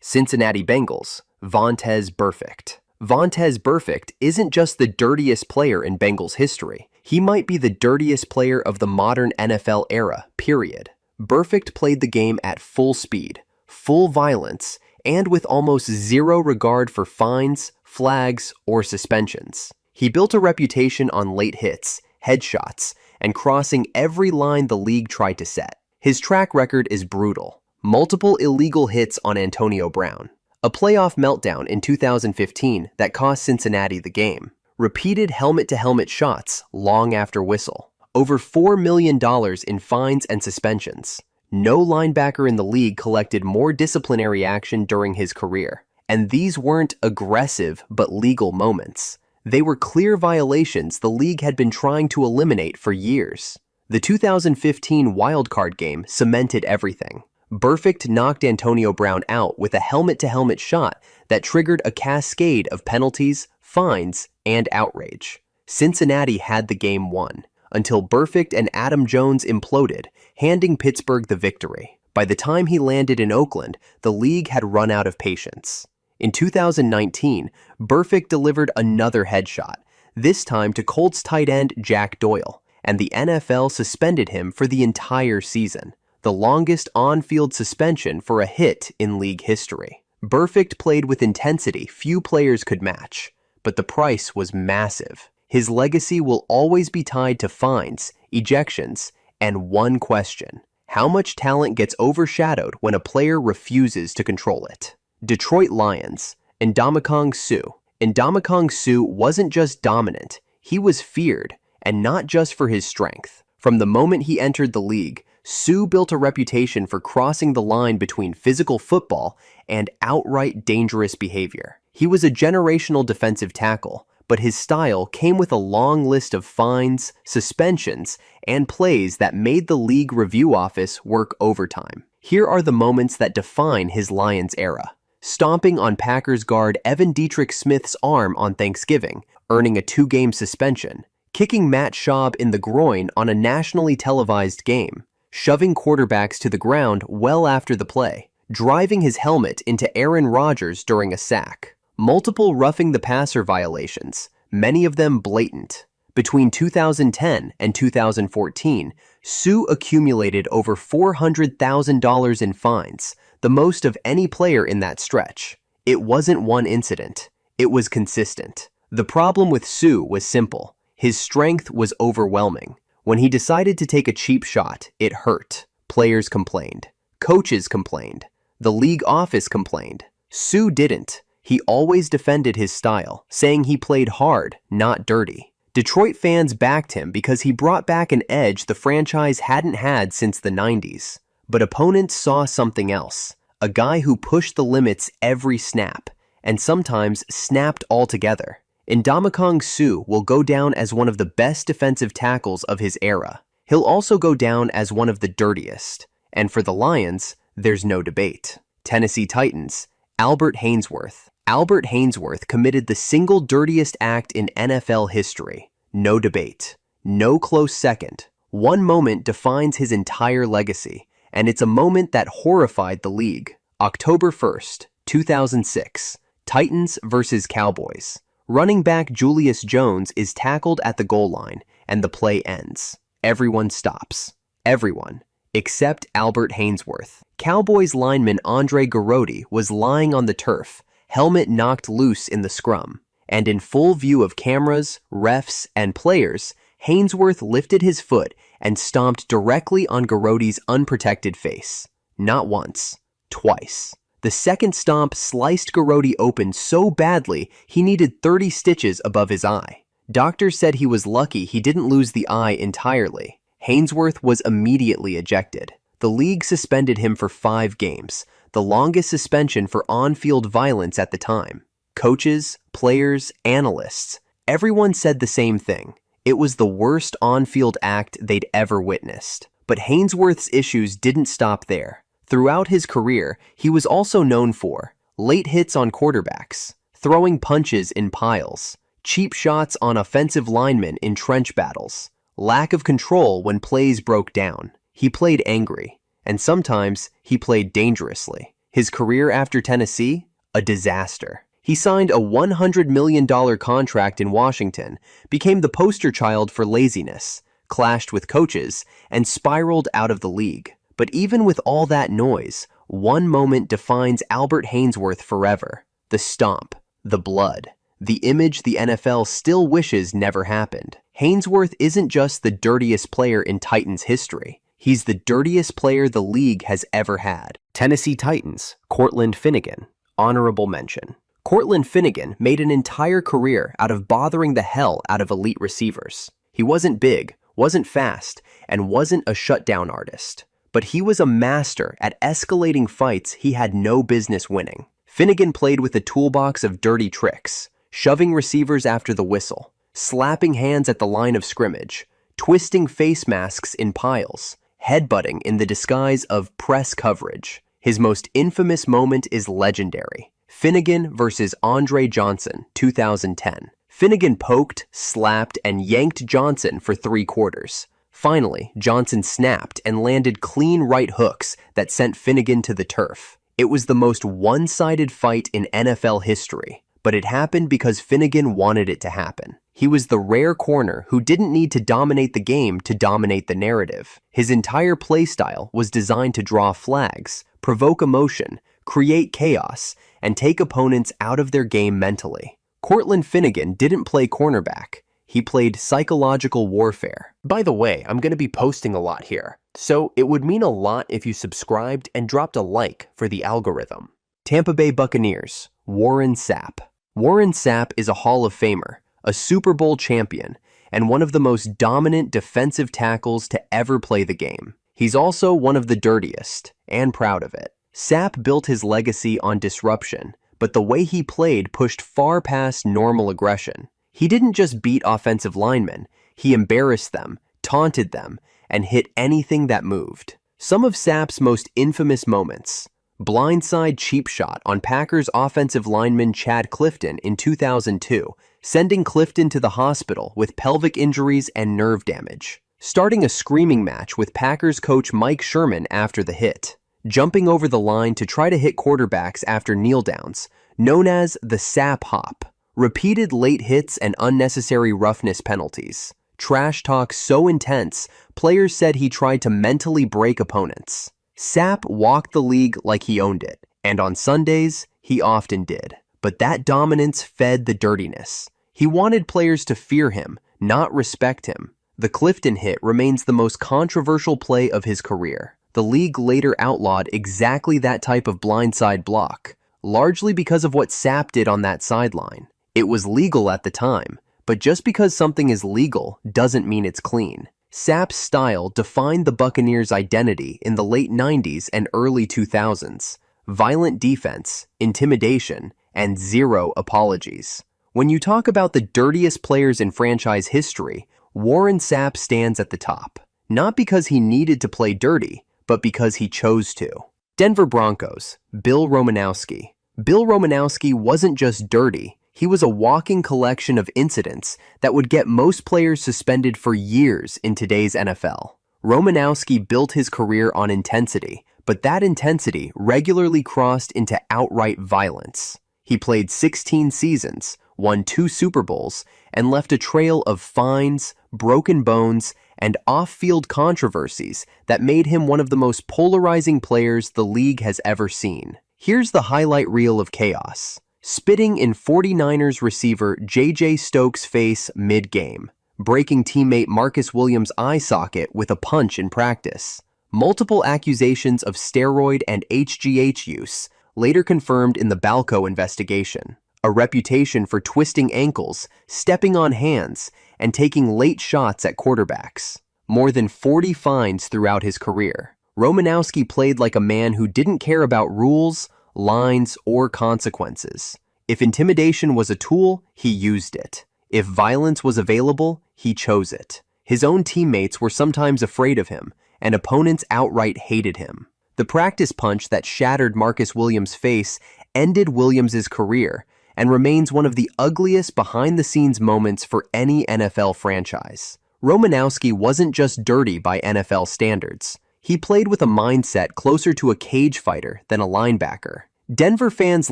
Cincinnati Bengals, Vontaze Burfict. Vontaze Burfict isn't just the dirtiest player in Bengals history. He might be the dirtiest player of the modern NFL era, period. Burfict played the game at full speed, full violence, and with almost zero regard for fines, flags, or suspensions. He built a reputation on late hits, headshots, and crossing every line the league tried to set. His track record is brutal. Multiple illegal hits on Antonio Brown. A playoff meltdown in 2015 that cost Cincinnati the game. Repeated helmet-to-helmet shots long after whistle. Over $4 million in fines and suspensions. No linebacker in the league collected more disciplinary action during his career. And these weren't aggressive but legal moments. They were clear violations the league had been trying to eliminate for years. The 2015 wildcard game cemented everything. Burfict knocked Antonio Brown out with a helmet-to-helmet shot that triggered a cascade of penalties, fines, and outrage. Cincinnati had the game won, until Burfict and Adam Jones imploded, handing Pittsburgh the victory. By the time he landed in Oakland, the league had run out of patience. In 2019, Burfict delivered another headshot, this time to Colts tight end Jack Doyle, and the NFL suspended him for the entire season. The longest on-field suspension for a hit in league history. Burfict played with intensity few players could match, but the price was massive. His legacy will always be tied to fines, ejections, and one question: how much talent gets overshadowed when a player refuses to control it? Detroit Lions, Ndamukong Suh. Ndamukong Suh wasn't just dominant, he was feared, and not just for his strength. From the moment he entered the league, Suh built a reputation for crossing the line between physical football and outright dangerous behavior. He was a generational defensive tackle, but his style came with a long list of fines, suspensions, and plays that made the league review office work overtime. Here are the moments that define his Lions era. Stomping on Packers guard Evan Dietrich Smith's arm on Thanksgiving, earning a 2-game suspension. Kicking Matt Schaub in the groin on a nationally televised game. Shoving quarterbacks to the ground well after the play, driving his helmet into Aaron Rodgers during a sack. Multiple roughing the passer violations, many of them blatant. Between 2010 and 2014, Suh accumulated over $400,000 in fines, the most of any player in that stretch. It wasn't one incident, it was consistent. The problem with Suh was simple. His strength was overwhelming. When he decided to take a cheap shot, it hurt. Players complained. Coaches complained. The league office complained. Suh didn't. He always defended his style, saying he played hard, not dirty. Detroit fans backed him because he brought back an edge the franchise hadn't had since the 90s. But opponents saw something else. A guy who pushed the limits every snap, and sometimes snapped altogether. Ndamukong Suh will go down as one of the best defensive tackles of his era. He'll also go down as one of the dirtiest. And for the Lions, there's no debate. Tennessee Titans, Albert Haynesworth. Albert Haynesworth committed the single dirtiest act in NFL history. No debate. No close second. One moment defines his entire legacy, and it's a moment that horrified the league. October 1st, 2006. Titans versus Cowboys. Running back Julius Jones is tackled at the goal line, and the play ends. Everyone stops. Everyone, except Albert Haynesworth. Cowboys lineman Andre Garrotti was lying on the turf, helmet knocked loose in the scrum, and in full view of cameras, refs, and players, Haynesworth lifted his foot and stomped directly on Garrotti's unprotected face. Not once, twice. The second stomp sliced Garrotti open so badly he needed 30 stitches above his eye. Doctors said he was lucky he didn't lose the eye entirely. Haynesworth was immediately ejected. The league suspended him for 5 games, the longest suspension for on-field violence at the time. Coaches, players, analysts, everyone said the same thing. It was the worst on-field act they'd ever witnessed. But Haynesworth's issues didn't stop there. Throughout his career, he was also known for late hits on quarterbacks, throwing punches in piles, cheap shots on offensive linemen in trench battles, lack of control when plays broke down. He played angry, and sometimes he played dangerously. His career after Tennessee? A disaster. He signed a $100 million contract in Washington, became the poster child for laziness, clashed with coaches, and spiraled out of the league. But even with all that noise, one moment defines Albert Haynesworth forever. The stomp, the blood, the image the NFL still wishes never happened. Haynesworth isn't just the dirtiest player in Titans history. He's the dirtiest player the league has ever had. Tennessee Titans, Cortland Finnegan. Honorable mention. Cortland Finnegan made an entire career out of bothering the hell out of elite receivers. He wasn't big, wasn't fast, and wasn't a shutdown artist. But he was a master at escalating fights he had no business winning. Finnegan played with a toolbox of dirty tricks, shoving receivers after the whistle, slapping hands at the line of scrimmage, twisting face masks in piles, headbutting in the disguise of press coverage. His most infamous moment is legendary. Finnegan versus Andre Johnson, 2010. Finnegan poked, slapped, and yanked Johnson for 3 quarters. Finally, Johnson snapped and landed clean right hooks that sent Finnegan to the turf. It was the most one-sided fight in NFL history, but it happened because Finnegan wanted it to happen. He was the rare corner who didn't need to dominate the game to dominate the narrative. His entire play style was designed to draw flags, provoke emotion, create chaos, and take opponents out of their game mentally. Cortland Finnegan didn't play cornerback. He played psychological warfare. By the way, I'm going to be posting a lot here, so it would mean a lot if you subscribed and dropped a like for the algorithm. Tampa Bay Buccaneers, Warren Sapp. Warren Sapp is a Hall of Famer, a Super Bowl champion, and one of the most dominant defensive tackles to ever play the game. He's also one of the dirtiest, and proud of it. Sapp built his legacy on disruption, but the way he played pushed far past normal aggression. He didn't just beat offensive linemen, he embarrassed them, taunted them, and hit anything that moved. Some of Sapp's most infamous moments: blindside cheap shot on Packers offensive lineman Chad Clifton in 2002, sending Clifton to the hospital with pelvic injuries and nerve damage. Starting a screaming match with Packers coach Mike Sherman after the hit. Jumping over the line to try to hit quarterbacks after kneel downs, known as the Sapp hop. Repeated late hits and unnecessary roughness penalties. Trash talk so intense, players said he tried to mentally break opponents. Sapp walked the league like he owned it, and on Sundays, he often did. But that dominance fed the dirtiness. He wanted players to fear him, not respect him. The Clifton hit remains the most controversial play of his career. The league later outlawed exactly that type of blindside block, largely because of what Sapp did on that sideline. It was legal at the time, but just because something is legal doesn't mean it's clean. Sapp's style defined the Buccaneers' identity in the late 90s and early 2000s. Violent defense, intimidation, and zero apologies. When you talk about the dirtiest players in franchise history, Warren Sapp stands at the top. Not because he needed to play dirty, but because he chose to. Denver Broncos, Bill Romanowski. Bill Romanowski wasn't just dirty, he was a walking collection of incidents that would get most players suspended for years in today's NFL. Romanowski built his career on intensity, but that intensity regularly crossed into outright violence. He played 16 seasons, won 2 Super Bowls, and left a trail of fines, broken bones, and off-field controversies that made him one of the most polarizing players the league has ever seen. Here's the highlight reel of chaos. Spitting in 49ers receiver J.J. Stokes' face mid-game. Breaking teammate Marcus Williams' eye socket with a punch in practice. Multiple accusations of steroid and HGH use, later confirmed in the Balco investigation. A reputation for twisting ankles, stepping on hands, and taking late shots at quarterbacks. More than 40 fines throughout his career. Romanowski played like a man who didn't care about rules, lines, or consequences. If intimidation was a tool, he used it. If violence was available, he chose it. His own teammates were sometimes afraid of him, and opponents outright hated him. The practice punch that shattered Marcus Williams' face ended Williams' career and remains one of the ugliest behind-the-scenes moments for any NFL franchise. Romanowski wasn't just dirty by NFL standards. He played with a mindset closer to a cage fighter than a linebacker. Denver fans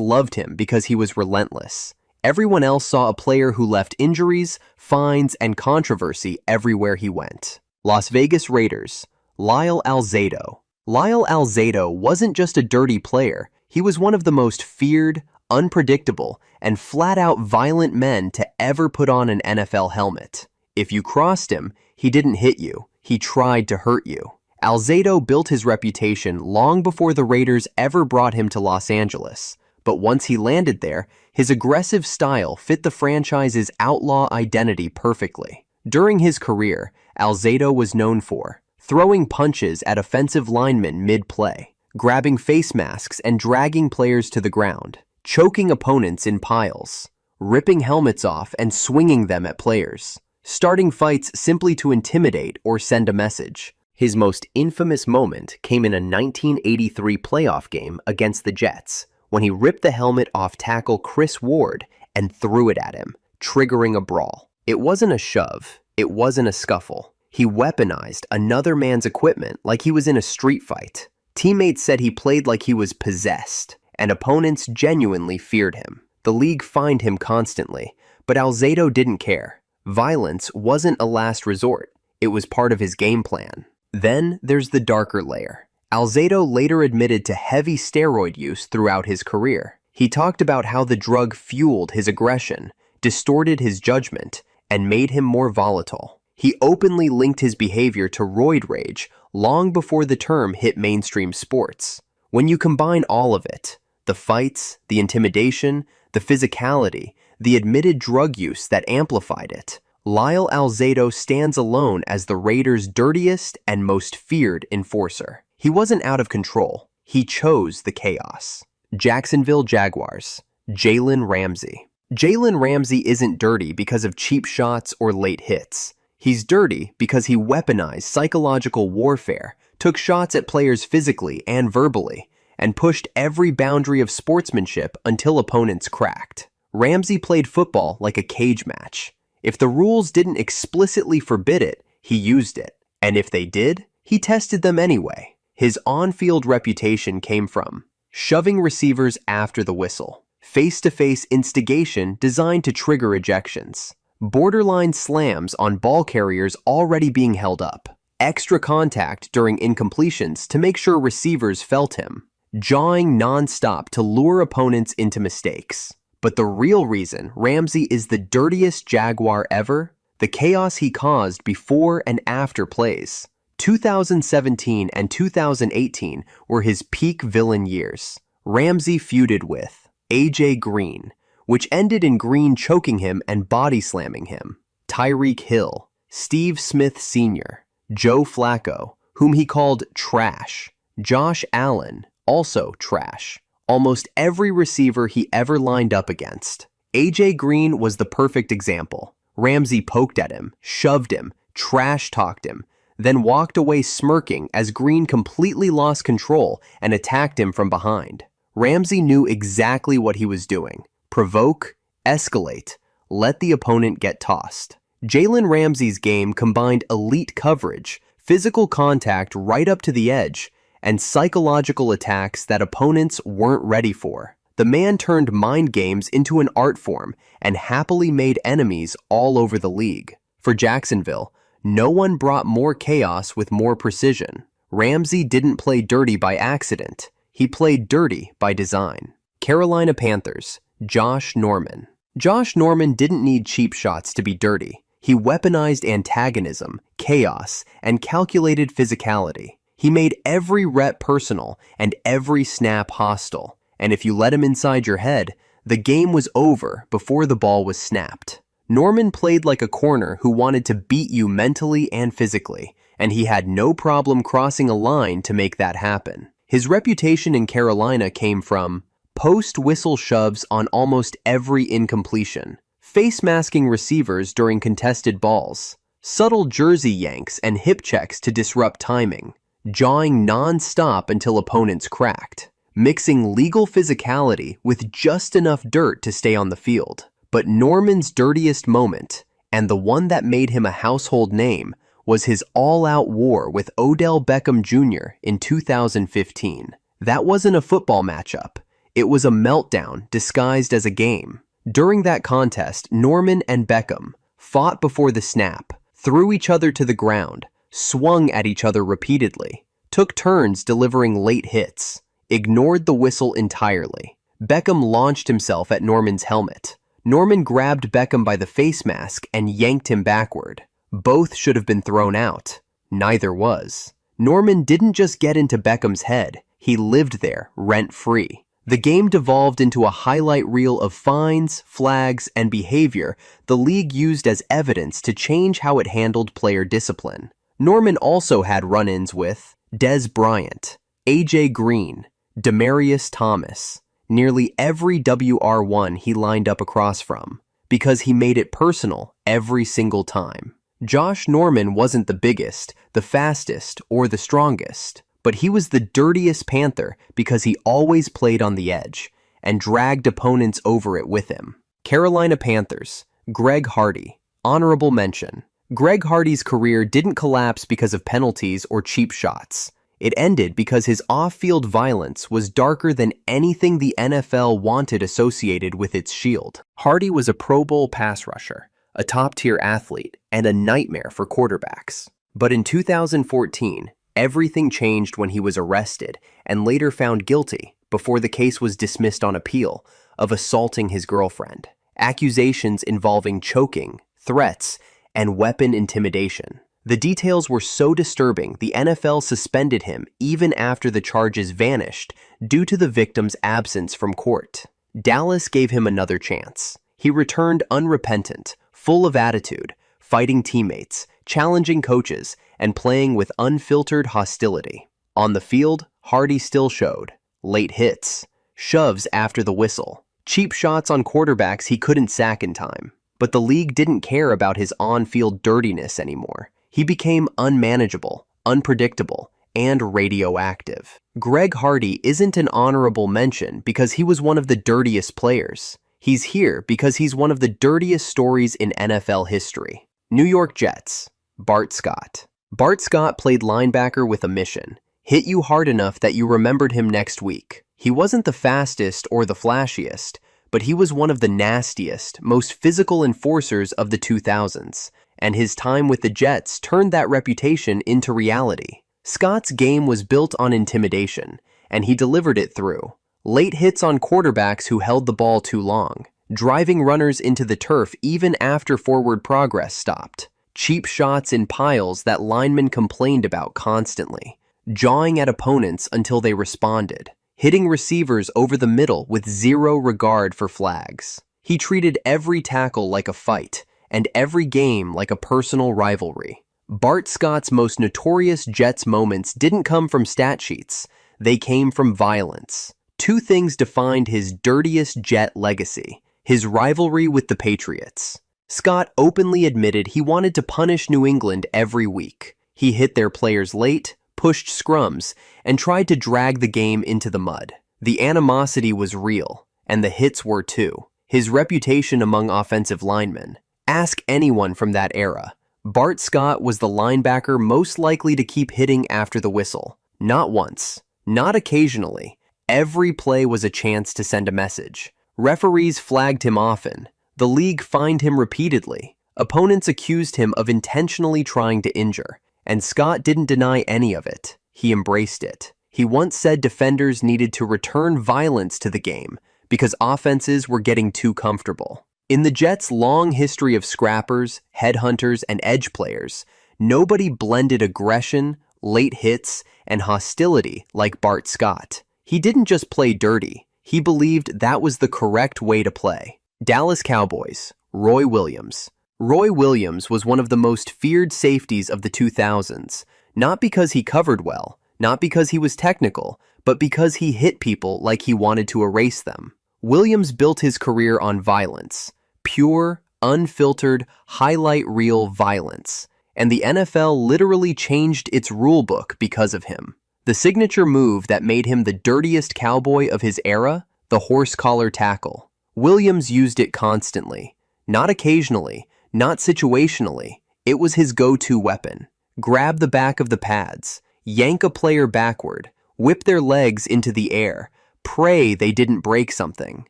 loved him because he was relentless. Everyone else saw a player who left injuries, fines, and controversy everywhere he went. Las Vegas Raiders, Lyle Alzado. Lyle Alzado wasn't just a dirty player, he was one of the most feared, unpredictable, and flat-out violent men to ever put on an NFL helmet. If you crossed him, he didn't hit you, he tried to hurt you. Alzado built his reputation long before the Raiders ever brought him to Los Angeles, but once he landed there, his aggressive style fit the franchise's outlaw identity perfectly. During his career, Alzado was known for throwing punches at offensive linemen mid-play, grabbing face masks and dragging players to the ground, choking opponents in piles, ripping helmets off and swinging them at players, starting fights simply to intimidate or send a message. His most infamous moment came in a 1983 playoff game against the Jets, when he ripped the helmet off tackle Chris Ward and threw it at him, triggering a brawl. It wasn't a shove, it wasn't a scuffle. He weaponized another man's equipment like he was in a street fight. Teammates said he played like he was possessed, and opponents genuinely feared him. The league fined him constantly, but Alzado didn't care. Violence wasn't a last resort, it was part of his game plan. Then there's the darker layer. Alzado later admitted to heavy steroid use throughout his career. He talked about how the drug fueled his aggression, distorted his judgment, and made him more volatile. He openly linked his behavior to roid rage long before the term hit mainstream sports. When you combine all of it, the fights, the intimidation, the physicality, the admitted drug use that amplified it, Lyle Alzado stands alone as the Raiders' dirtiest and most feared enforcer. He wasn't out of control. He chose the chaos. Jacksonville Jaguars, Jalen Ramsey. Jalen Ramsey isn't dirty because of cheap shots or late hits. He's dirty because he weaponized psychological warfare, took shots at players physically and verbally, and pushed every boundary of sportsmanship until opponents cracked. Ramsey played football like a cage match. If the rules didn't explicitly forbid it, he used it. And if they did, he tested them anyway. His on-field reputation came from shoving receivers after the whistle, face-to-face instigation designed to trigger ejections, borderline slams on ball carriers already being held up, extra contact during incompletions to make sure receivers felt him, jawing non-stop to lure opponents into mistakes. But the real reason Ramsey is the dirtiest Jaguar ever, the chaos he caused before and after plays. 2017 and 2018 were his peak villain years. Ramsey feuded with AJ Green, which ended in Green choking him and body slamming him, Tyreek Hill, Steve Smith Sr., Joe Flacco, whom he called trash, Josh Allen, also trash, almost every receiver he ever lined up against. AJ Green was the perfect example. Ramsey poked at him, shoved him, trash-talked him, then walked away smirking as Green completely lost control and attacked him from behind. Ramsey knew exactly what he was doing. Provoke, escalate, let the opponent get tossed. Jalen Ramsey's game combined elite coverage, physical contact right up to the edge, and psychological attacks that opponents weren't ready for. The man turned mind games into an art form and happily made enemies all over the league. For Jacksonville, no one brought more chaos with more precision. Ramsey didn't play dirty by accident. He played dirty by design. Carolina Panthers, Josh Norman. Josh Norman didn't need cheap shots to be dirty. He weaponized antagonism, chaos, and calculated physicality. He made every rep personal and every snap hostile. And if you let him inside your head, the game was over before the ball was snapped. Norman played like a corner who wanted to beat you mentally and physically, and he had no problem crossing a line to make that happen. His reputation in Carolina came from post-whistle shoves on almost every incompletion, face-masking receivers during contested balls, subtle jersey yanks and hip checks to disrupt timing, jawing non-stop until opponents cracked, mixing legal physicality with just enough dirt to stay on the field. But Norman's dirtiest moment, and the one that made him a household name, was his all-out war with Odell Beckham Jr. in 2015. That wasn't a football matchup. It was a meltdown disguised as a game. During that contest, Norman and Beckham fought before the snap, threw each other to the ground, swung at each other repeatedly, took turns delivering late hits, ignored the whistle entirely. Beckham launched himself at Norman's helmet. Norman grabbed Beckham by the face mask and yanked him backward. Both should have been thrown out. Neither was. Norman didn't just get into Beckham's head, he lived there, rent-free. The game devolved into a highlight reel of fines, flags, and behavior the league used as evidence to change how it handled player discipline. Norman also had run-ins with Des Bryant, A.J. Green, Demaryius Thomas, nearly every WR1 he lined up across from, because he made it personal every single time. Josh Norman wasn't the biggest, the fastest, or the strongest, but he was the dirtiest Panther because he always played on the edge and dragged opponents over it with him. Carolina Panthers, Greg Hardy. Honorable mention. Greg Hardy's career didn't collapse because of penalties or cheap shots. It ended because his off-field violence was darker than anything the NFL wanted associated with its shield. Hardy was a Pro Bowl pass rusher, a top-tier athlete, and a nightmare for quarterbacks. But in 2014, everything changed when he was arrested and later found guilty, before the case was dismissed on appeal, of assaulting his girlfriend. Accusations involving choking, threats, and weapon intimidation. The details were so disturbing the NFL suspended him even after the charges vanished due to the victim's absence from court. Dallas gave him another chance. He returned unrepentant, full of attitude, fighting teammates, challenging coaches, and playing with unfiltered hostility. On the field, Hardy still showed late hits, shoves after the whistle, cheap shots on quarterbacks he couldn't sack in time. But the league didn't care about his on-field dirtiness anymore. He became unmanageable, unpredictable, and radioactive. Greg Hardy isn't an honorable mention because he was one of the dirtiest players. He's here because he's one of the dirtiest stories in NFL history. New York Jets, Bart Scott. Bart Scott played linebacker with a mission. Hit you hard enough that you remembered him next week. He wasn't the fastest or the flashiest, but he was one of the nastiest, most physical enforcers of the 2000s, and his time with the Jets turned that reputation into reality. Scott's game was built on intimidation, and he delivered it through. Late hits on quarterbacks who held the ball too long, driving runners into the turf even after forward progress stopped, cheap shots in piles that linemen complained about constantly, jawing at opponents until they responded, hitting receivers over the middle with zero regard for flags. He treated every tackle like a fight, and every game like a personal rivalry. Bart Scott's most notorious Jets moments didn't come from stat sheets. They came from violence. Two things defined his dirtiest Jet legacy: his rivalry with the Patriots. Scott openly admitted he wanted to punish New England every week. He hit their players late, pushed scrums, and tried to drag the game into the mud. The animosity was real, and the hits were too. His reputation among offensive linemen. Ask anyone from that era. Bart Scott was the linebacker most likely to keep hitting after the whistle. Not once, not occasionally. Every play was a chance to send a message. Referees flagged him often. The league fined him repeatedly. Opponents accused him of intentionally trying to injure, and Scott didn't deny any of it. He embraced it. He once said defenders needed to return violence to the game because offenses were getting too comfortable. In the Jets' long history of scrappers, headhunters, and edge players, nobody blended aggression, late hits, and hostility like Bart Scott. He didn't just play dirty. He believed that was the correct way to play. Dallas Cowboys, Roy Williams. Roy Williams was one of the most feared safeties of the 2000s, not because he covered well, not because he was technical, but because he hit people like he wanted to erase them. Williams built his career on violence. Pure, unfiltered, highlight reel violence, and the NFL literally changed its rulebook because of him. The signature move that made him the dirtiest cowboy of his era, the horse collar tackle. Williams used it constantly, not occasionally, not situationally. It was his go-to weapon. grab the back of the pads, yank a player backward, whip their legs into the air, pray they didn't break something.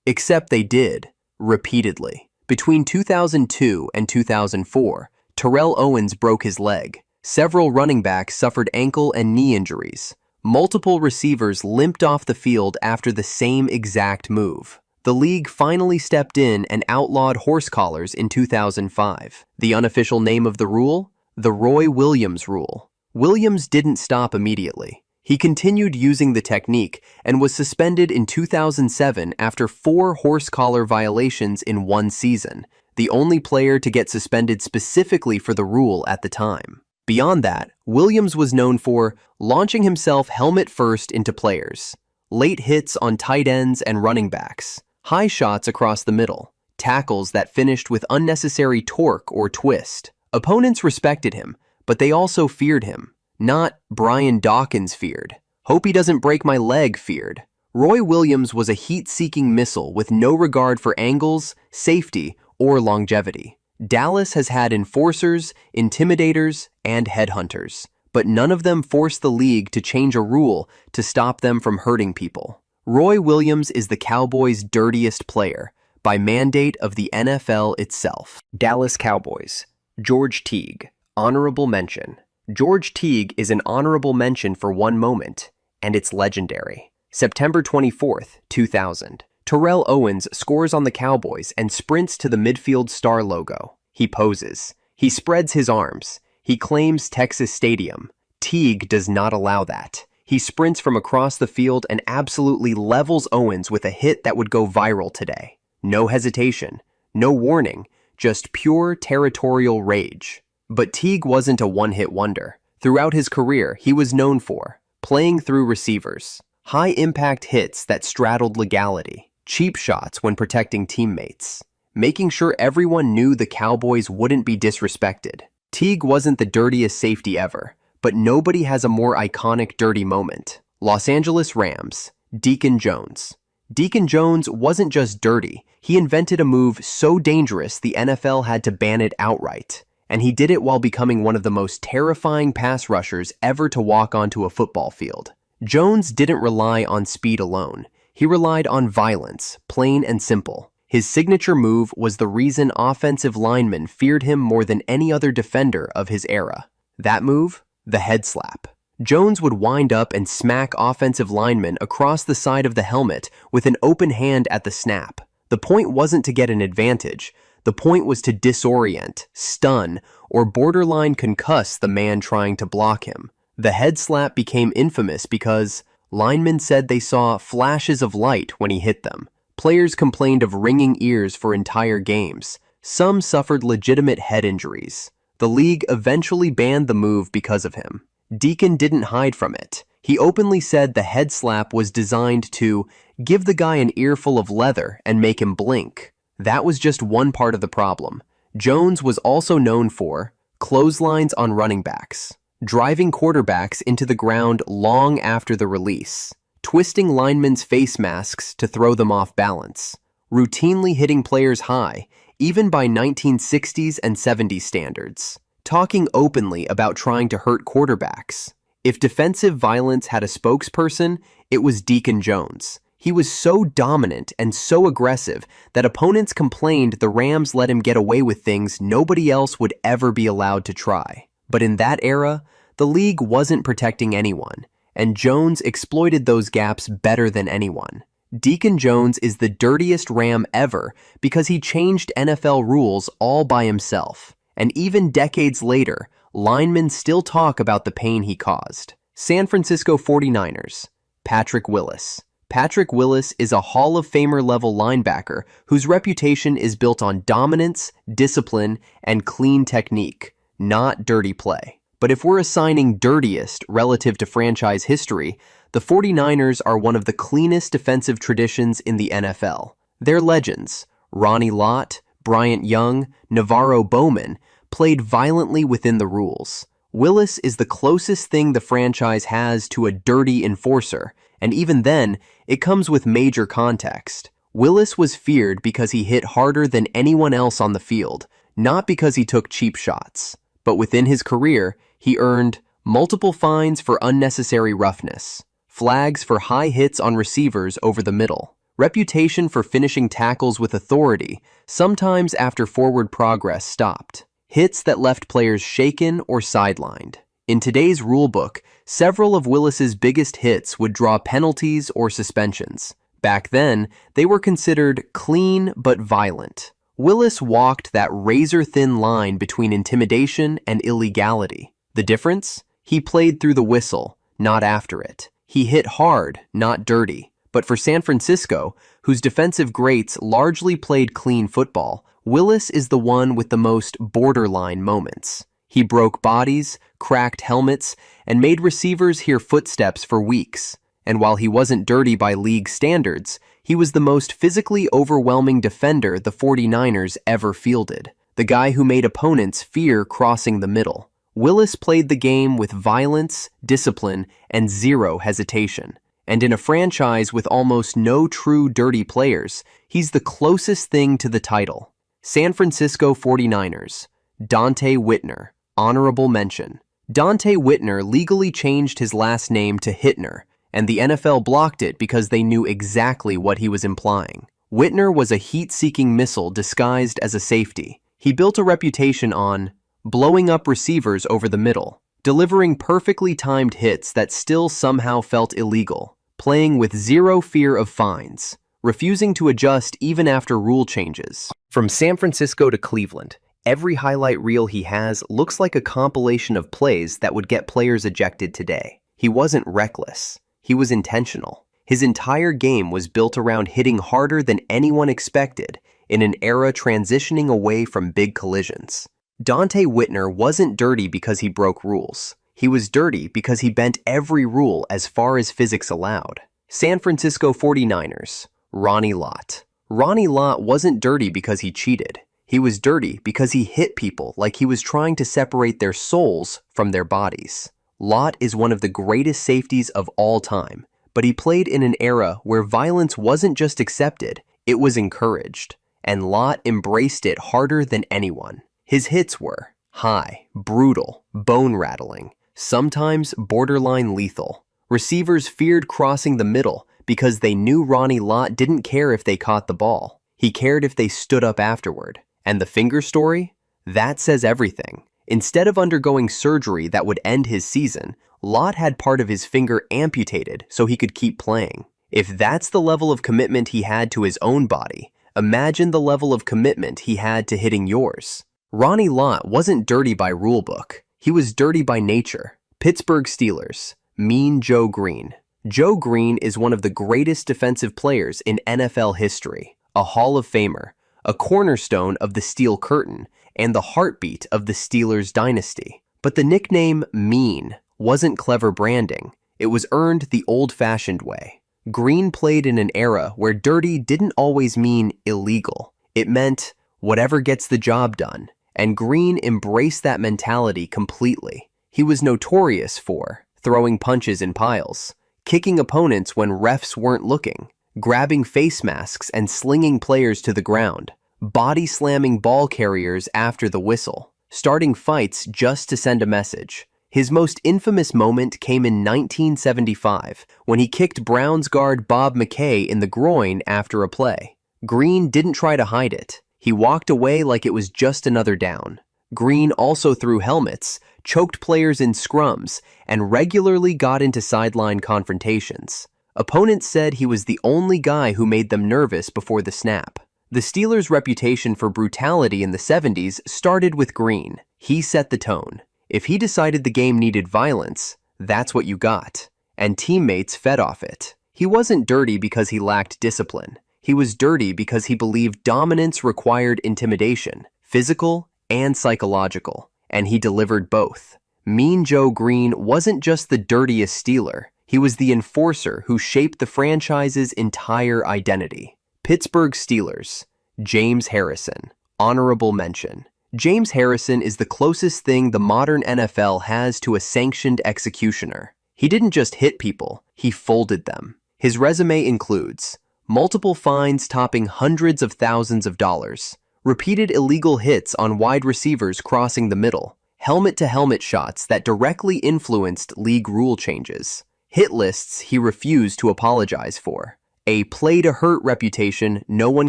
Except they did, repeatedly. Between 2002 and 2004, Terrell Owens broke his leg. Several running backs suffered ankle and knee injuries. Multiple receivers limped off the field after the same exact move. The league finally stepped in and outlawed horse collars in 2005. The unofficial name of the rule? The Roy Williams rule. Williams didn't stop immediately. He continued using the technique and was suspended in 2007 after 4 horse collar violations in one season, the only player to get suspended specifically for the rule at the time. Beyond that, Williams was known for launching himself helmet first into players, late hits on tight ends and running backs, high shots across the middle, tackles that finished with unnecessary torque or twist. Opponents respected him, but they also feared him. Not Brian Dawkins feared. Hope he doesn't break my leg feared. Roy Williams was a heat-seeking missile with no regard for angles, safety, or longevity. Dallas has had enforcers, intimidators, and headhunters, but none of them forced the league to change a rule to stop them from hurting people. Roy Williams is the Cowboys' dirtiest player, by mandate of the NFL itself. Dallas Cowboys. George Teague. Honorable mention. George Teague is an honorable mention for one moment, and it's legendary. September 24th, 2000. Terrell Owens scores on the Cowboys and sprints to the midfield star logo. He poses. He spreads his arms. He claims Texas Stadium. Teague does not allow that. He sprints from across the field and absolutely levels Owens with a hit that would go viral today. No hesitation, no warning, just pure territorial rage. But Teague wasn't a one-hit wonder. Throughout his career, he was known for playing through receivers, high-impact hits that straddled legality, cheap shots when protecting teammates, making sure everyone knew the Cowboys wouldn't be disrespected. Teague wasn't the dirtiest safety ever, but nobody has a more iconic dirty moment. Los Angeles Rams, Deacon Jones. Deacon Jones wasn't just dirty, he invented a move so dangerous the NFL had to ban it outright. And he did it while becoming one of the most terrifying pass rushers ever to walk onto a football field. Jones didn't rely on speed alone. He relied on violence, plain and simple. His signature move was the reason offensive linemen feared him more than any other defender of his era. That move? The head slap. Jones would wind up and smack offensive linemen across the side of the helmet with an open hand at the snap. The point wasn't to get an advantage. The point was to disorient, stun, or borderline concuss the man trying to block him. The head slap became infamous because linemen said they saw flashes of light when he hit them. Players complained of ringing ears for entire games. Some suffered legitimate head injuries. The league eventually banned the move because of him. Deacon didn't hide from it. He openly said the head slap was designed to give the guy an earful of leather and make him blink. That was just one part of the problem. Jones was also known for clotheslines on running backs, driving quarterbacks into the ground long after the release, twisting linemen's face masks to throw them off balance, routinely hitting players high, even by 1960s and 70s standards, talking openly about trying to hurt quarterbacks. If defensive violence had a spokesperson, it was Deacon Jones. He was so dominant and so aggressive that opponents complained the Rams let him get away with things nobody else would ever be allowed to try. But in that era, the league wasn't protecting anyone, and Jones exploited those gaps better than anyone. Deacon Jones is the dirtiest Ram ever because he changed NFL rules all by himself. And even decades later, linemen still talk about the pain he caused. San Francisco 49ers, Patrick Willis. Patrick Willis is a Hall of Famer-level linebacker whose reputation is built on dominance, discipline, and clean technique, not dirty play. But if we're assigning dirtiest relative to franchise history, the 49ers are one of the cleanest defensive traditions in the NFL. Their legends, Ronnie Lott, Bryant Young, Navarro Bowman, played violently within the rules. Willis is the closest thing the franchise has to a dirty enforcer, and even then, it comes with major context. Willis was feared because he hit harder than anyone else on the field, not because he took cheap shots. But within his career, He earned multiple fines for unnecessary roughness, flags for high hits on receivers over the middle, reputation for finishing tackles with authority, sometimes after forward progress stopped, hits that left players shaken or sidelined. In today's rulebook, several of Willis's biggest hits would draw penalties or suspensions. Back then, they were considered clean but violent. Willis walked that razor-thin line between intimidation and illegality. The difference? He played through the whistle, not after it. He hit hard, not dirty. But for San Francisco, whose defensive greats largely played clean football, Willis is the one with the most borderline moments. He broke bodies, cracked helmets, and made receivers hear footsteps for weeks. And while he wasn't dirty by league standards, he was the most physically overwhelming defender the 49ers ever fielded, the guy who made opponents fear crossing the middle. Willis played the game with violence, discipline, and zero hesitation. And in a franchise with almost no true dirty players, he's the closest thing to the title. San Francisco 49ers, Donte Whitner, honorable mention. Donte Whitner legally changed his last name to Hittner, and the NFL blocked it because they knew exactly what he was implying. Whitner was a heat-seeking missile disguised as a safety. He built a reputation on blowing up receivers over the middle, delivering perfectly timed hits that still somehow felt illegal, playing with zero fear of fines, refusing to adjust even after rule changes. From San Francisco to Cleveland, every highlight reel he has looks like a compilation of plays that would get players ejected today. He wasn't reckless. He was intentional. His entire game was built around hitting harder than anyone expected in an era transitioning away from big collisions. Donte Whitner wasn't dirty because he broke rules. He was dirty because he bent every rule as far as physics allowed. San Francisco 49ers, Ronnie Lott. Ronnie Lott wasn't dirty because he cheated. He was dirty because he hit people like he was trying to separate their souls from their bodies. Lott is one of the greatest safeties of all time, but he played in an era where violence wasn't just accepted, it was encouraged, and Lott embraced it harder than anyone. His hits were high, brutal, bone-rattling, sometimes borderline lethal. Receivers feared crossing the middle because they knew Ronnie Lott didn't care if they caught the ball. He cared if they stood up afterward. And the finger story? That says everything. Instead of undergoing surgery that would end his season, Lott had part of his finger amputated so he could keep playing. If that's the level of commitment he had to his own body, imagine the level of commitment he had to hitting yours. Ronnie Lott wasn't dirty by rulebook. He was dirty by nature. Pittsburgh Steelers, Mean Joe Green. Joe Green is one of the greatest defensive players in NFL history, a Hall of Famer, a cornerstone of the Steel Curtain, and the heartbeat of the Steelers dynasty. But the nickname Mean wasn't clever branding. It was earned the old-fashioned way. Green played in an era where dirty didn't always mean illegal. It meant whatever gets the job done, and Green embraced that mentality completely. He was notorious for throwing punches in piles, kicking opponents when refs weren't looking, grabbing face masks and slinging players to the ground, body slamming ball carriers after the whistle, starting fights just to send a message. His most infamous moment came in 1975 when he kicked Browns guard Bob McKay in the groin after a play. Green didn't try to hide it. He walked away like it was just another down. Green also threw helmets, choked players in scrums, and regularly got into sideline confrontations. Opponents said he was the only guy who made them nervous before the snap. The Steelers' reputation for brutality in the 70s started with Green. He set the tone. If he decided the game needed violence, that's what you got. And teammates fed off it. He wasn't dirty because he lacked discipline. He was dirty because he believed dominance required intimidation, physical and psychological, and he delivered both. Mean Joe Green wasn't just the dirtiest Steeler. He was the enforcer who shaped the franchise's entire identity. Pittsburgh Steelers, James Harrison, honorable mention. James Harrison is the closest thing the modern NFL has to a sanctioned executioner. He didn't just hit people, he folded them. His resume includes multiple fines topping hundreds of thousands of dollars, repeated illegal hits on wide receivers crossing the middle, helmet-to-helmet shots that directly influenced league rule changes, hit lists he refused to apologize for, a play-to-hurt reputation no one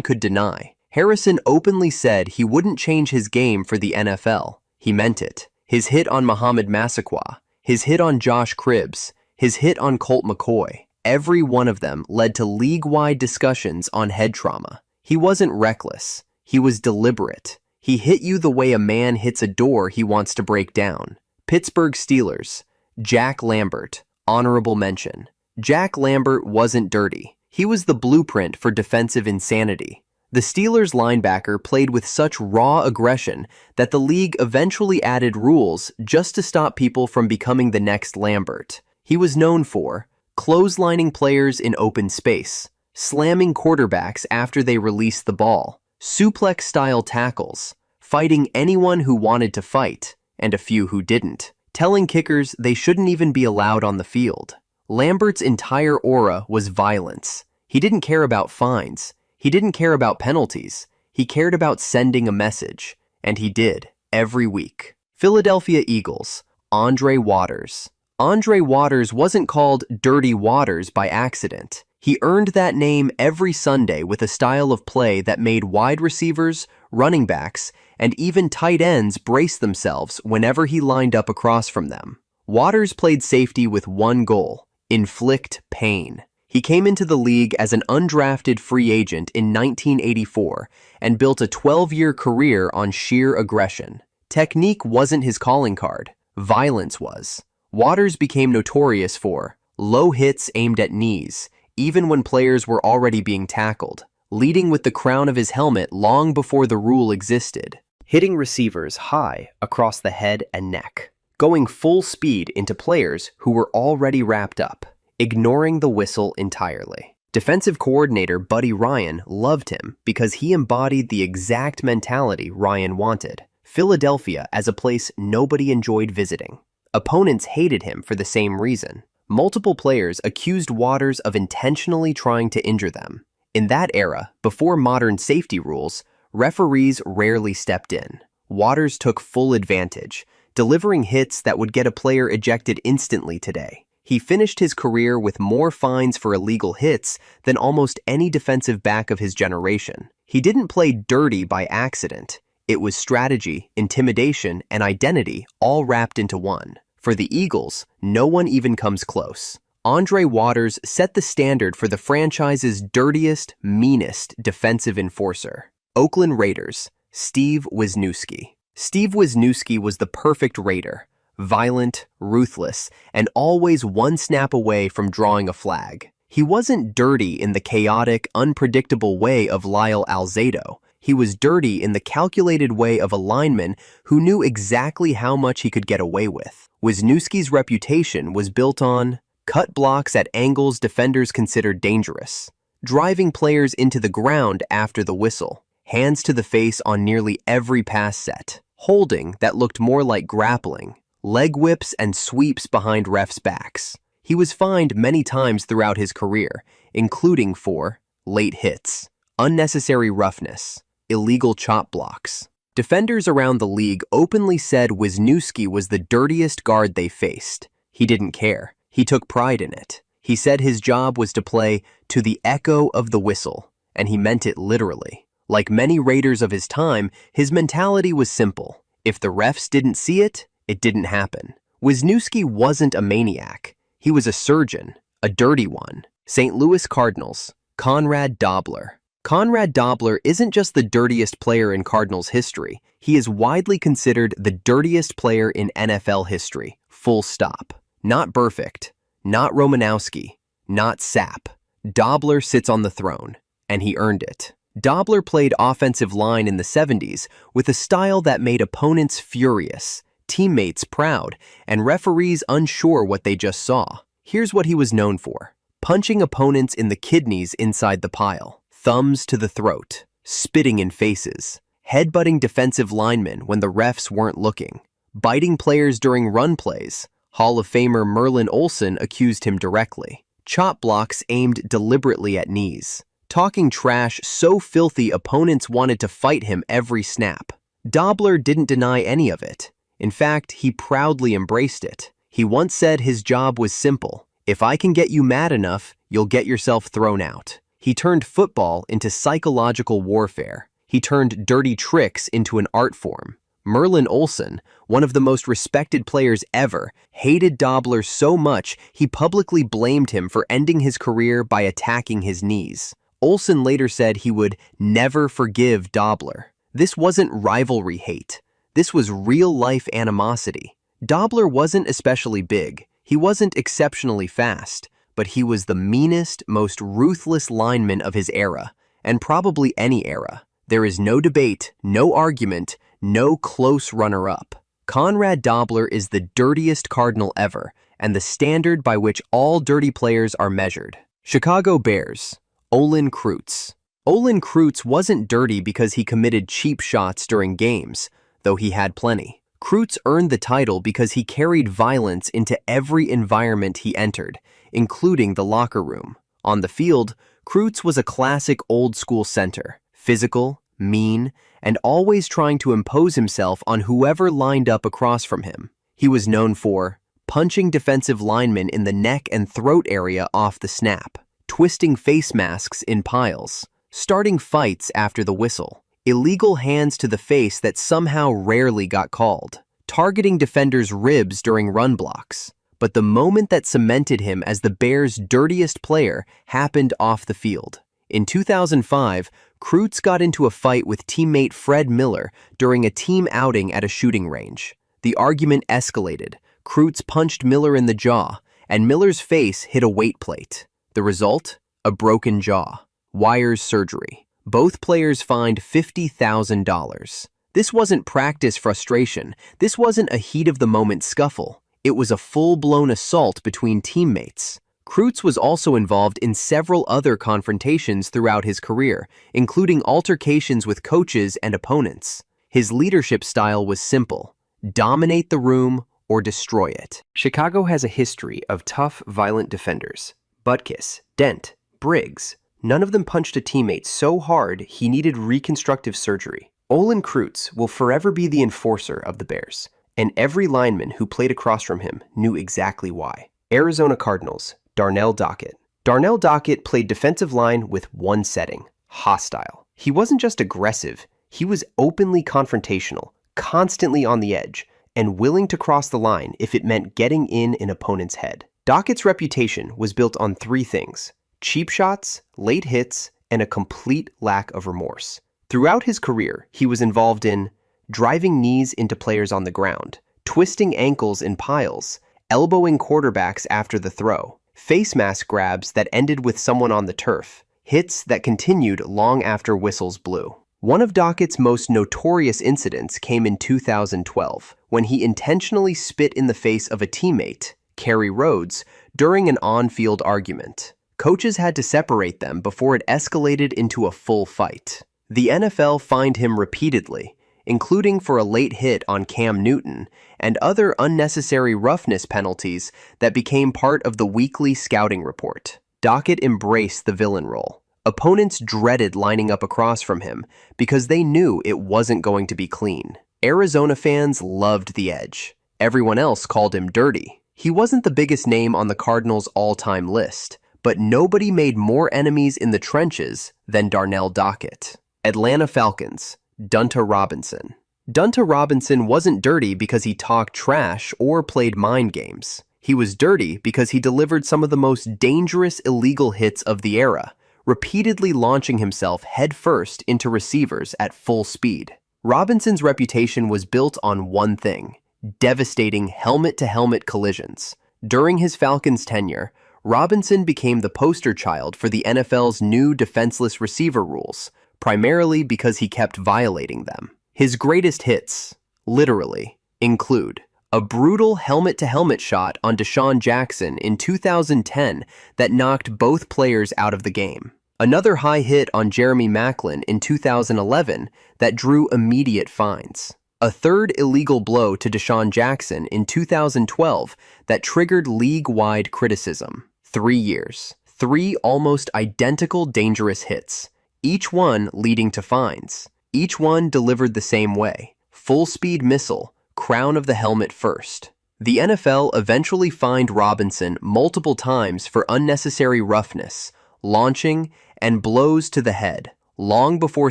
could deny. Harrison openly said he wouldn't change his game for the NFL. He meant it. His hit on Muhammad Massaquoi, his hit on Josh Cribbs, his hit on Colt McCoy, every one of them led to league-wide discussions on head trauma. He wasn't reckless. He was deliberate. He hit you the way a man hits a door he wants to break down. Pittsburgh Steelers. Jack Lambert. Honorable mention. Jack Lambert wasn't dirty. He was the blueprint for defensive insanity. The Steelers linebacker played with such raw aggression that the league eventually added rules just to stop people from becoming the next Lambert. He was known for clotheslining players in open space, slamming quarterbacks after they released the ball, suplex-style tackles, fighting anyone who wanted to fight, and a few who didn't, telling kickers they shouldn't even be allowed on the field. Lambert's entire aura was violence. He didn't care about fines. He didn't care about penalties. He cared about sending a message, and he did, every week. Philadelphia Eagles. Andre Waters. Andre Waters wasn't called Dirty Waters by accident. He earned that name every Sunday with a style of play that made wide receivers, running backs, and even tight ends brace themselves whenever he lined up across from them. Waters played safety with one goal: inflict pain. He came into the league as an undrafted free agent in 1984 and built a 12-year career on sheer aggression. Technique wasn't his calling card. Violence was. Waters became notorious for low hits aimed at knees, even when players were already being tackled, leading with the crown of his helmet long before the rule existed, hitting receivers high across the head and neck, going full speed into players who were already wrapped up, ignoring the whistle entirely. Defensive coordinator Buddy Ryan loved him because he embodied the exact mentality Ryan wanted. Philadelphia as a place nobody enjoyed visiting. Opponents hated him for the same reason. Multiple players accused Waters of intentionally trying to injure them. In that era, before modern safety rules, referees rarely stepped in. Waters took full advantage, delivering hits that would get a player ejected instantly today. He finished his career with more fines for illegal hits than almost any defensive back of his generation. He didn't play dirty by accident. It was strategy, intimidation, and identity all wrapped into one. For the Eagles, no one even comes close. Andre Waters set the standard for the franchise's dirtiest, meanest defensive enforcer. Oakland Raiders. Steve Wisniewski. Steve Wisniewski was the perfect Raider. Violent, ruthless, and always one snap away from drawing a flag. He wasn't dirty in the chaotic, unpredictable way of Lyle Alzado. He was dirty in the calculated way of a lineman who knew exactly how much he could get away with. Wisniewski's reputation was built on cut blocks at angles defenders considered dangerous, driving players into the ground after the whistle, hands to the face on nearly every pass set, holding that looked more like grappling, leg whips and sweeps behind refs' backs. He was fined many times throughout his career, including for late hits, unnecessary roughness, illegal chop blocks. Defenders around the league openly said Wisniewski was the dirtiest guard they faced. He didn't care. He took pride in it. He said his job was to play to the echo of the whistle, and he meant it literally. Like many Raiders of his time, his mentality was simple. If the refs didn't see it, it didn't happen. Wisniewski wasn't a maniac. He was a surgeon, a dirty one. St. Louis Cardinals. Conrad Dobler. Conrad Dobler isn't just the dirtiest player in Cardinals history. He is widely considered the dirtiest player in NFL history. Full stop. Not Perfect. Not Romanowski. Not Sapp. Dobler sits on the throne, and he earned it. Dobler played offensive line in the 70s with a style that made opponents furious, teammates proud, and referees unsure what they just saw. Here's what he was known for: punching opponents in the kidneys inside the pile, thumbs to the throat, spitting in faces, headbutting defensive linemen when the refs weren't looking, biting players during run plays. Hall of Famer Merlin Olsen accused him directly. Chop blocks aimed deliberately at knees. Talking trash so filthy opponents wanted to fight him every snap. Dobler didn't deny any of it. In fact, he proudly embraced it. He once said his job was simple. If I can get you mad enough, you'll get yourself thrown out. He turned football into psychological warfare. He turned dirty tricks into an art form. Merlin Olsen, one of the most respected players ever, hated Dobler so much he publicly blamed him for ending his career by attacking his knees. Olsen later said he would never forgive Dobler. This wasn't rivalry hate. This was real-life animosity. Dobler wasn't especially big. He wasn't exceptionally fast, but he was the meanest, most ruthless lineman of his era, and probably any era. There is no debate, no argument, no close runner-up. Conrad Dobler is the dirtiest Cardinal ever, and the standard by which all dirty players are measured. Chicago Bears, Olin Kreutz. Olin Kreutz wasn't dirty because he committed cheap shots during games, though he had plenty. Kreutz earned the title because he carried violence into every environment he entered, including the locker room. On the field, Kreutz was a classic old-school center, physical, mean, and always trying to impose himself on whoever lined up across from him. He was known for punching defensive linemen in the neck and throat area off the snap, twisting face masks in piles, starting fights after the whistle, illegal hands to the face that somehow rarely got called, targeting defenders' ribs during run blocks. But the moment that cemented him as the Bears' dirtiest player happened off the field. In 2005, Kreutz got into a fight with teammate Fred Miller during a team outing at a shooting range. The argument escalated. Kreutz punched Miller in the jaw, and Miller's face hit a weight plate. The result? A broken jaw. Wires surgery. Both players fined $50,000. This wasn't practice frustration. This wasn't a heat-of-the-moment scuffle. It was a full-blown assault between teammates. Kreutz was also involved in several other confrontations throughout his career, including altercations with coaches and opponents. His leadership style was simple: dominate the room or destroy it. Chicago has a history of tough, violent defenders. Butkus, Dent, Briggs. None of them punched a teammate so hard he needed reconstructive surgery. Olin Kreutz will forever be the enforcer of the Bears, and every lineman who played across from him knew exactly why. Arizona Cardinals, Darnell Dockett. Darnell Dockett played defensive line with one setting: hostile. He wasn't just aggressive, he was openly confrontational, constantly on the edge, and willing to cross the line if it meant getting in an opponent's head. Dockett's reputation was built on three things: cheap shots, late hits, and a complete lack of remorse. Throughout his career, he was involved in driving knees into players on the ground, twisting ankles in piles, elbowing quarterbacks after the throw, face mask grabs that ended with someone on the turf, hits that continued long after whistles blew. One of Dockett's most notorious incidents came in 2012, when he intentionally spit in the face of a teammate, Kerry Rhodes, during an on-field argument. Coaches had to separate them before it escalated into a full fight. The NFL fined him repeatedly, including for a late hit on Cam Newton and other unnecessary roughness penalties that became part of the weekly scouting report. Dockett embraced the villain role. Opponents dreaded lining up across from him because they knew it wasn't going to be clean. Arizona fans loved the edge. Everyone else called him dirty. He wasn't the biggest name on the Cardinals' all-time list, but nobody made more enemies in the trenches than Darnell Dockett. Atlanta Falcons, Dunta Robinson. Dunta Robinson wasn't dirty because he talked trash or played mind games. He was dirty because he delivered some of the most dangerous illegal hits of the era, repeatedly launching himself headfirst into receivers at full speed. Robinson's reputation was built on one thing: devastating helmet-to-helmet collisions. During his Falcons tenure, Robinson became the poster child for the NFL's new defenseless receiver rules, primarily because he kept violating them. His greatest hits, literally, include a brutal helmet-to-helmet shot on Deshaun Jackson in 2010 that knocked both players out of the game, another high hit on Jeremy Maclin in 2011 that drew immediate fines, a third illegal blow to Deshaun Jackson in 2012 that triggered league-wide criticism. 3 years, 3 almost identical dangerous hits, each one leading to fines. Each one delivered the same way: full-speed missile, crown of the helmet first. The NFL eventually fined Robinson multiple times for unnecessary roughness, launching, and blows to the head, long before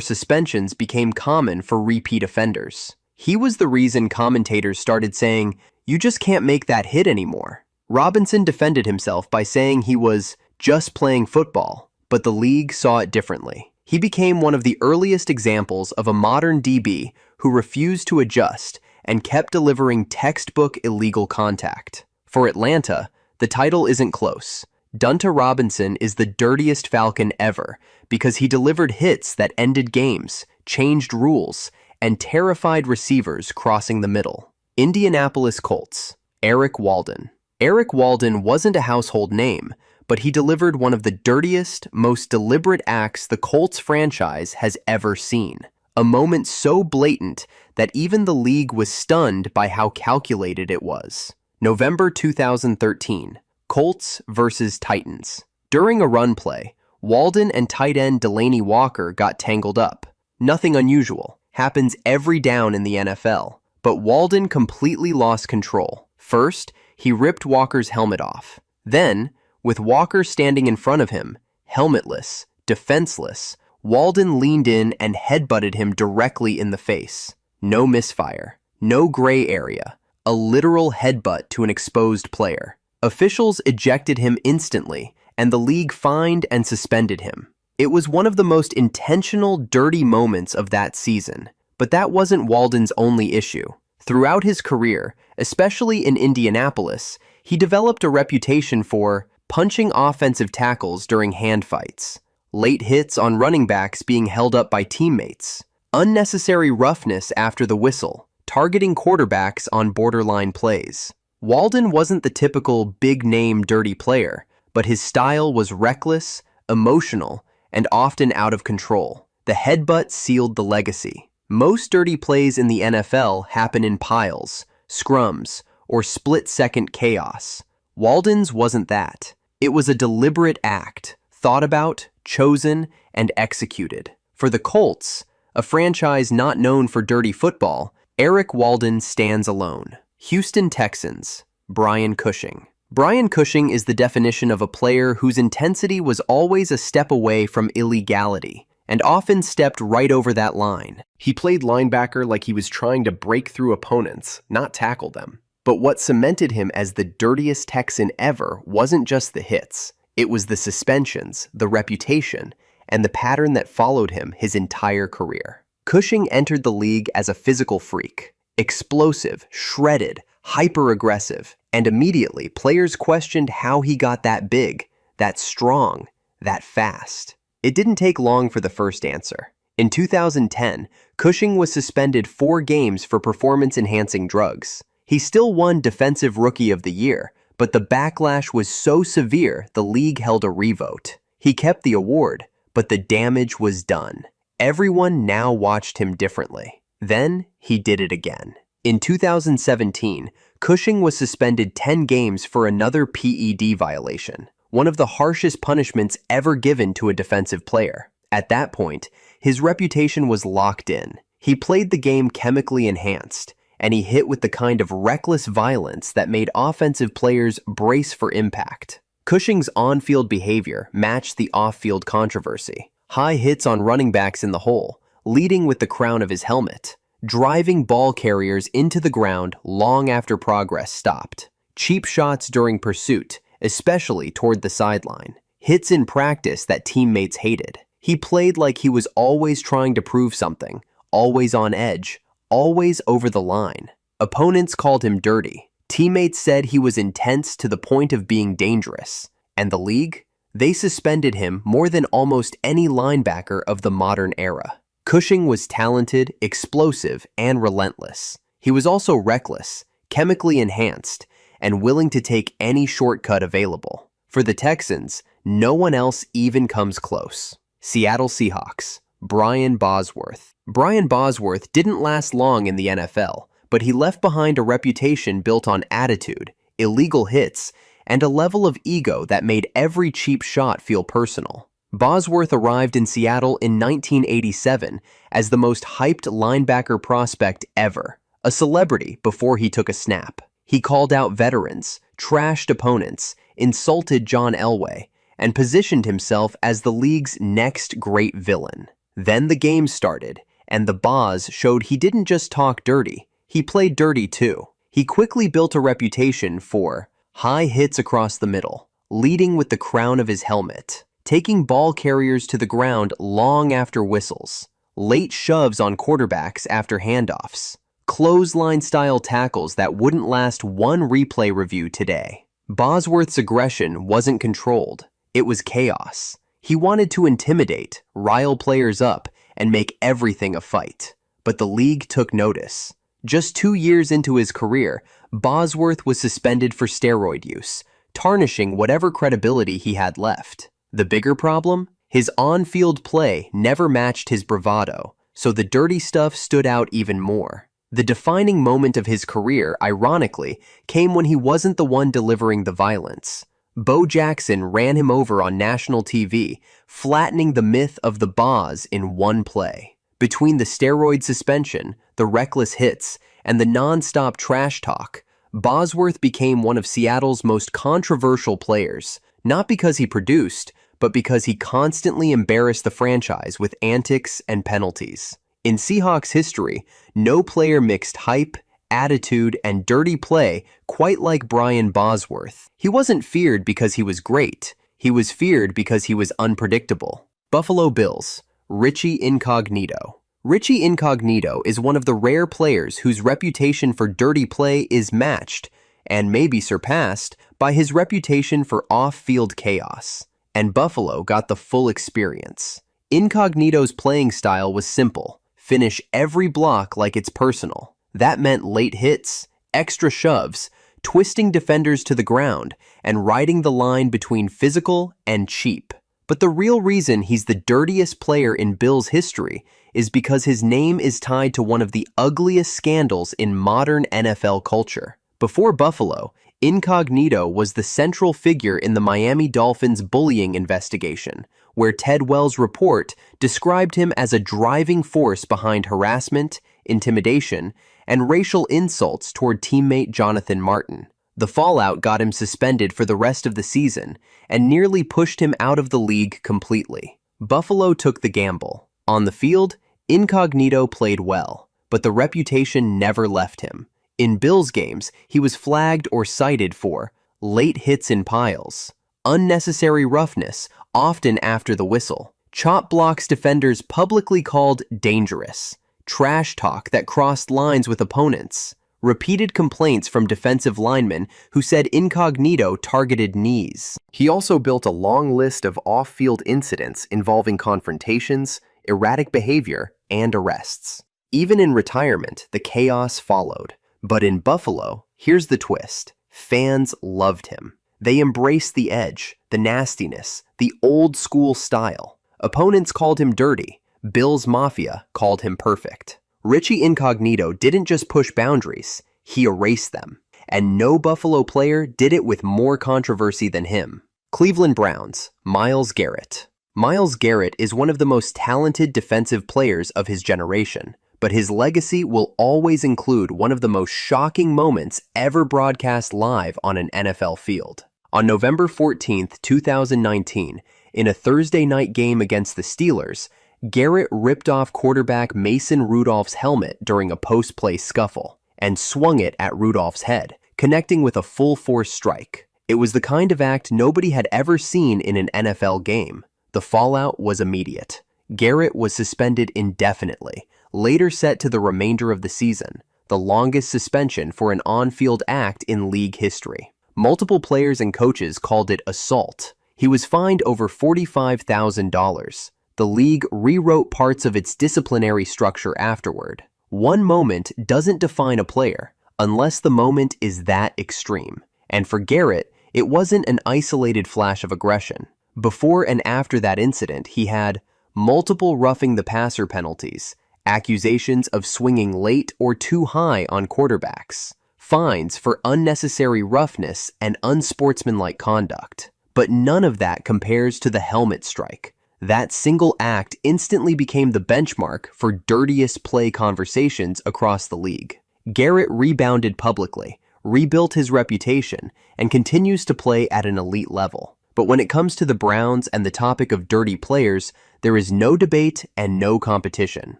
suspensions became common for repeat offenders. He was the reason commentators started saying, "You just can't make that hit anymore." Robinson defended himself by saying he was just playing football, but the league saw it differently. He became one of the earliest examples of a modern DB who refused to adjust and kept delivering textbook illegal contact. For Atlanta, the title isn't close. Dunta Robinson is the dirtiest Falcon ever because he delivered hits that ended games, changed rules, and terrified receivers crossing the middle. Indianapolis Colts, Eric Walden. Eric Walden wasn't a household name, but he delivered one of the dirtiest, most deliberate acts the Colts franchise has ever seen. A moment so blatant that even the league was stunned by how calculated it was. November 2013, Colts versus Titans. During a run play, Walden and tight end Delaney Walker got tangled up. Nothing unusual. Happens every down in the NFL. But Walden completely lost control. First, he ripped Walker's helmet off. Then, with Walker standing in front of him, helmetless, defenseless, Walden leaned in and headbutted him directly in the face. No misfire, no gray area, a literal headbutt to an exposed player. Officials ejected him instantly, and the league fined and suspended him. It was one of the most intentional, dirty moments of that season. But that wasn't Walden's only issue. Throughout his career, especially in Indianapolis, he developed a reputation for punching offensive tackles during hand fights, late hits on running backs being held up by teammates, unnecessary roughness after the whistle, targeting quarterbacks on borderline plays. Walden wasn't the typical big-name dirty player, but his style was reckless, emotional, and often out of control. The headbutt sealed the legacy. Most dirty plays in the NFL happen in piles, scrums, or split-second chaos. Walden's wasn't that. It was a deliberate act, thought about, chosen, and executed. For the Colts, a franchise not known for dirty football, Eric Walden stands alone. Houston Texans, Brian Cushing. Brian Cushing is the definition of a player whose intensity was always a step away from illegality, and often stepped right over that line. He played linebacker like he was trying to break through opponents, not tackle them. But what cemented him as the dirtiest Texan ever wasn't just the hits. It was the suspensions, the reputation, and the pattern that followed him his entire career. Cushing entered the league as a physical freak. Explosive, shredded, hyper-aggressive, and immediately players questioned how he got that big, that strong, that fast. It didn't take long for the first answer. In 2010, Cushing was suspended 4 games for performance-enhancing drugs. He still won Defensive Rookie of the Year, but the backlash was so severe the league held a revote. He kept the award, but the damage was done. Everyone now watched him differently. Then, he did it again. In 2017, Cushing was suspended 10 games for another PED violation, one of the harshest punishments ever given to a defensive player. At that point, his reputation was locked in. He played the game chemically enhanced, and he hit with the kind of reckless violence that made offensive players brace for impact. Cushing's on-field behavior matched the off-field controversy. High hits on running backs in the hole, leading with the crown of his helmet, driving ball carriers into the ground long after progress stopped, cheap shots during pursuit, especially toward the sideline, hits in practice that teammates hated. He played like he was always trying to prove something, always on edge, always over the line. Opponents called him dirty. Teammates said he was intense to the point of being dangerous. And the league? They suspended him more than almost any linebacker of the modern era. Cushing was talented, explosive, and relentless. He was also reckless, chemically enhanced, and willing to take any shortcut available. For the Texans, no one else even comes close. Seattle Seahawks, Brian Bosworth. Brian Bosworth didn't last long in the NFL, but he left behind a reputation built on attitude, illegal hits, and a level of ego that made every cheap shot feel personal. Bosworth arrived in Seattle in 1987 as the most hyped linebacker prospect ever, a a celebrity before he took a snap. He called out veterans, trashed opponents, insulted John Elway, and positioned himself as the league's next great villain. Then the game started, and the Boz showed he didn't just talk dirty, he played dirty too. He quickly built a reputation for high hits across the middle, leading with the crown of his helmet, taking ball carriers to the ground long after whistles, late shoves on quarterbacks after handoffs, clothesline-style tackles that wouldn't last one replay review today. Bosworth's aggression wasn't controlled, it was chaos. He wanted to intimidate, rile players up, and make everything a fight. But the league took notice. Just 2 years into his career, Bosworth was suspended for steroid use, tarnishing whatever credibility he had left. The bigger problem? His on-field play never matched his bravado, so the dirty stuff stood out even more. The defining moment of his career, ironically, came when he wasn't the one delivering the violence. Bo Jackson ran him over on national TV, flattening the myth of the Boz in one play. Between the steroid suspension, the reckless hits, and the non-stop trash talk, Bosworth became one of Seattle's most controversial players, not because he produced, but because he constantly embarrassed the franchise with antics and penalties. In Seahawks history, no player mixed hype, attitude, and dirty play quite like Brian Bosworth. He wasn't feared because he was great. He was feared because he was unpredictable. Buffalo Bills, Richie Incognito. Richie Incognito is one of the rare players whose reputation for dirty play is matched, and maybe surpassed, by his reputation for off-field chaos. And Buffalo got the full experience. Incognito's playing style was simple. Finish every block like it's personal. That meant late hits, extra shoves, twisting defenders to the ground, and riding the line between physical and cheap. But the real reason he's the dirtiest player in Bills history is because his name is tied to one of the ugliest scandals in modern NFL culture. Before Buffalo, Incognito was the central figure in the Miami Dolphins bullying investigation, where Ted Wells' report described him as a driving force behind harassment, intimidation, and racial insults toward teammate Jonathan Martin. The fallout got him suspended for the rest of the season and nearly pushed him out of the league completely. Buffalo took the gamble. On the field, Incognito played well, but the reputation never left him. In Bills games, he was flagged or cited for late hits in piles, unnecessary roughness, often after the whistle, chop blocks defenders publicly called dangerous, trash talk that crossed lines with opponents, repeated complaints from defensive linemen who said Incognito targeted knees. He also built a long list of off-field incidents involving confrontations, erratic behavior, and arrests. Even in retirement, the chaos followed. But in Buffalo, here's the twist. Fans loved him. They embraced the edge, the nastiness, the old-school style. Opponents called him dirty. Bills Mafia called him perfect. Richie Incognito didn't just push boundaries, he erased them. And no Buffalo player did it with more controversy than him. Cleveland Browns, Myles Garrett. Myles Garrett is one of the most talented defensive players of his generation, but his legacy will always include one of the most shocking moments ever broadcast live on an NFL field. On November 14, 2019, in a Thursday night game against the Steelers, Garrett ripped off quarterback Mason Rudolph's helmet during a post-play scuffle and swung it at Rudolph's head, connecting with a full-force strike. It was the kind of act nobody had ever seen in an NFL game. The fallout was immediate. Garrett was suspended indefinitely, later set to the remainder of the season, the longest suspension for an on-field act in league history. Multiple players and coaches called it assault. He was fined over $45,000. The league rewrote parts of its disciplinary structure afterward. One moment doesn't define a player, unless the moment is that extreme. And for Garrett, it wasn't an isolated flash of aggression. Before and after that incident, he had multiple roughing the passer penalties, accusations of swinging late or too high on quarterbacks, fines for unnecessary roughness and unsportsmanlike conduct. But none of that compares to the helmet strike. That single act instantly became the benchmark for dirtiest play conversations across the league. Garrett rebounded publicly, rebuilt his reputation, and continues to play at an elite level. But when it comes to the Browns and the topic of dirty players, there is no debate and no competition.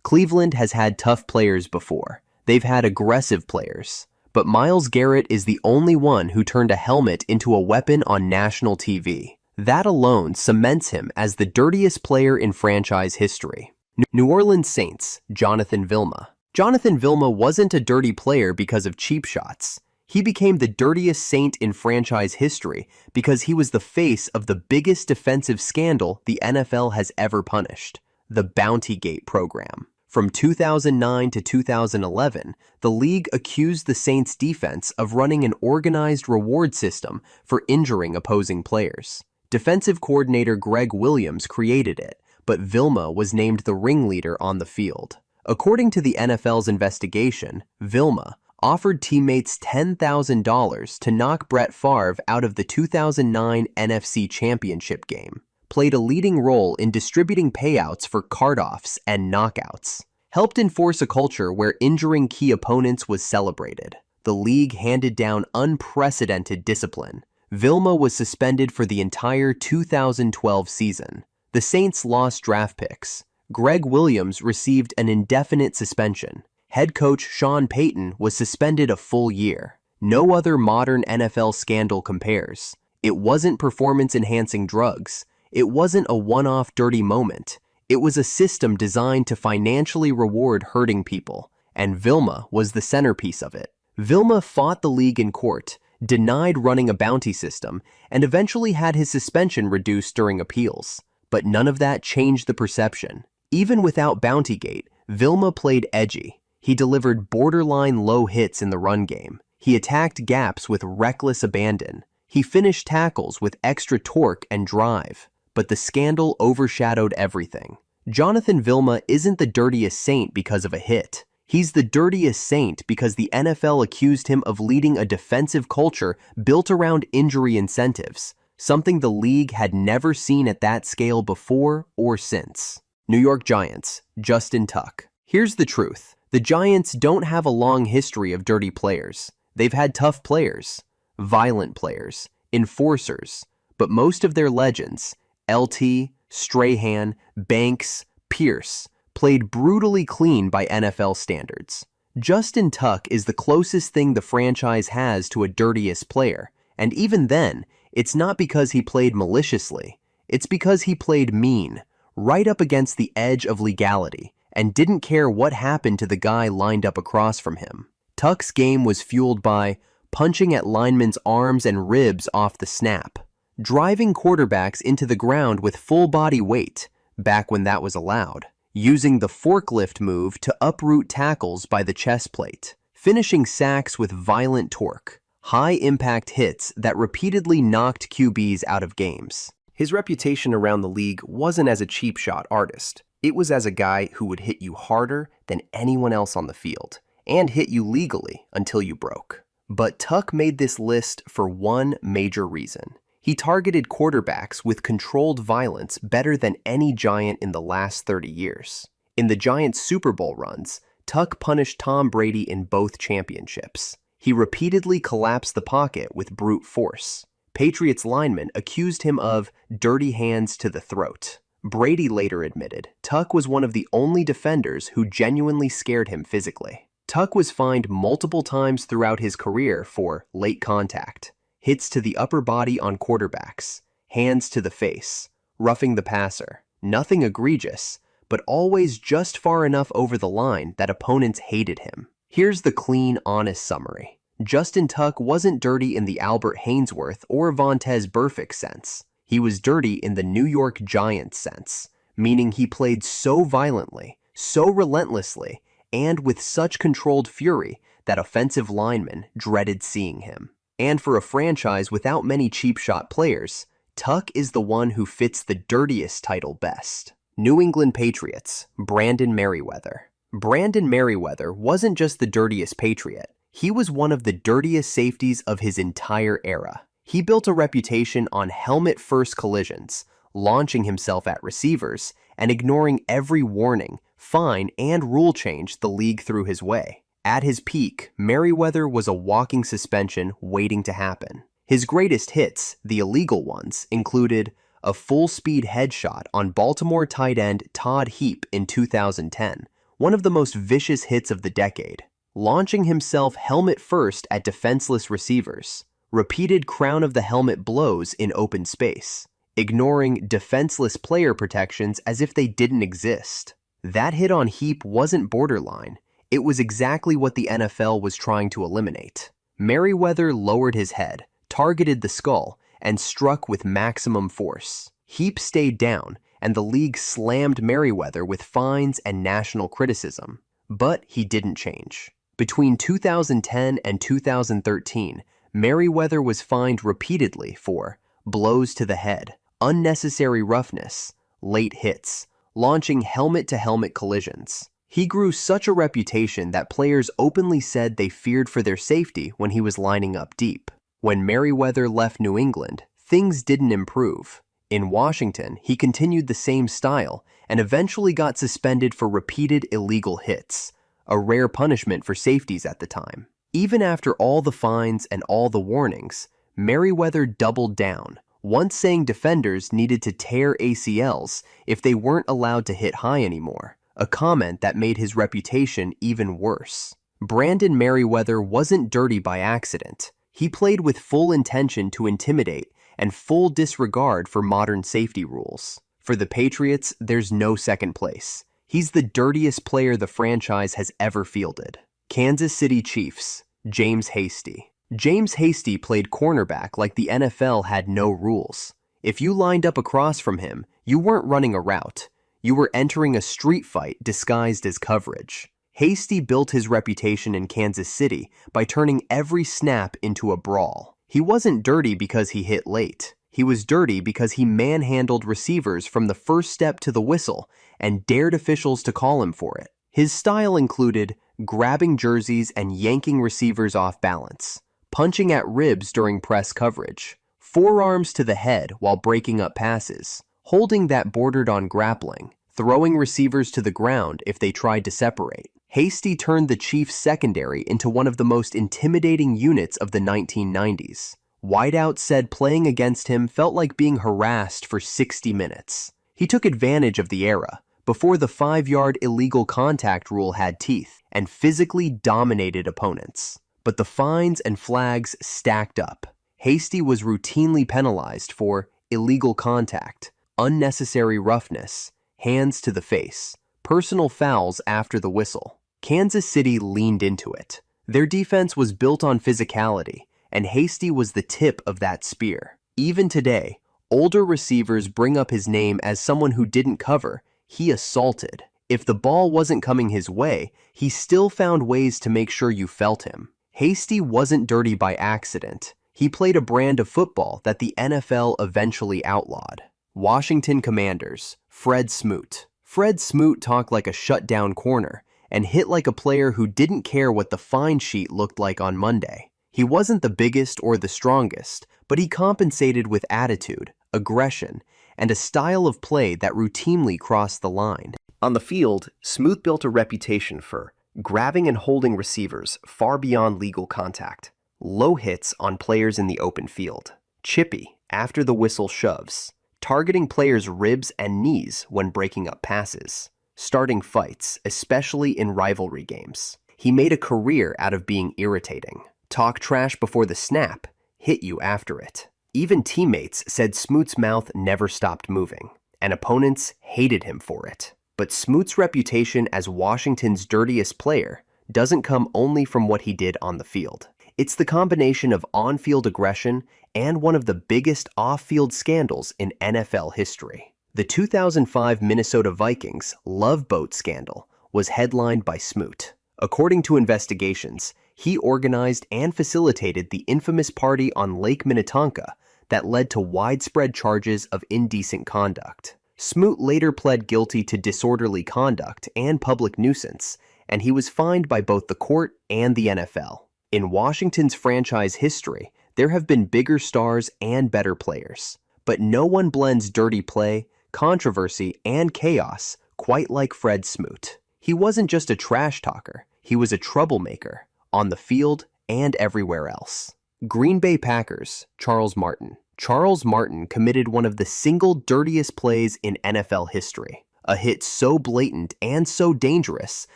Cleveland has had tough players before. They've had aggressive players. But Myles Garrett is the only one who turned a helmet into a weapon on national TV. That alone cements him as the dirtiest player in franchise history. New Orleans Saints, Jonathan Vilma. Jonathan Vilma wasn't a dirty player because of cheap shots. He became the dirtiest Saint in franchise history because he was the face of the biggest defensive scandal the NFL has ever punished, the Bountygate program. From 2009 to 2011, the league accused the Saints defense of running an organized reward system for injuring opposing players. Defensive coordinator Greg Williams created it, but Vilma was named the ringleader on the field. According to the NFL's investigation, Vilma offered teammates $10,000 to knock Brett Favre out of the 2009 NFC Championship game, played a leading role in distributing payouts for card-offs and knockouts, helped enforce a culture where injuring key opponents was celebrated. The league handed down unprecedented discipline. Vilma was suspended for the entire 2012 season. The Saints lost draft picks. Greg Williams received an indefinite suspension. Head coach Sean Payton was suspended a full year. No other modern NFL scandal compares. It wasn't performance-enhancing drugs. It wasn't a one-off dirty moment. It was a system designed to financially reward hurting people, and Vilma was the centerpiece of it. Vilma fought the league in court, denied running a bounty system, and eventually had his suspension reduced during appeals. But none of that changed the perception. Even without Bountygate, Vilma played edgy. He delivered borderline low hits in the run game. He attacked gaps with reckless abandon. He finished tackles with extra torque and drive. But the scandal overshadowed everything. Jonathan Vilma isn't the dirtiest Saint because of a hit. He's the dirtiest Saint because the NFL accused him of leading a defensive culture built around injury incentives, something the league had never seen at that scale before or since. New York Giants, Justin Tuck. Here's the truth. The Giants don't have a long history of dirty players. They've had tough players, violent players, enforcers, but most of their legends, LT, Strahan, Banks, Pierce, played brutally clean by NFL standards. Justin Tuck is the closest thing the franchise has to a dirtiest player, and even then, it's not because he played maliciously. It's because he played mean, right up against the edge of legality, and didn't care what happened to the guy lined up across from him. Tuck's game was fueled by punching at linemen's arms and ribs off the snap, driving quarterbacks into the ground with full body weight, back when that was allowed, using the forklift move to uproot tackles by the chest plate, finishing sacks with violent torque, high-impact hits that repeatedly knocked QBs out of games. His reputation around the league wasn't as a cheap shot artist. It was as a guy who would hit you harder than anyone else on the field, and hit you legally until you broke. But Tuck made this list for one major reason. He targeted quarterbacks with controlled violence better than any Giant in the last 30 years. In the Giants' Super Bowl runs, Tuck punished Tom Brady in both championships. He repeatedly collapsed the pocket with brute force. Patriots linemen accused him of dirty hands to the throat. Brady later admitted Tuck was one of the only defenders who genuinely scared him physically. Tuck was fined multiple times throughout his career for late contact, hits to the upper body on quarterbacks, hands to the face, roughing the passer. Nothing egregious, but always just far enough over the line that opponents hated him. Here's the clean, honest summary. Justin Tuck wasn't dirty in the Albert Haynesworth or Vontaze Burfict sense. He was dirty in the New York Giants sense, meaning he played so violently, so relentlessly, and with such controlled fury that offensive linemen dreaded seeing him. And for a franchise without many cheap shot players, Tuck is the one who fits the dirtiest title best. New England Patriots, Brandon Merriweather. Brandon Merriweather wasn't just the dirtiest Patriot. He was one of the dirtiest safeties of his entire era. He built a reputation on helmet-first collisions, launching himself at receivers, and ignoring every warning, fine, and rule change the league threw his way. At his peak, Merriweather was a walking suspension waiting to happen. His greatest hits, the illegal ones, included a full-speed headshot on Baltimore tight end Todd Heap in 2010, one of the most vicious hits of the decade, launching himself helmet first at defenseless receivers, repeated crown-of-the-helmet blows in open space, ignoring defenseless player protections as if they didn't exist. That hit on Heap wasn't borderline. It was exactly what the NFL was trying to eliminate. Merriweather lowered his head, targeted the skull, and struck with maximum force. Heap stayed down, and the league slammed Merriweather with fines and national criticism. But he didn't change. Between 2010 and 2013, Merriweather was fined repeatedly for blows to the head, unnecessary roughness, late hits, launching helmet-to-helmet collisions. He grew such a reputation that players openly said they feared for their safety when he was lining up deep. When Merriweather left New England, things didn't improve. In Washington, he continued the same style and eventually got suspended for repeated illegal hits, a rare punishment for safeties at the time. Even after all the fines and all the warnings, Merriweather doubled down, once saying defenders needed to tear ACLs if they weren't allowed to hit high anymore, a comment that made his reputation even worse. Brandon Merriweather wasn't dirty by accident. He played with full intention to intimidate and full disregard for modern safety rules. For the Patriots, there's no second place. He's the dirtiest player the franchise has ever fielded. Kansas City Chiefs, James Hasty. James Hasty played cornerback like the NFL had no rules. If you lined up across from him, you weren't running a route. You were entering a street fight disguised as coverage. Hasty built his reputation in Kansas City by turning every snap into a brawl. He wasn't dirty because he hit late. He was dirty because he manhandled receivers from the first step to the whistle and dared officials to call him for it. His style included grabbing jerseys and yanking receivers off balance, punching at ribs during press coverage, forearms to the head while breaking up passes, holding that bordered on grappling, throwing receivers to the ground if they tried to separate. Hasty turned the Chiefs' secondary into one of the most intimidating units of the 1990s. Wideouts said playing against him felt like being harassed for 60 minutes. He took advantage of the era, before the 5-yard illegal contact rule had teeth, and physically dominated opponents. But the fines and flags stacked up. Hasty was routinely penalized for illegal contact, unnecessary roughness, hands to the face, personal fouls after the whistle. Kansas City leaned into it. Their defense was built on physicality, and Hasty was the tip of that spear. Even today, older receivers bring up his name as someone who didn't cover. He assaulted. If the ball wasn't coming his way, he still found ways to make sure you felt him. Hasty wasn't dirty by accident. He played a brand of football that the NFL eventually outlawed. Washington Commanders, Fred Smoot. Fred Smoot talked like a shutdown corner and hit like a player who didn't care what the fine sheet looked like on Monday. He wasn't the biggest or the strongest, but he compensated with attitude, aggression, and a style of play that routinely crossed the line. On the field, Smoot built a reputation for grabbing and holding receivers far beyond legal contact, low hits on players in the open field, chippy after the whistle shoves, targeting players' ribs and knees when breaking up passes, starting fights, especially in rivalry games. He made a career out of being irritating. Talk trash before the snap, hit you after it. Even teammates said Smoot's mouth never stopped moving, and opponents hated him for it. But Smoot's reputation as Washington's dirtiest player doesn't come only from what he did on the field. It's the combination of on-field aggression and one of the biggest off-field scandals in NFL history. The 2005 Minnesota Vikings Love Boat scandal was headlined by Smoot. According to investigations, he organized and facilitated the infamous party on Lake Minnetonka that led to widespread charges of indecent conduct. Smoot later pled guilty to disorderly conduct and public nuisance, and he was fined by both the court and the NFL. In Washington's franchise history, there have been bigger stars and better players, but no one blends dirty play, controversy, and chaos quite like Fred Smoot. He wasn't just a trash talker. He was a troublemaker, on the field and everywhere else. Green Bay Packers, Charles Martin. Charles Martin committed one of the single dirtiest plays in NFL history. A hit so blatant and so dangerous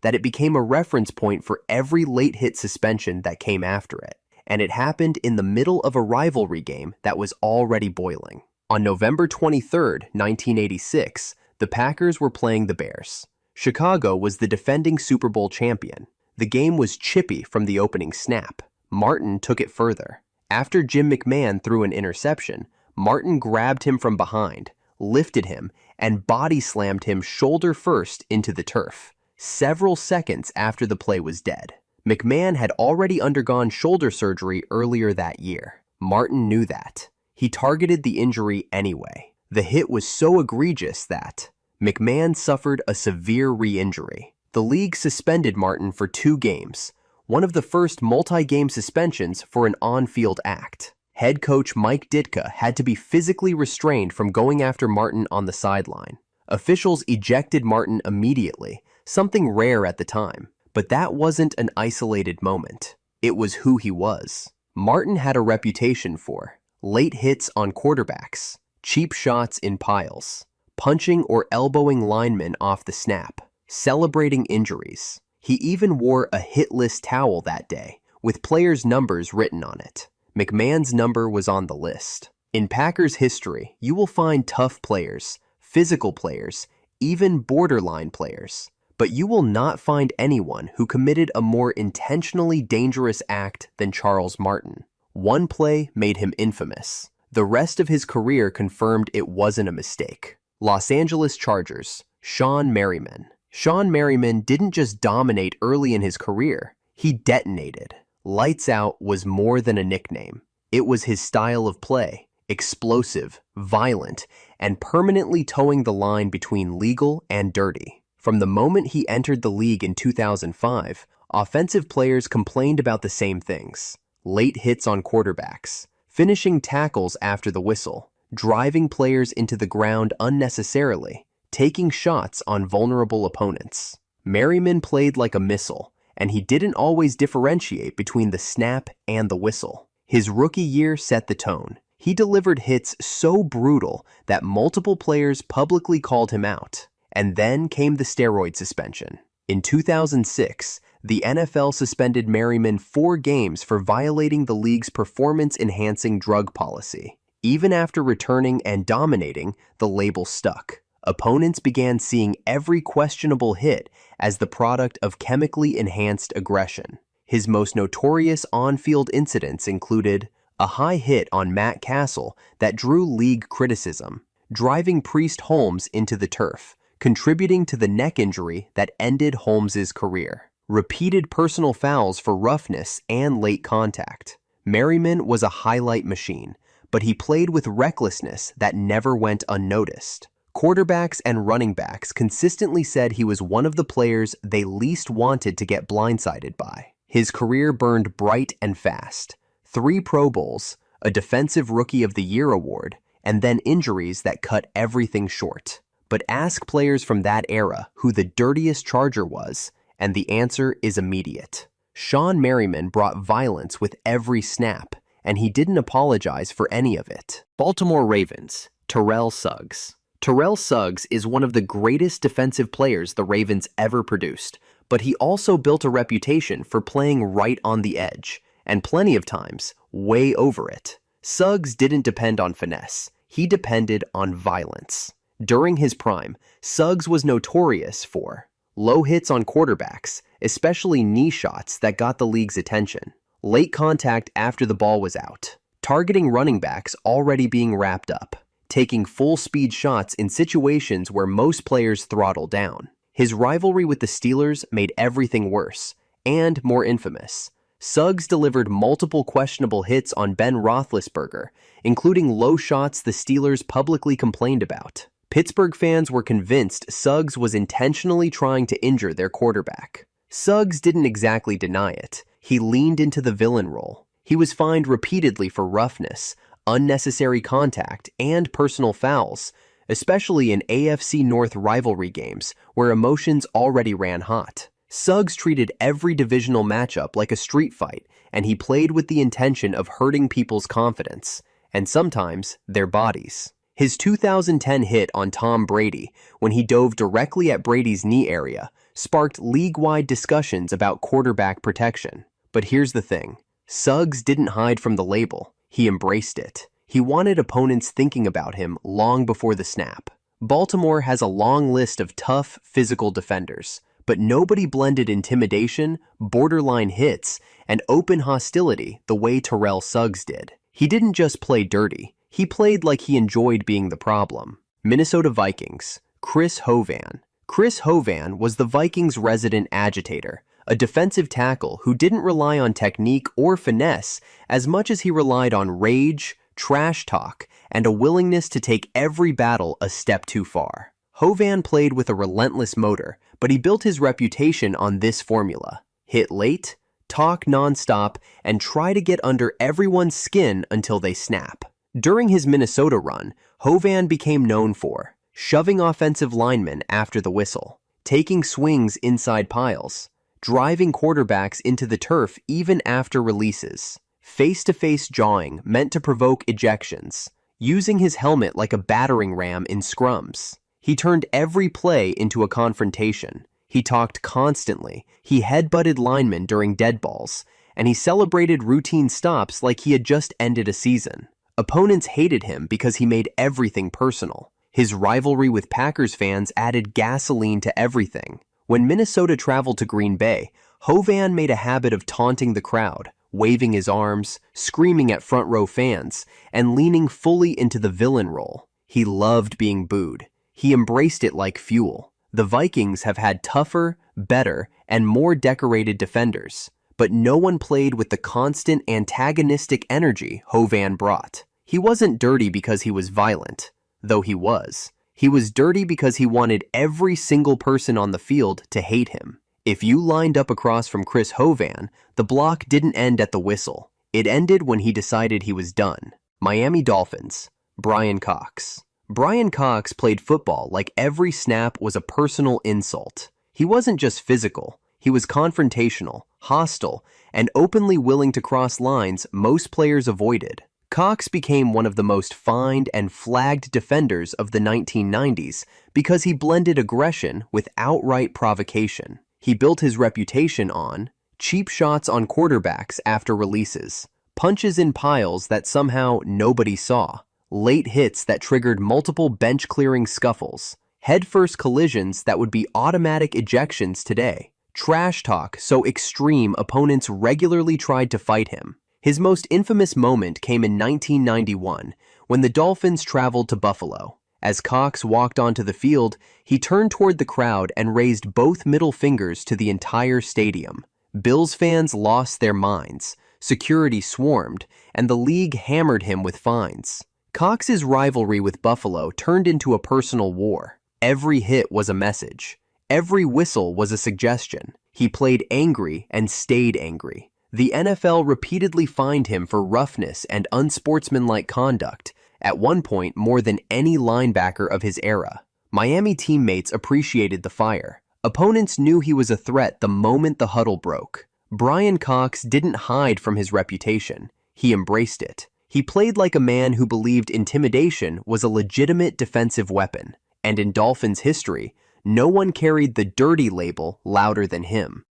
that it became a reference point for every late hit suspension that came after it. And it happened in the middle of a rivalry game that was already boiling. On November 23, 1986, the Packers were playing the Bears. Chicago was the defending Super Bowl champion. The game was chippy from the opening snap. Martin took it further. After Jim McMahon threw an interception, Martin grabbed him from behind, lifted him, and body slammed him shoulder first into the turf, several seconds after the play was dead. McMahon had already undergone shoulder surgery earlier that year. Martin knew that. He targeted the injury anyway. The hit was so egregious that McMahon suffered a severe re-injury. The league suspended Martin for 2 games, one of the first multi-game suspensions for an on-field act. Head coach Mike Ditka had to be physically restrained from going after Martin on the sideline. Officials ejected Martin immediately, something rare at the time. But that wasn't an isolated moment. It was who he was. Martin had a reputation for late hits on quarterbacks, cheap shots in piles, punching or elbowing linemen off the snap, celebrating injuries. He even wore a hitless towel that day, with players' numbers written on it. McMahon's number was on the list. In Packers history, you will find tough players, physical players, even borderline players. But you will not find anyone who committed a more intentionally dangerous act than Charles Martin. One play made him infamous. The rest of his career confirmed it wasn't a mistake. Los Angeles Chargers, Sean Merriman. Sean Merriman didn't just dominate early in his career, he detonated. Lights Out was more than a nickname. It was his style of play, explosive, violent, and permanently towing the line between legal and dirty. From the moment he entered the league in 2005, offensive players complained about the same things. Late hits on quarterbacks, finishing tackles after the whistle, driving players into the ground unnecessarily, taking shots on vulnerable opponents. Merriman played like a missile, and he didn't always differentiate between the snap and the whistle. His rookie year set the tone. He delivered hits so brutal that multiple players publicly called him out. And then came the steroid suspension. In 2006, the NFL suspended Merriman 4 games for violating the league's performance-enhancing drug policy. Even after returning and dominating, the label stuck. Opponents began seeing every questionable hit as the product of chemically enhanced aggression. His most notorious on-field incidents included a high hit on Matt Castle that drew league criticism, driving Priest Holmes into the turf, contributing to the neck injury that ended Holmes's career. Repeated personal fouls for roughness and late contact. Merriman was a highlight machine, but he played with recklessness that never went unnoticed. Quarterbacks and running backs consistently said he was one of the players they least wanted to get blindsided by. His career burned bright and fast. 3 Pro Bowls, a Defensive Rookie of the Year award, and then injuries that cut everything short. But ask players from that era who the dirtiest Charger was, and the answer is immediate. Sean Merriman brought violence with every snap, and he didn't apologize for any of it. Baltimore Ravens, Terrell Suggs. Terrell Suggs is one of the greatest defensive players the Ravens ever produced, but he also built a reputation for playing right on the edge, and plenty of times, way over it. Suggs didn't depend on finesse, he depended on violence. During his prime, Suggs was notorious for low hits on quarterbacks, especially knee shots that got the league's attention, late contact after the ball was out, targeting running backs already being wrapped up, taking full-speed shots in situations where most players throttle down. His rivalry with the Steelers made everything worse, and more infamous. Suggs delivered multiple questionable hits on Ben Roethlisberger, including low shots the Steelers publicly complained about. Pittsburgh fans were convinced Suggs was intentionally trying to injure their quarterback. Suggs didn't exactly deny it. He leaned into the villain role. He was fined repeatedly for roughness, unnecessary contact, and personal fouls, especially in AFC North rivalry games where emotions already ran hot. Suggs treated every divisional matchup like a street fight, and he played with the intention of hurting people's confidence, and sometimes their bodies. His 2010 hit on Tom Brady, when he dove directly at Brady's knee area, sparked league-wide discussions about quarterback protection. But here's the thing. Suggs didn't hide from the label. He embraced it. He wanted opponents thinking about him long before the snap. Baltimore has a long list of tough, physical defenders, but nobody blended intimidation, borderline hits, and open hostility the way Terrell Suggs did. He didn't just play dirty. He played like he enjoyed being the problem. Minnesota Vikings, Chris Hovan. Chris Hovan was the Vikings' resident agitator, a defensive tackle who didn't rely on technique or finesse as much as he relied on rage, trash talk, and a willingness to take every battle a step too far. Hovan played with a relentless motor, but he built his reputation on this formula: hit late, talk nonstop, and try to get under everyone's skin until they snap. During his Minnesota run, Hovan became known for shoving offensive linemen after the whistle, taking swings inside piles, driving quarterbacks into the turf even after releases, face-to-face jawing meant to provoke ejections, using his helmet like a battering ram in scrums. He turned every play into a confrontation. He talked constantly, he headbutted linemen during dead balls, and he celebrated routine stops like he had just ended a season. Opponents hated him because he made everything personal. His rivalry with Packers fans added gasoline to everything. When Minnesota traveled to Green Bay, Hovan made a habit of taunting the crowd, waving his arms, screaming at front row fans, and leaning fully into the villain role. He loved being booed. He embraced it like fuel. The Vikings have had tougher, better, and more decorated defenders, but no one played with the constant antagonistic energy Hovan brought. He wasn't dirty because he was violent, though he was. He was dirty because he wanted every single person on the field to hate him. If you lined up across from Chris Hovan, the block didn't end at the whistle. It ended when he decided he was done. Miami Dolphins, Brian Cox. Brian Cox played football like every snap was a personal insult. He wasn't just physical. He was confrontational, hostile, and openly willing to cross lines most players avoided. Cox became one of the most fined and flagged defenders of the 1990s because he blended aggression with outright provocation. He built his reputation on cheap shots on quarterbacks after releases, punches in piles that somehow nobody saw, late hits that triggered multiple bench-clearing scuffles, head-first collisions that would be automatic ejections today, trash talk so extreme opponents regularly tried to fight him. His most infamous moment came in 1991 when the Dolphins traveled to Buffalo. As Cox walked onto the field, he turned toward the crowd and raised both middle fingers to the entire stadium. Bills fans lost their minds, security swarmed, and the league hammered him with fines. Cox's rivalry with Buffalo turned into a personal war. Every hit was a message. Every whistle was a suggestion. He played angry and stayed angry. The NFL repeatedly fined him for roughness and unsportsmanlike conduct, at one point more than any linebacker of his era. Miami teammates appreciated the fire. Opponents knew he was a threat the moment the huddle broke. Brian Cox didn't hide from his reputation. He embraced it. He played like a man who believed intimidation was a legitimate defensive weapon. And in Dolphins history, no one carried the dirty label louder than him.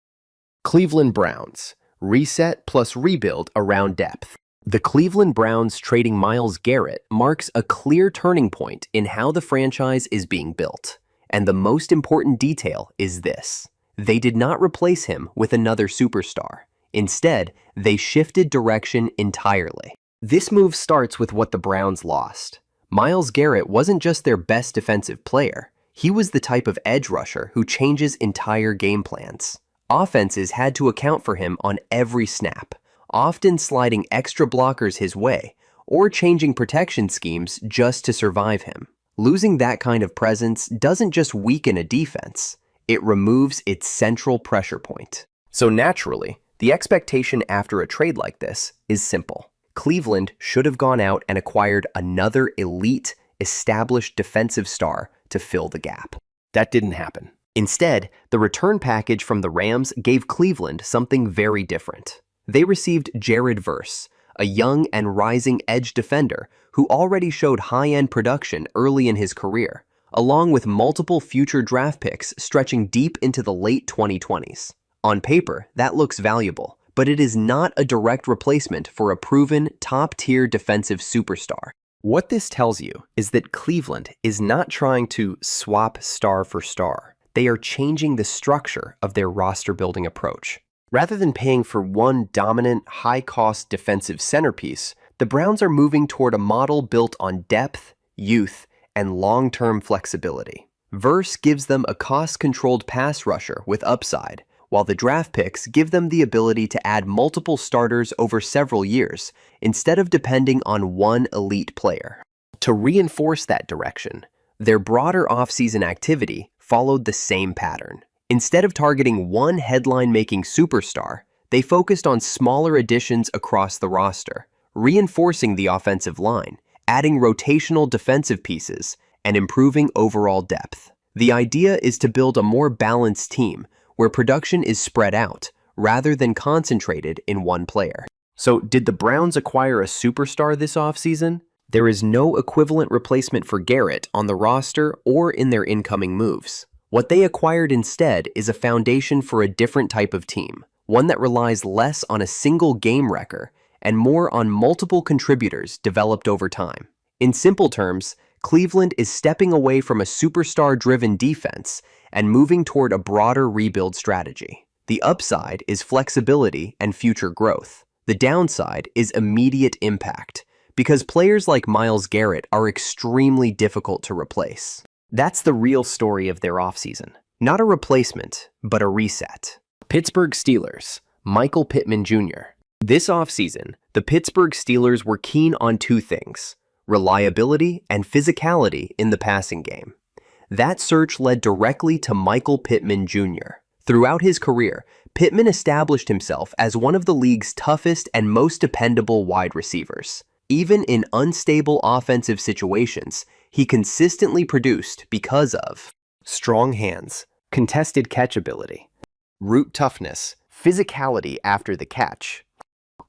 Cleveland Browns. Reset plus rebuild around depth. The Cleveland Browns trading Myles Garrett marks a clear turning point in how the franchise is being built. And the most important detail is this: they did not replace him with another superstar. Instead, they shifted direction entirely. This move starts with what the Browns lost. Myles Garrett wasn't just their best defensive player. He was the type of edge rusher who changes entire game plans. Offenses had to account for him on every snap, often sliding extra blockers his way or changing protection schemes just to survive him. Losing that kind of presence doesn't just weaken a defense, it removes its central pressure point. So naturally, the expectation after a trade like this is simple. Cleveland should have gone out and acquired another elite, established defensive star to fill the gap. That didn't happen. Instead, the return package from the Rams gave Cleveland something very different. They received Jared Verse, a young and rising edge defender who already showed high-end production early in his career, along with multiple future draft picks stretching deep into the late 2020s. On paper, that looks valuable, but it is not a direct replacement for a proven, top-tier defensive superstar. What this tells you is that Cleveland is not trying to swap star for star. They are changing the structure of their roster-building approach. Rather than paying for one dominant, high-cost defensive centerpiece, the Browns are moving toward a model built on depth, youth, and long-term flexibility. Verse gives them a cost-controlled pass rusher with upside, while the draft picks give them the ability to add multiple starters over several years, instead of depending on one elite player. To reinforce that direction, their broader offseason activity followed the same pattern. Instead of targeting one headline-making superstar, they focused on smaller additions across the roster, reinforcing the offensive line, adding rotational defensive pieces, and improving overall depth. The idea is to build a more balanced team where production is spread out rather than concentrated in one player. So, did the Browns acquire a superstar this offseason? There is no equivalent replacement for Garrett on the roster or in their incoming moves. What they acquired instead is a foundation for a different type of team, one that relies less on a single game wrecker and more on multiple contributors developed over time. In simple terms, Cleveland is stepping away from a superstar-driven defense and moving toward a broader rebuild strategy. The upside is flexibility and future growth. The downside is immediate impact, because players like Myles Garrett are extremely difficult to replace. That's the real story of their offseason. Not a replacement, but a reset. Pittsburgh Steelers, Michael Pittman Jr. This offseason, the Pittsburgh Steelers were keen on two things: reliability and physicality in the passing game. That search led directly to Michael Pittman Jr. Throughout his career, Pittman established himself as one of the league's toughest and most dependable wide receivers. Even in unstable offensive situations, he consistently produced because of strong hands, contested catch ability, route toughness, physicality after the catch,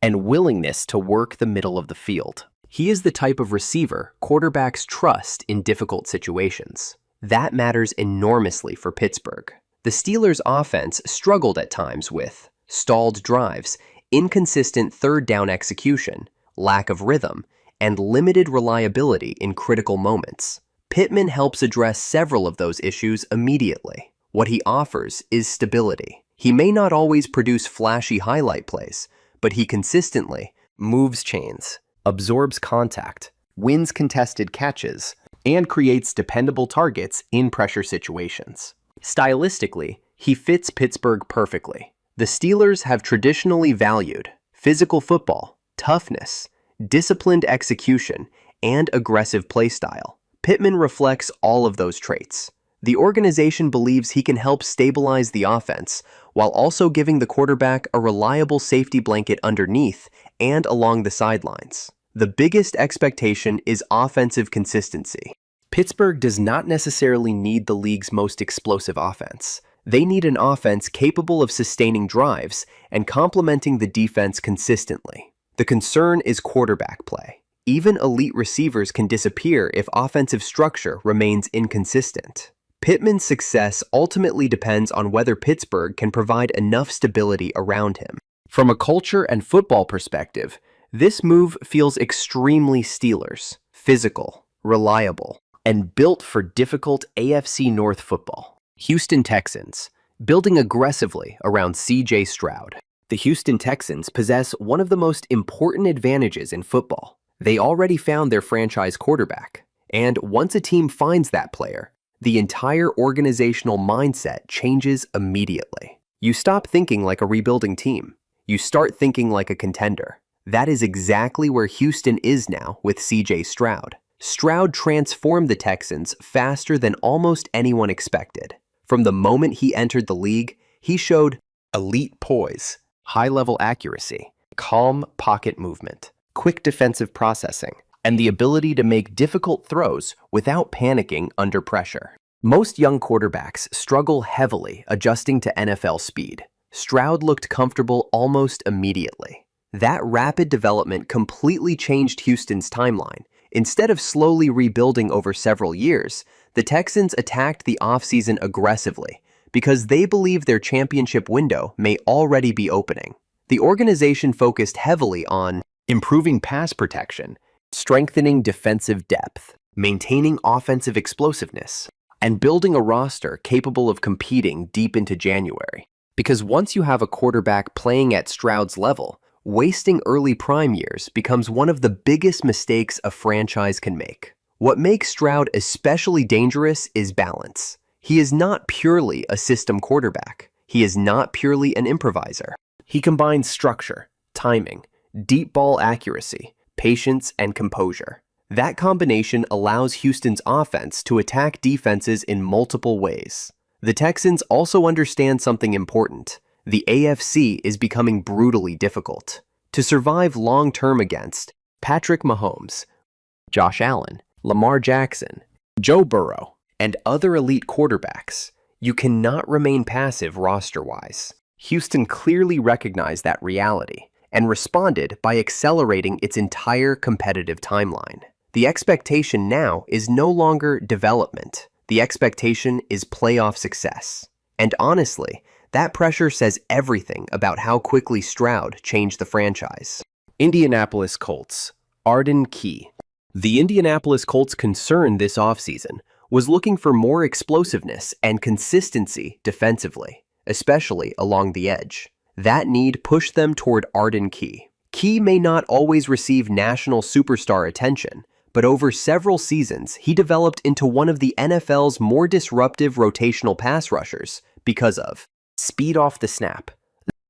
and willingness to work the middle of the field. He is the type of receiver quarterbacks trust in difficult situations. That matters enormously for Pittsburgh. The Steelers' offense struggled at times with stalled drives, inconsistent third down execution, lack of rhythm, and limited reliability in critical moments. Pittman helps address several of those issues immediately. What he offers is stability. He may not always produce flashy highlight plays, but he consistently moves chains, absorbs contact, wins contested catches, and creates dependable targets in pressure situations. Stylistically, he fits Pittsburgh perfectly. The Steelers have traditionally valued physical football, toughness, disciplined execution, and aggressive play style. Pittman reflects all of those traits. The organization believes he can help stabilize the offense while also giving the quarterback a reliable safety blanket underneath and along the sidelines. The biggest expectation is offensive consistency. Pittsburgh does not necessarily need the league's most explosive offense. They need an offense capable of sustaining drives and complementing the defense consistently. The concern is quarterback play. Even elite receivers can disappear if offensive structure remains inconsistent. Pittman's success ultimately depends on whether Pittsburgh can provide enough stability around him. From a culture and football perspective, this move feels extremely Steelers, physical, reliable, and built for difficult AFC North football. Houston Texans, building aggressively around C.J. Stroud. The Houston Texans possess one of the most important advantages in football. They already found their franchise quarterback, and once a team finds that player, the entire organizational mindset changes immediately. You stop thinking like a rebuilding team. You start thinking like a contender. That is exactly where Houston is now with C.J. Stroud. Stroud transformed the Texans faster than almost anyone expected. From the moment he entered the league, he showed elite poise, high-level accuracy, calm pocket movement, quick defensive processing, and the ability to make difficult throws without panicking under pressure. Most young quarterbacks struggle heavily adjusting to NFL speed. Stroud looked comfortable almost immediately. That rapid development completely changed Houston's timeline. Instead of slowly rebuilding over several years, the Texans attacked the offseason aggressively because they believe their championship window may already be opening. The organization focused heavily on improving pass protection, strengthening defensive depth, maintaining offensive explosiveness, and building a roster capable of competing deep into January. Because once you have a quarterback playing at Stroud's level, wasting early prime years becomes one of the biggest mistakes a franchise can make. What makes Stroud especially dangerous is balance. He is not purely a system quarterback. He is not purely an improviser. He combines structure, timing, deep ball accuracy, patience, and composure. That combination allows Houston's offense to attack defenses in multiple ways. The Texans also understand something important. The AFC is becoming brutally difficult. To survive long-term against Patrick Mahomes, Josh Allen, Lamar Jackson, Joe Burrow, and other elite quarterbacks, you cannot remain passive roster-wise. Houston clearly recognized that reality and responded by accelerating its entire competitive timeline. The expectation now is no longer development. The expectation is playoff success. And honestly, that pressure says everything about how quickly Stroud changed the franchise. Indianapolis Colts, Arden Key. The Indianapolis Colts' concern this offseason was looking for more explosiveness and consistency defensively, especially along the edge. That need pushed them toward Arden Key. Key may not always receive national superstar attention, but over several seasons, he developed into one of the NFL's more disruptive rotational pass rushers because of speed off the snap,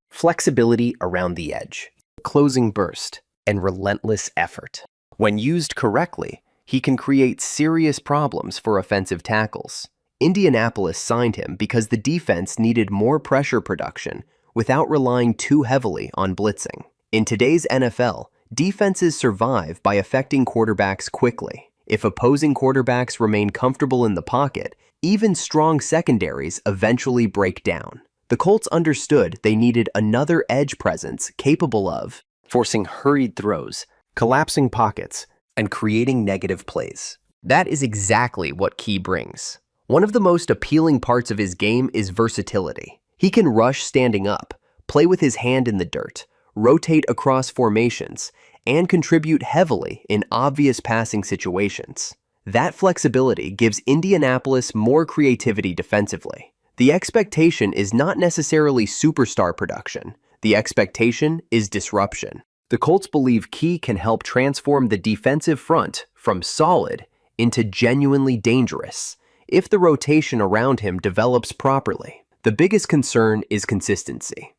flexibility around the edge, closing burst, and relentless effort. When used correctly, he can create serious problems for offensive tackles. Indianapolis signed him because the defense needed more pressure production without relying too heavily on blitzing. In today's NFL, defenses survive by affecting quarterbacks quickly. If opposing quarterbacks remain comfortable in the pocket, even strong secondaries eventually break down. The Colts understood they needed another edge presence capable of forcing hurried throws, collapsing pockets, and creating negative plays. That is exactly what Key brings. One of the most appealing parts of his game is versatility. He can rush standing up, play with his hand in the dirt, rotate across formations, and contribute heavily in obvious passing situations. That flexibility gives Indianapolis more creativity defensively. The expectation is not necessarily superstar production. The expectation is disruption. The Colts believe Key can help transform the defensive front from solid into genuinely dangerous if the rotation around him develops properly. The biggest concern is consistency.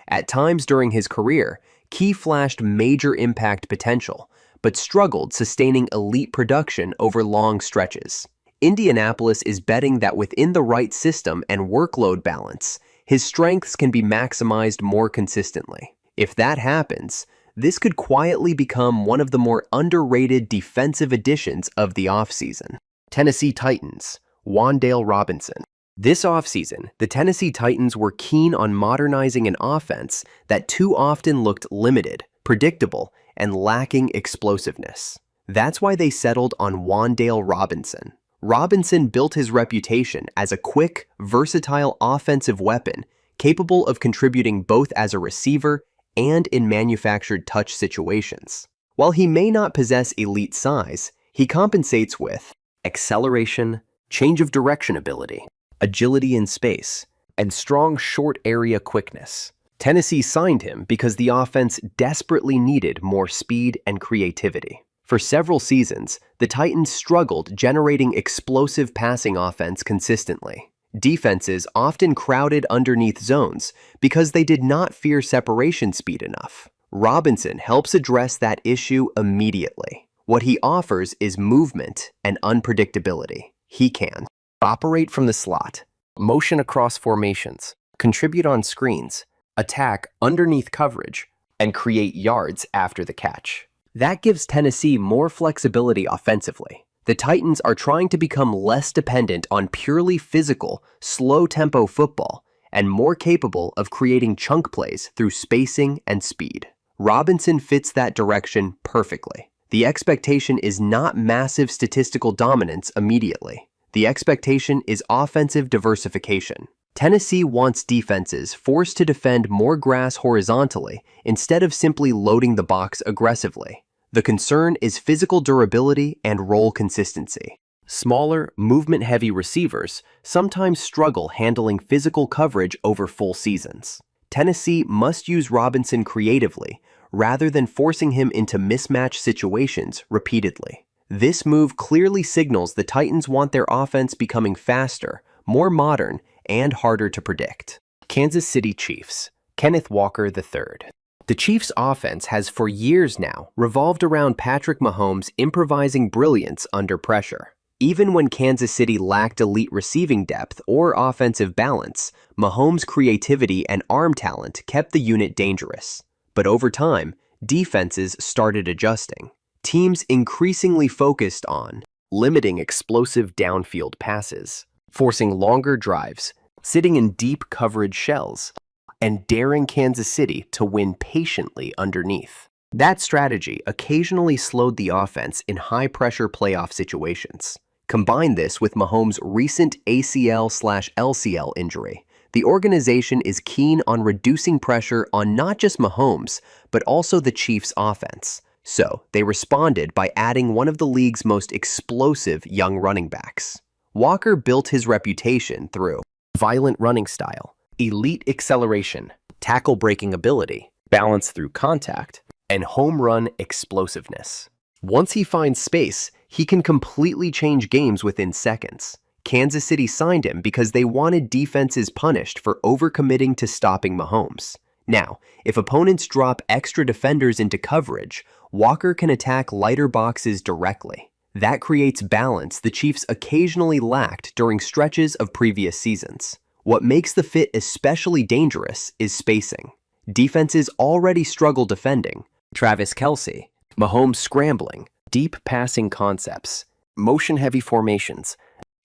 At times during his career, Key flashed major impact potential, but struggled sustaining elite production over long stretches. Indianapolis is betting that within the right system and workload balance, his strengths can be maximized more consistently. If that happens, this could quietly become one of the more underrated defensive additions of the offseason. Tennessee Titans, Wan'Dale Robinson. This offseason, the Tennessee Titans were keen on modernizing an offense that too often looked limited, predictable, and lacking explosiveness. That's why they settled on Wan'Dale Robinson. Robinson built his reputation as a quick, versatile offensive weapon capable of contributing both as a receiver and in manufactured touch situations. While he may not possess elite size, he compensates with acceleration, change of direction ability, agility in space, and strong short area quickness. Tennessee signed him because the offense desperately needed more speed and creativity. For several seasons, the Titans struggled generating explosive passing offense consistently. Defenses often crowded underneath zones because they did not fear separation speed enough. Robinson helps address that issue immediately. What he offers is movement and unpredictability. He can operate from the slot, motion across formations, contribute on screens, attack underneath coverage, and create yards after the catch. That gives Tennessee more flexibility offensively. The Titans are trying to become less dependent on purely physical, slow-tempo football and more capable of creating chunk plays through spacing and speed. Robinson fits that direction perfectly. The expectation is not massive statistical dominance immediately. The expectation is offensive diversification. Tennessee wants defenses forced to defend more grass horizontally instead of simply loading the box aggressively. The concern is physical durability and role consistency. Smaller, movement-heavy receivers sometimes struggle handling physical coverage over full seasons. Tennessee must use Robinson creatively rather than forcing him into mismatch situations repeatedly. This move clearly signals the Titans want their offense becoming faster, more modern, and harder to predict. Kansas City Chiefs, Kenneth Walker III. The Chiefs' offense has for years now revolved around Patrick Mahomes' improvising brilliance under pressure. Even when Kansas City lacked elite receiving depth or offensive balance, Mahomes' creativity and arm talent kept the unit dangerous. But over time, defenses started adjusting. Teams increasingly focused on limiting explosive downfield passes, forcing longer drives, sitting in deep coverage shells, and daring Kansas City to win patiently underneath. That strategy occasionally slowed the offense in high-pressure playoff situations. Combine this with Mahomes' recent ACL/LCL injury. The organization is keen on reducing pressure on not just Mahomes, but also the Chiefs' offense. So, they responded by adding one of the league's most explosive young running backs. Walker built his reputation through violent running style, elite acceleration, tackle-breaking ability, balance through contact, and home run explosiveness. Once he finds space, he can completely change games within seconds. Kansas City signed him because they wanted defenses punished for overcommitting to stopping Mahomes. Now, if opponents drop extra defenders into coverage, Walker can attack lighter boxes directly. That creates balance the Chiefs occasionally lacked during stretches of previous seasons. What makes the fit especially dangerous is spacing. Defenses already struggle defending. Travis Kelce, Mahomes scrambling, deep passing concepts, motion-heavy formations,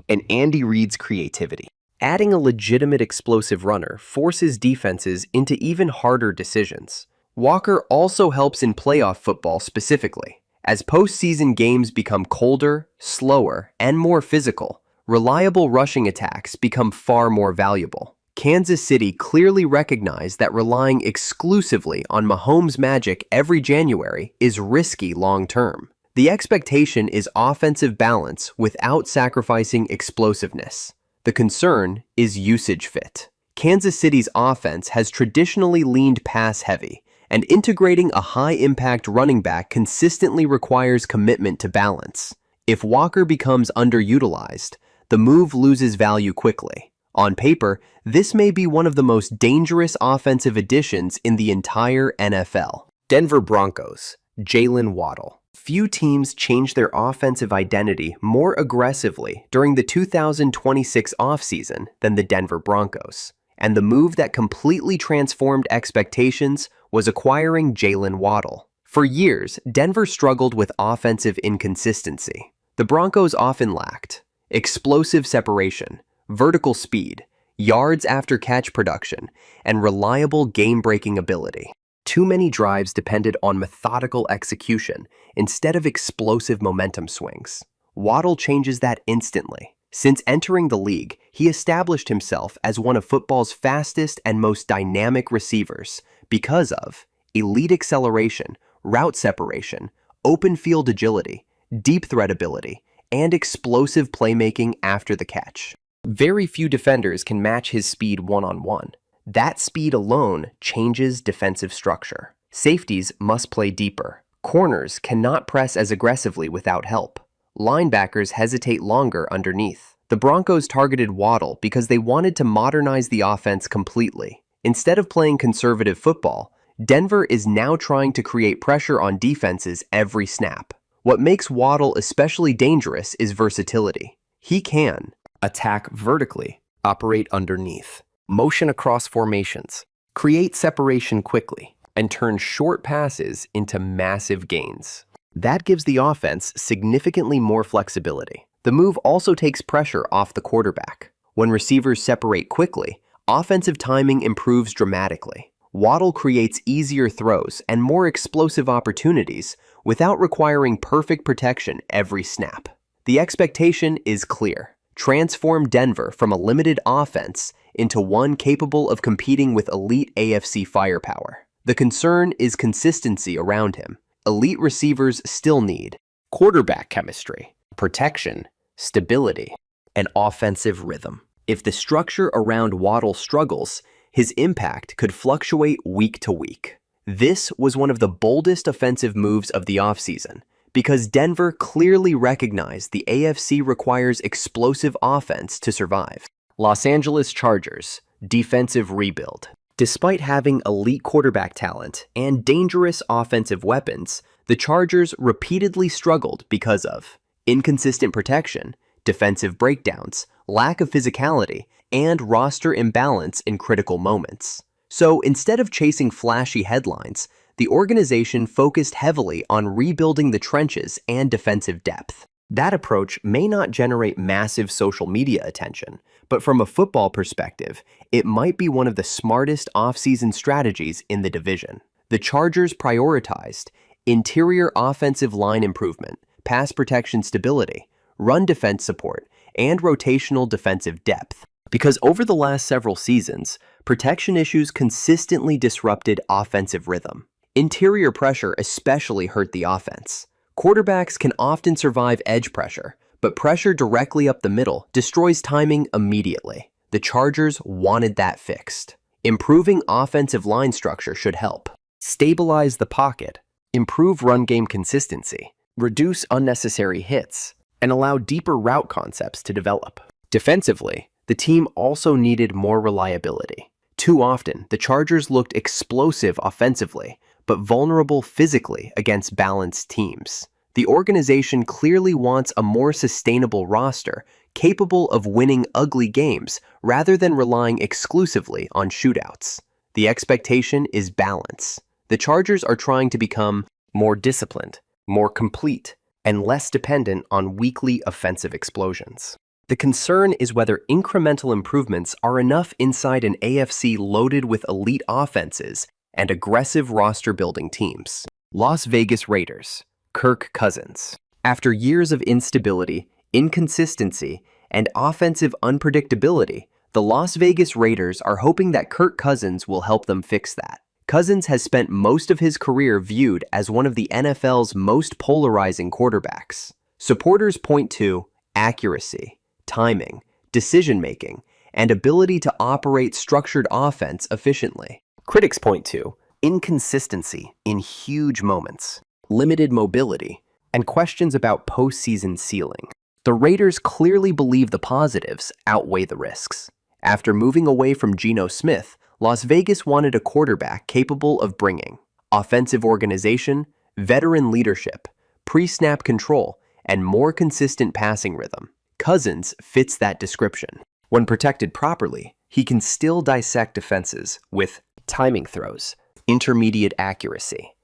and Andy Reid's creativity. Adding a legitimate explosive runner forces defenses into even harder decisions. Walker also helps in playoff football specifically. As postseason games become colder, slower, and more physical, reliable rushing attacks become far more valuable. Kansas City clearly recognized that relying exclusively on Mahomes' magic every January is risky long-term. The expectation is offensive balance without sacrificing explosiveness. The concern is usage fit. Kansas City's offense has traditionally leaned pass-heavy, and integrating a high-impact running back consistently requires commitment to balance. If Walker becomes underutilized, the move loses value quickly. On paper, this may be one of the most dangerous offensive additions in the entire NFL. Denver Broncos, Jalen Waddle. Few teams changed their offensive identity more aggressively during the 2026 offseason than the Denver Broncos. And the move that completely transformed expectations was acquiring Jalen Waddle. For years, Denver struggled with offensive inconsistency. The Broncos often lacked explosive separation, vertical speed, yards after catch production, and reliable game-breaking ability. Too many drives depended on methodical execution instead of explosive momentum swings. Waddle changes that instantly. Since entering the league, he established himself as one of football's fastest and most dynamic receivers because of elite acceleration, route separation, open field agility, deep threat ability, and explosive playmaking after the catch. Very few defenders can match his speed one-on-one. That speed alone changes defensive structure. Safeties must play deeper. Corners cannot press as aggressively without help. Linebackers hesitate longer underneath. The Broncos targeted Waddle because they wanted to modernize the offense completely. Instead of playing conservative football, Denver is now trying to create pressure on defenses every snap. What makes Waddle especially dangerous is versatility. He can attack vertically, operate underneath, motion across formations, create separation quickly, and turn short passes into massive gains. That gives the offense significantly more flexibility. The move also takes pressure off the quarterback. When receivers separate quickly, offensive timing improves dramatically. Waddle creates easier throws and more explosive opportunities without requiring perfect protection every snap. The expectation is clear. Transform Denver from a limited offense into one capable of competing with elite AFC firepower. The concern is consistency around him. Elite receivers still need quarterback chemistry, protection, stability, and offensive rhythm. If the structure around Waddle struggles, his impact could fluctuate week to week. This was one of the boldest offensive moves of the offseason because Denver clearly recognized the AFC requires explosive offense to survive. Los Angeles Chargers, defensive rebuild. Despite having elite quarterback talent and dangerous offensive weapons, the Chargers repeatedly struggled because of inconsistent protection, defensive breakdowns, lack of physicality, and roster imbalance in critical moments. So instead of chasing flashy headlines, the organization focused heavily on rebuilding the trenches and defensive depth. That approach may not generate massive social media attention, but from a football perspective, it might be one of the smartest offseason strategies in the division. The Chargers prioritized interior offensive line improvement, pass protection stability, run defense support, and rotational defensive depth. Because over the last several seasons, protection issues consistently disrupted offensive rhythm. Interior pressure especially hurt the offense. Quarterbacks can often survive edge pressure, but pressure directly up the middle destroys timing immediately. The Chargers wanted that fixed. Improving offensive line structure should help. Stabilize the pocket, improve run game consistency, reduce unnecessary hits, and allow deeper route concepts to develop. Defensively, the team also needed more reliability. Too often, the Chargers looked explosive offensively, but vulnerable physically against balanced teams. The organization clearly wants a more sustainable roster, capable of winning ugly games rather than relying exclusively on shootouts. The expectation is balance. The Chargers are trying to become more disciplined, more complete, and less dependent on weekly offensive explosions. The concern is whether incremental improvements are enough inside an AFC loaded with elite offenses and aggressive roster-building teams. Las Vegas Raiders, Kirk Cousins. After years of instability, inconsistency, and offensive unpredictability, the Las Vegas Raiders are hoping that Kirk Cousins will help them fix that. Cousins has spent most of his career viewed as one of the NFL's most polarizing quarterbacks. Supporters point to accuracy, timing, decision-making, and ability to operate structured offense efficiently. Critics point to inconsistency in huge moments, limited mobility, and questions about postseason ceiling. The Raiders clearly believe the positives outweigh the risks. After moving away from Geno Smith, Las Vegas wanted a quarterback capable of bringing offensive organization, veteran leadership, pre-snap control, and more consistent passing rhythm. Cousins fits that description. When protected properly, he can still dissect defenses with timing throws, intermediate accuracy,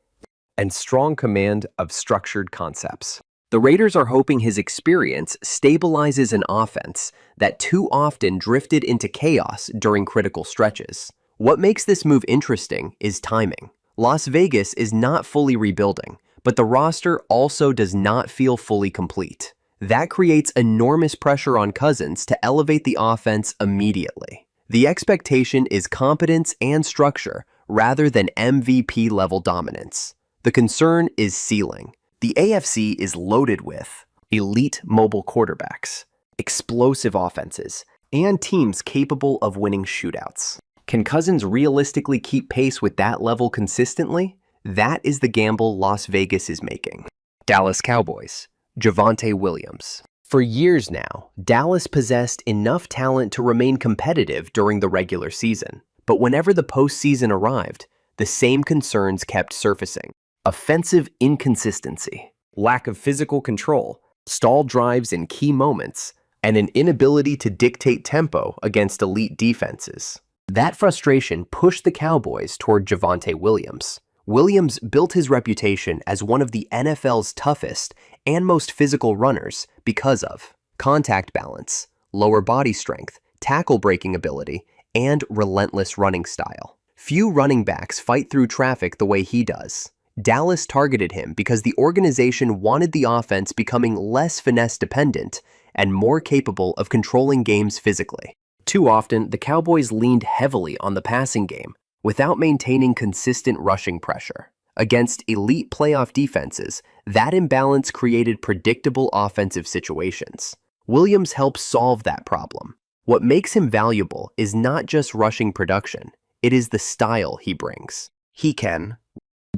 and strong command of structured concepts. The Raiders are hoping his experience stabilizes an offense that too often drifted into chaos during critical stretches. What makes this move interesting is timing. Las Vegas is not fully rebuilding, but the roster also does not feel fully complete. That creates enormous pressure on Cousins to elevate the offense immediately. The expectation is competence and structure rather than MVP-level dominance. The concern is ceiling. The AFC is loaded with elite mobile quarterbacks, explosive offenses, and teams capable of winning shootouts. Can Cousins realistically keep pace with that level consistently? That is the gamble Las Vegas is making. Dallas Cowboys, Javonte Williams. For years now, Dallas possessed enough talent to remain competitive during the regular season. But whenever the postseason arrived, the same concerns kept surfacing. Offensive inconsistency, lack of physical control, stalled drives in key moments, and an inability to dictate tempo against elite defenses. That frustration pushed the Cowboys toward Javonte Williams. Williams built his reputation as one of the NFL's toughest and most physical runners because of contact balance, lower body strength, tackle breaking ability, and relentless running style. Few running backs fight through traffic the way he does. Dallas targeted him because the organization wanted the offense becoming less finesse-dependent and more capable of controlling games physically. Too often, the Cowboys leaned heavily on the passing game without maintaining consistent rushing pressure. Against elite playoff defenses, that imbalance created predictable offensive situations. Williams helped solve that problem. What makes him valuable is not just rushing production, it is the style he brings. He can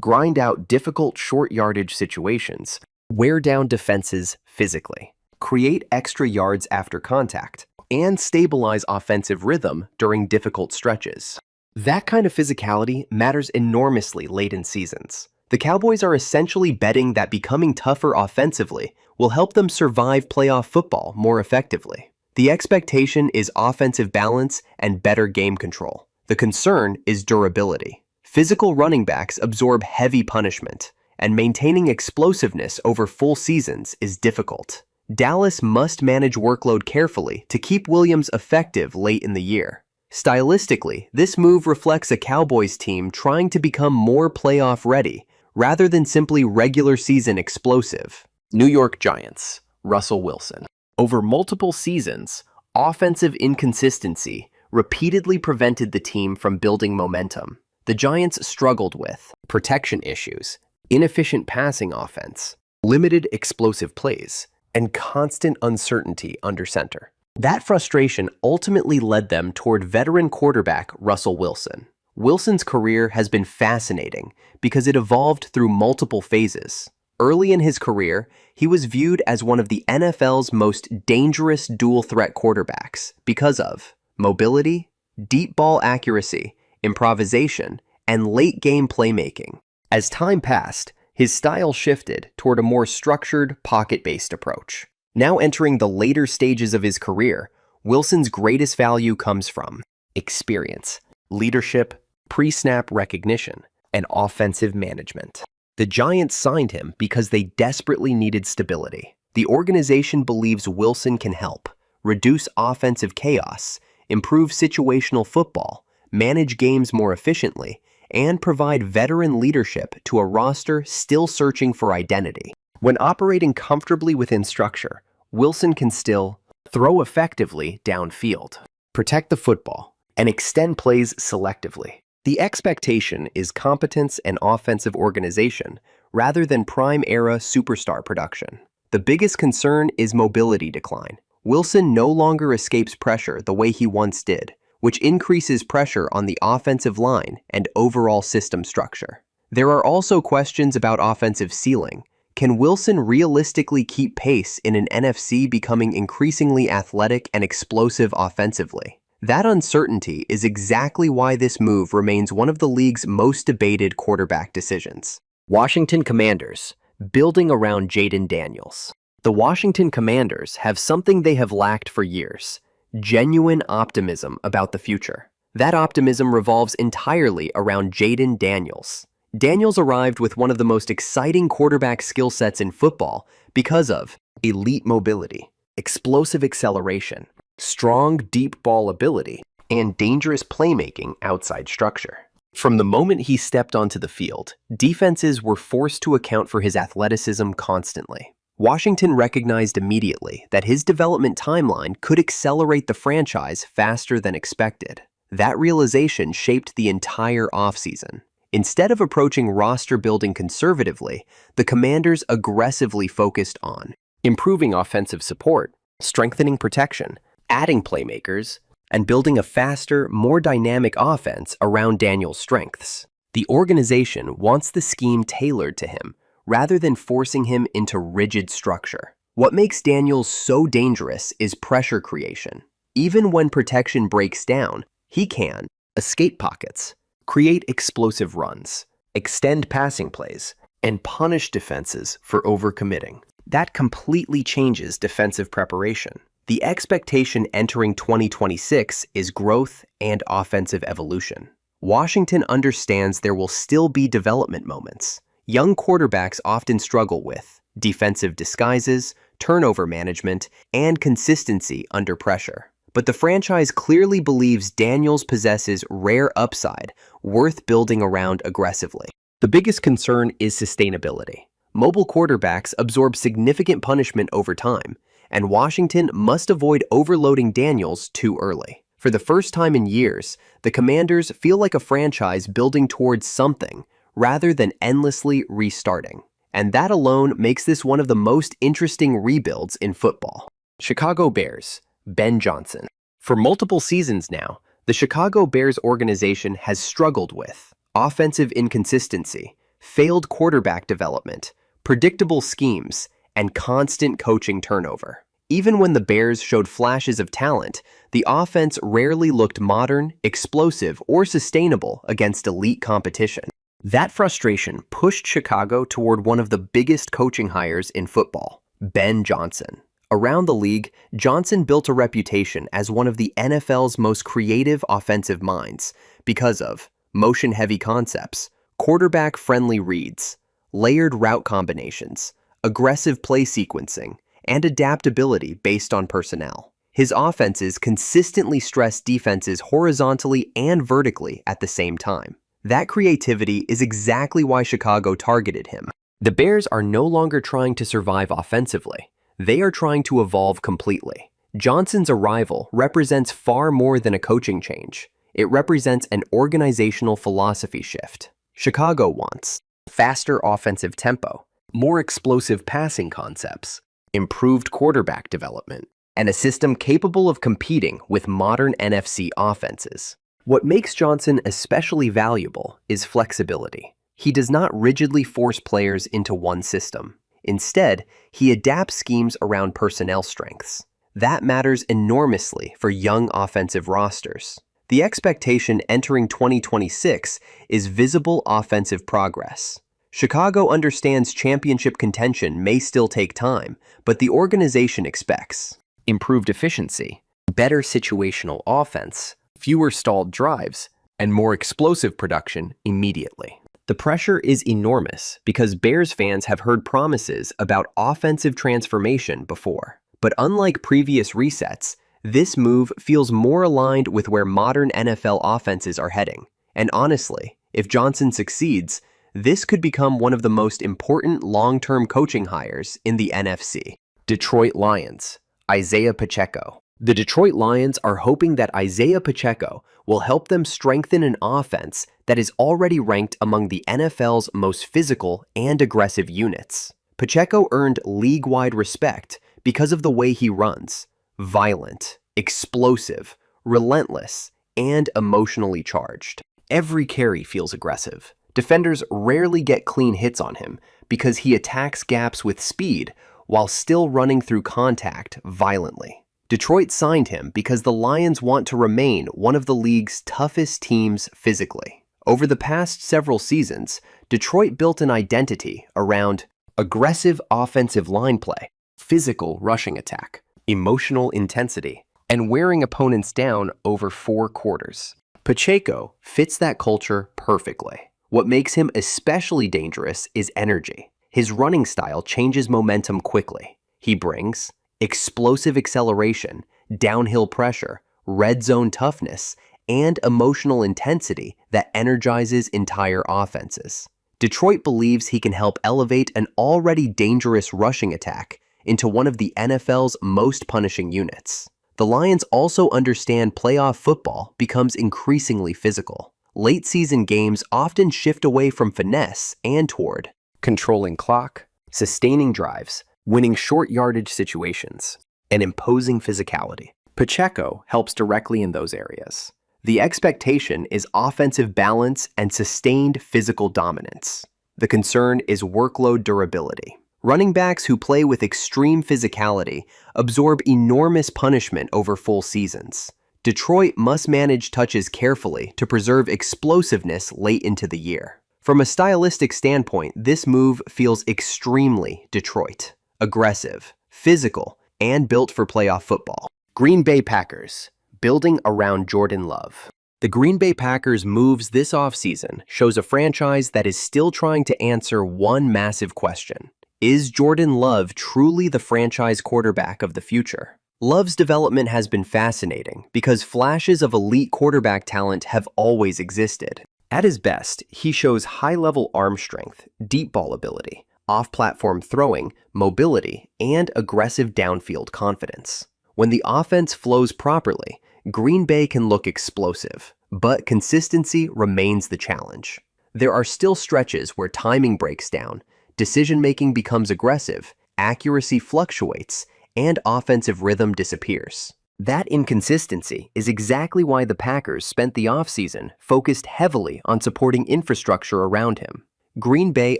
grind out difficult short yardage situations, wear down defenses physically, create extra yards after contact, and stabilize offensive rhythm during difficult stretches. That kind of physicality matters enormously late in seasons. The Cowboys are essentially betting that becoming tougher offensively will help them survive playoff football more effectively. The expectation is offensive balance and better game control. The concern is durability. Physical running backs absorb heavy punishment, and maintaining explosiveness over full seasons is difficult. Dallas must manage workload carefully to keep Williams effective late in the year. Stylistically, this move reflects a Cowboys team trying to become more playoff ready rather than simply regular season explosive. New York Giants, Russell Wilson. Over multiple seasons, offensive inconsistency repeatedly prevented the team from building momentum. The Giants struggled with protection issues, inefficient passing offense, limited explosive plays, and constant uncertainty under center. That frustration ultimately led them toward veteran quarterback Russell Wilson. Wilson's career has been fascinating because it evolved through multiple phases. Early in his career, he was viewed as one of the NFL's most dangerous dual-threat quarterbacks because of mobility, deep ball accuracy, improvisation, and late-game playmaking. As time passed, his style shifted toward a more structured, pocket-based approach. Now entering the later stages of his career, Wilson's greatest value comes from experience, leadership, pre-snap recognition, and offensive management. The Giants signed him because they desperately needed stability. The organization believes Wilson can help reduce offensive chaos, improve situational football, manage games more efficiently, and provide veteran leadership to a roster still searching for identity. When operating comfortably within structure, Wilson can still throw effectively downfield, protect the football, and extend plays selectively. The expectation is competence and offensive organization rather than prime-era superstar production. The biggest concern is mobility decline. Wilson no longer escapes pressure the way he once did, which increases pressure on the offensive line and overall system structure. There are also questions about offensive ceiling. Can Wilson realistically keep pace in an NFC becoming increasingly athletic and explosive offensively? That uncertainty is exactly why this move remains one of the league's most debated quarterback decisions. Washington Commanders, building around Jayden Daniels. The Washington Commanders have something they have lacked for years: genuine optimism about the future. That optimism revolves entirely around Jayden Daniels. Daniels arrived with one of the most exciting quarterback skill sets in football because of elite mobility, explosive acceleration, strong deep ball ability, and dangerous playmaking outside structure. From the moment he stepped onto the field, defenses were forced to account for his athleticism constantly. Washington recognized immediately that his development timeline could accelerate the franchise faster than expected. That realization shaped the entire offseason. Instead of approaching roster building conservatively, the Commanders aggressively focused on improving offensive support, strengthening protection, adding playmakers, and building a faster, more dynamic offense around Daniels' strengths. The organization wants the scheme tailored to him, rather than forcing him into rigid structure. What makes Daniels so dangerous is pressure creation. Even when protection breaks down, he can escape pockets, create explosive runs, extend passing plays, and punish defenses for overcommitting. That completely changes defensive preparation. The expectation entering 2026 is growth and offensive evolution. Washington understands there will still be development moments. Young quarterbacks often struggle with defensive disguises, turnover management, and consistency under pressure. But the franchise clearly believes Daniels possesses rare upside worth building around aggressively. The biggest concern is sustainability. Mobile quarterbacks absorb significant punishment over time, and Washington must avoid overloading Daniels too early. For the first time in years, the Commanders feel like a franchise building towards something rather than endlessly restarting. And that alone makes this one of the most interesting rebuilds in football. Chicago Bears, Ben Johnson. For multiple seasons now, the Chicago Bears organization has struggled with offensive inconsistency, failed quarterback development, predictable schemes, and constant coaching turnover. Even when the Bears showed flashes of talent, the offense rarely looked modern, explosive, or sustainable against elite competition. That frustration pushed Chicago toward one of the biggest coaching hires in football, Ben Johnson. Around the league, Johnson built a reputation as one of the NFL's most creative offensive minds because of motion-heavy concepts, quarterback-friendly reads, layered route combinations, aggressive play sequencing, and adaptability based on personnel. His offenses consistently stress defenses horizontally and vertically at the same time. That creativity is exactly why Chicago targeted him. The Bears are no longer trying to survive offensively. They are trying to evolve completely. Johnson's arrival represents far more than a coaching change. It represents an organizational philosophy shift. Chicago wants faster offensive tempo, more explosive passing concepts, improved quarterback development, and a system capable of competing with modern NFC offenses. What makes Johnson especially valuable is flexibility. He does not rigidly force players into one system. Instead, he adapts schemes around personnel strengths. That matters enormously for young offensive rosters. The expectation entering 2026 is visible offensive progress. Chicago understands championship contention may still take time, but the organization expects improved efficiency, better situational offense, fewer stalled drives, and more explosive production immediately. The pressure is enormous because Bears fans have heard promises about offensive transformation before. But unlike previous resets, this move feels more aligned with where modern NFL offenses are heading. And honestly, if Johnson succeeds, this could become one of the most important long-term coaching hires in the NFC. Detroit Lions, Isaiah Pacheco. The Detroit Lions are hoping that Isaiah Pacheco will help them strengthen an offense that is already ranked among the NFL's most physical and aggressive units. Pacheco earned league-wide respect because of the way he runs: violent, explosive, relentless, and emotionally charged. Every carry feels aggressive. Defenders rarely get clean hits on him because he attacks gaps with speed while still running through contact violently. Detroit signed him because the Lions want to remain one of the league's toughest teams physically. Over the past several seasons, Detroit built an identity around aggressive offensive line play, physical rushing attack, emotional intensity, and wearing opponents down over 4 quarters. Pacheco fits that culture perfectly. What makes him especially dangerous is energy. His running style changes momentum quickly. He brings explosive acceleration, downhill pressure, red zone toughness, and emotional intensity that energizes entire offenses. Detroit believes he can help elevate an already dangerous rushing attack into one of the NFL's most punishing units. The Lions also understand playoff football becomes increasingly physical. Late-season games often shift away from finesse and toward controlling clock, sustaining drives, winning short-yardage situations, and imposing physicality. Pacheco helps directly in those areas. The expectation is offensive balance and sustained physical dominance. The concern is workload durability. Running backs who play with extreme physicality absorb enormous punishment over full seasons. Detroit must manage touches carefully to preserve explosiveness late into the year. From a stylistic standpoint, this move feels extremely Detroit. Aggressive, physical, and built for playoff football. Green Bay Packers, building around Jordan Love. The Green Bay Packers' moves this offseason shows a franchise that is still trying to answer one massive question. Is Jordan Love truly the franchise quarterback of the future? Love's development has been fascinating because flashes of elite quarterback talent have always existed. At his best, he shows high-level arm strength, deep ball ability, off-platform throwing, mobility, and aggressive downfield confidence. When the offense flows properly, Green Bay can look explosive, but consistency remains the challenge. There are still stretches where timing breaks down, decision-making becomes aggressive, accuracy fluctuates, and offensive rhythm disappears. That inconsistency is exactly why the Packers spent the offseason focused heavily on supporting infrastructure around him. Green Bay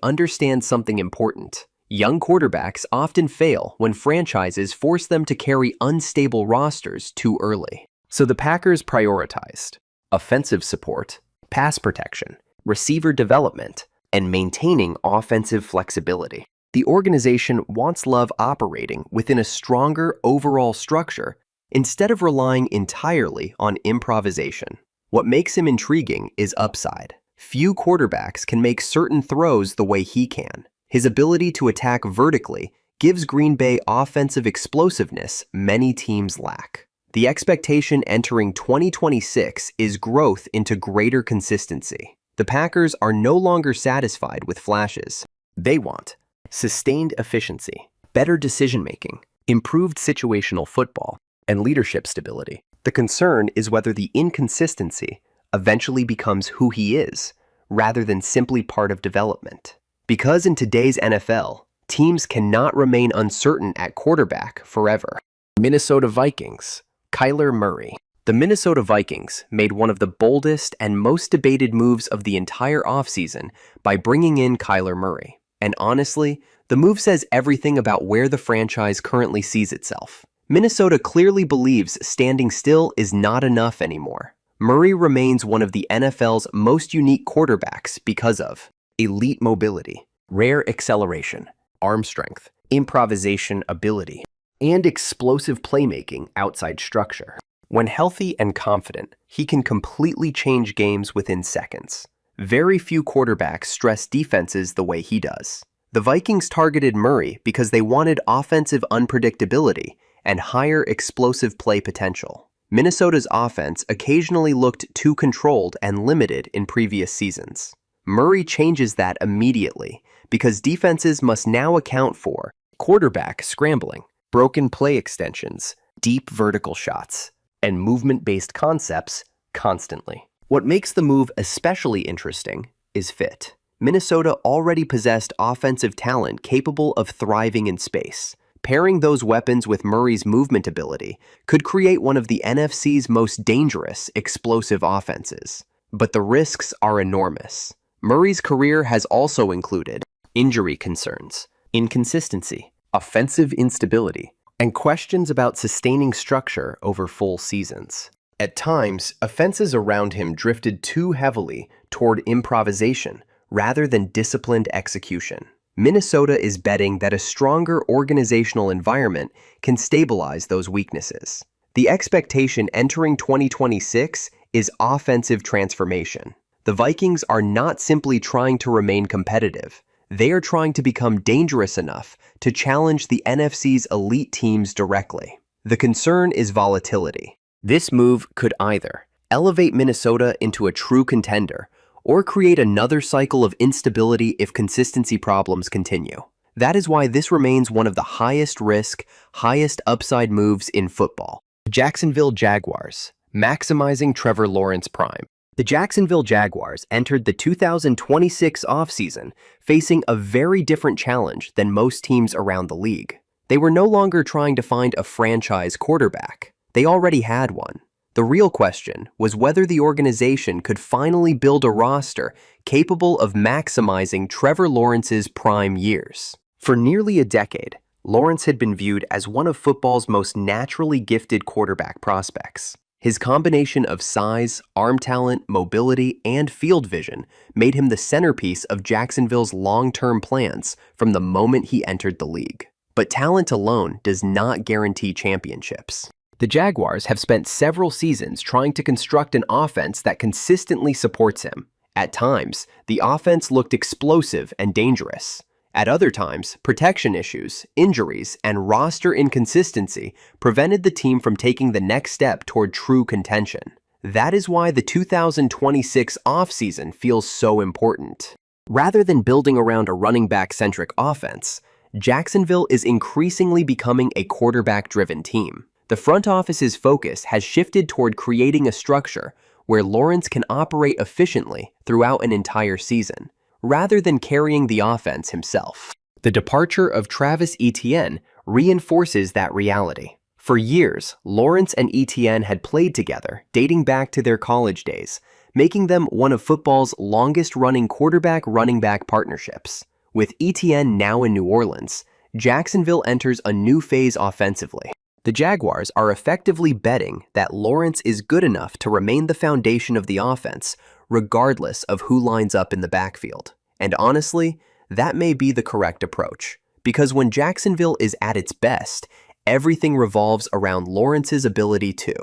understands something important. Young quarterbacks often fail when franchises force them to carry unstable rosters too early. So the Packers prioritized offensive support, pass protection, receiver development, and maintaining offensive flexibility. The organization wants Love operating within a stronger overall structure instead of relying entirely on improvisation. What makes him intriguing is upside. Few quarterbacks can make certain throws the way he can. His ability to attack vertically gives Green Bay offensive explosiveness many teams lack. The expectation entering 2026 is growth into greater consistency. The Packers are no longer satisfied with flashes. They want sustained efficiency, better decision-making, improved situational football, and leadership stability. The concern is whether the inconsistency eventually becomes who he is, rather than simply part of development. Because in today's NFL, teams cannot remain uncertain at quarterback forever. Minnesota Vikings, Kyler Murray. The Minnesota Vikings made one of the boldest and most debated moves of the entire offseason by bringing in Kyler Murray. And honestly, the move says everything about where the franchise currently sees itself. Minnesota clearly believes standing still is not enough anymore. Murray remains one of the NFL's most unique quarterbacks because of elite mobility, rare acceleration, arm strength, improvisation ability, and explosive playmaking outside structure. When healthy and confident, he can completely change games within seconds. Very few quarterbacks stress defenses the way he does. The Vikings targeted Murray because they wanted offensive unpredictability and higher explosive play potential. Minnesota's offense occasionally looked too controlled and limited in previous seasons. Murray changes that immediately because defenses must now account for quarterback scrambling, broken play extensions, deep vertical shots, and movement-based concepts constantly. What makes the move especially interesting is fit. Minnesota already possessed offensive talent capable of thriving in space. Pairing those weapons with Murray's movement ability could create one of the NFC's most dangerous, explosive offenses. But the risks are enormous. Murray's career has also included injury concerns, inconsistency, offensive instability, and questions about sustaining structure over full seasons. At times, offenses around him drifted too heavily toward improvisation rather than disciplined execution. Minnesota is betting that a stronger organizational environment can stabilize those weaknesses. The expectation entering 2026 is offensive transformation. The Vikings are not simply trying to remain competitive. They are trying to become dangerous enough to challenge the NFC's elite teams directly. The concern is volatility. This move could either elevate Minnesota into a true contender or create another cycle of instability if consistency problems continue. That is why this remains one of the highest risk, highest upside moves in football. Jacksonville Jaguars, maximizing Trevor Lawrence prime. The Jacksonville Jaguars entered the 2026 offseason facing a very different challenge than most teams around the league. They were no longer trying to find a franchise quarterback. They already had one. The real question was whether the organization could finally build a roster capable of maximizing Trevor Lawrence's prime years. For nearly a decade, Lawrence had been viewed as one of football's most naturally gifted quarterback prospects. His combination of size, arm talent, mobility, and field vision made him the centerpiece of Jacksonville's long-term plans from the moment he entered the league. But talent alone does not guarantee championships. The Jaguars have spent several seasons trying to construct an offense that consistently supports him. At times, the offense looked explosive and dangerous. At other times, protection issues, injuries, and roster inconsistency prevented the team from taking the next step toward true contention. That is why the 2026 offseason feels so important. Rather than building around a running back-centric offense, Jacksonville is increasingly becoming a quarterback-driven team. The front office's focus has shifted toward creating a structure where Lawrence can operate efficiently throughout an entire season, rather than carrying the offense himself. The departure of Travis Etienne reinforces that reality. For years, Lawrence and Etienne had played together, dating back to their college days, making them one of football's longest-running quarterback-running back partnerships. With Etienne now in New Orleans, Jacksonville enters a new phase offensively. The Jaguars are effectively betting that Lawrence is good enough to remain the foundation of the offense, regardless of who lines up in the backfield. And honestly, that may be the correct approach, because when Jacksonville is at its best, everything revolves around Lawrence's ability to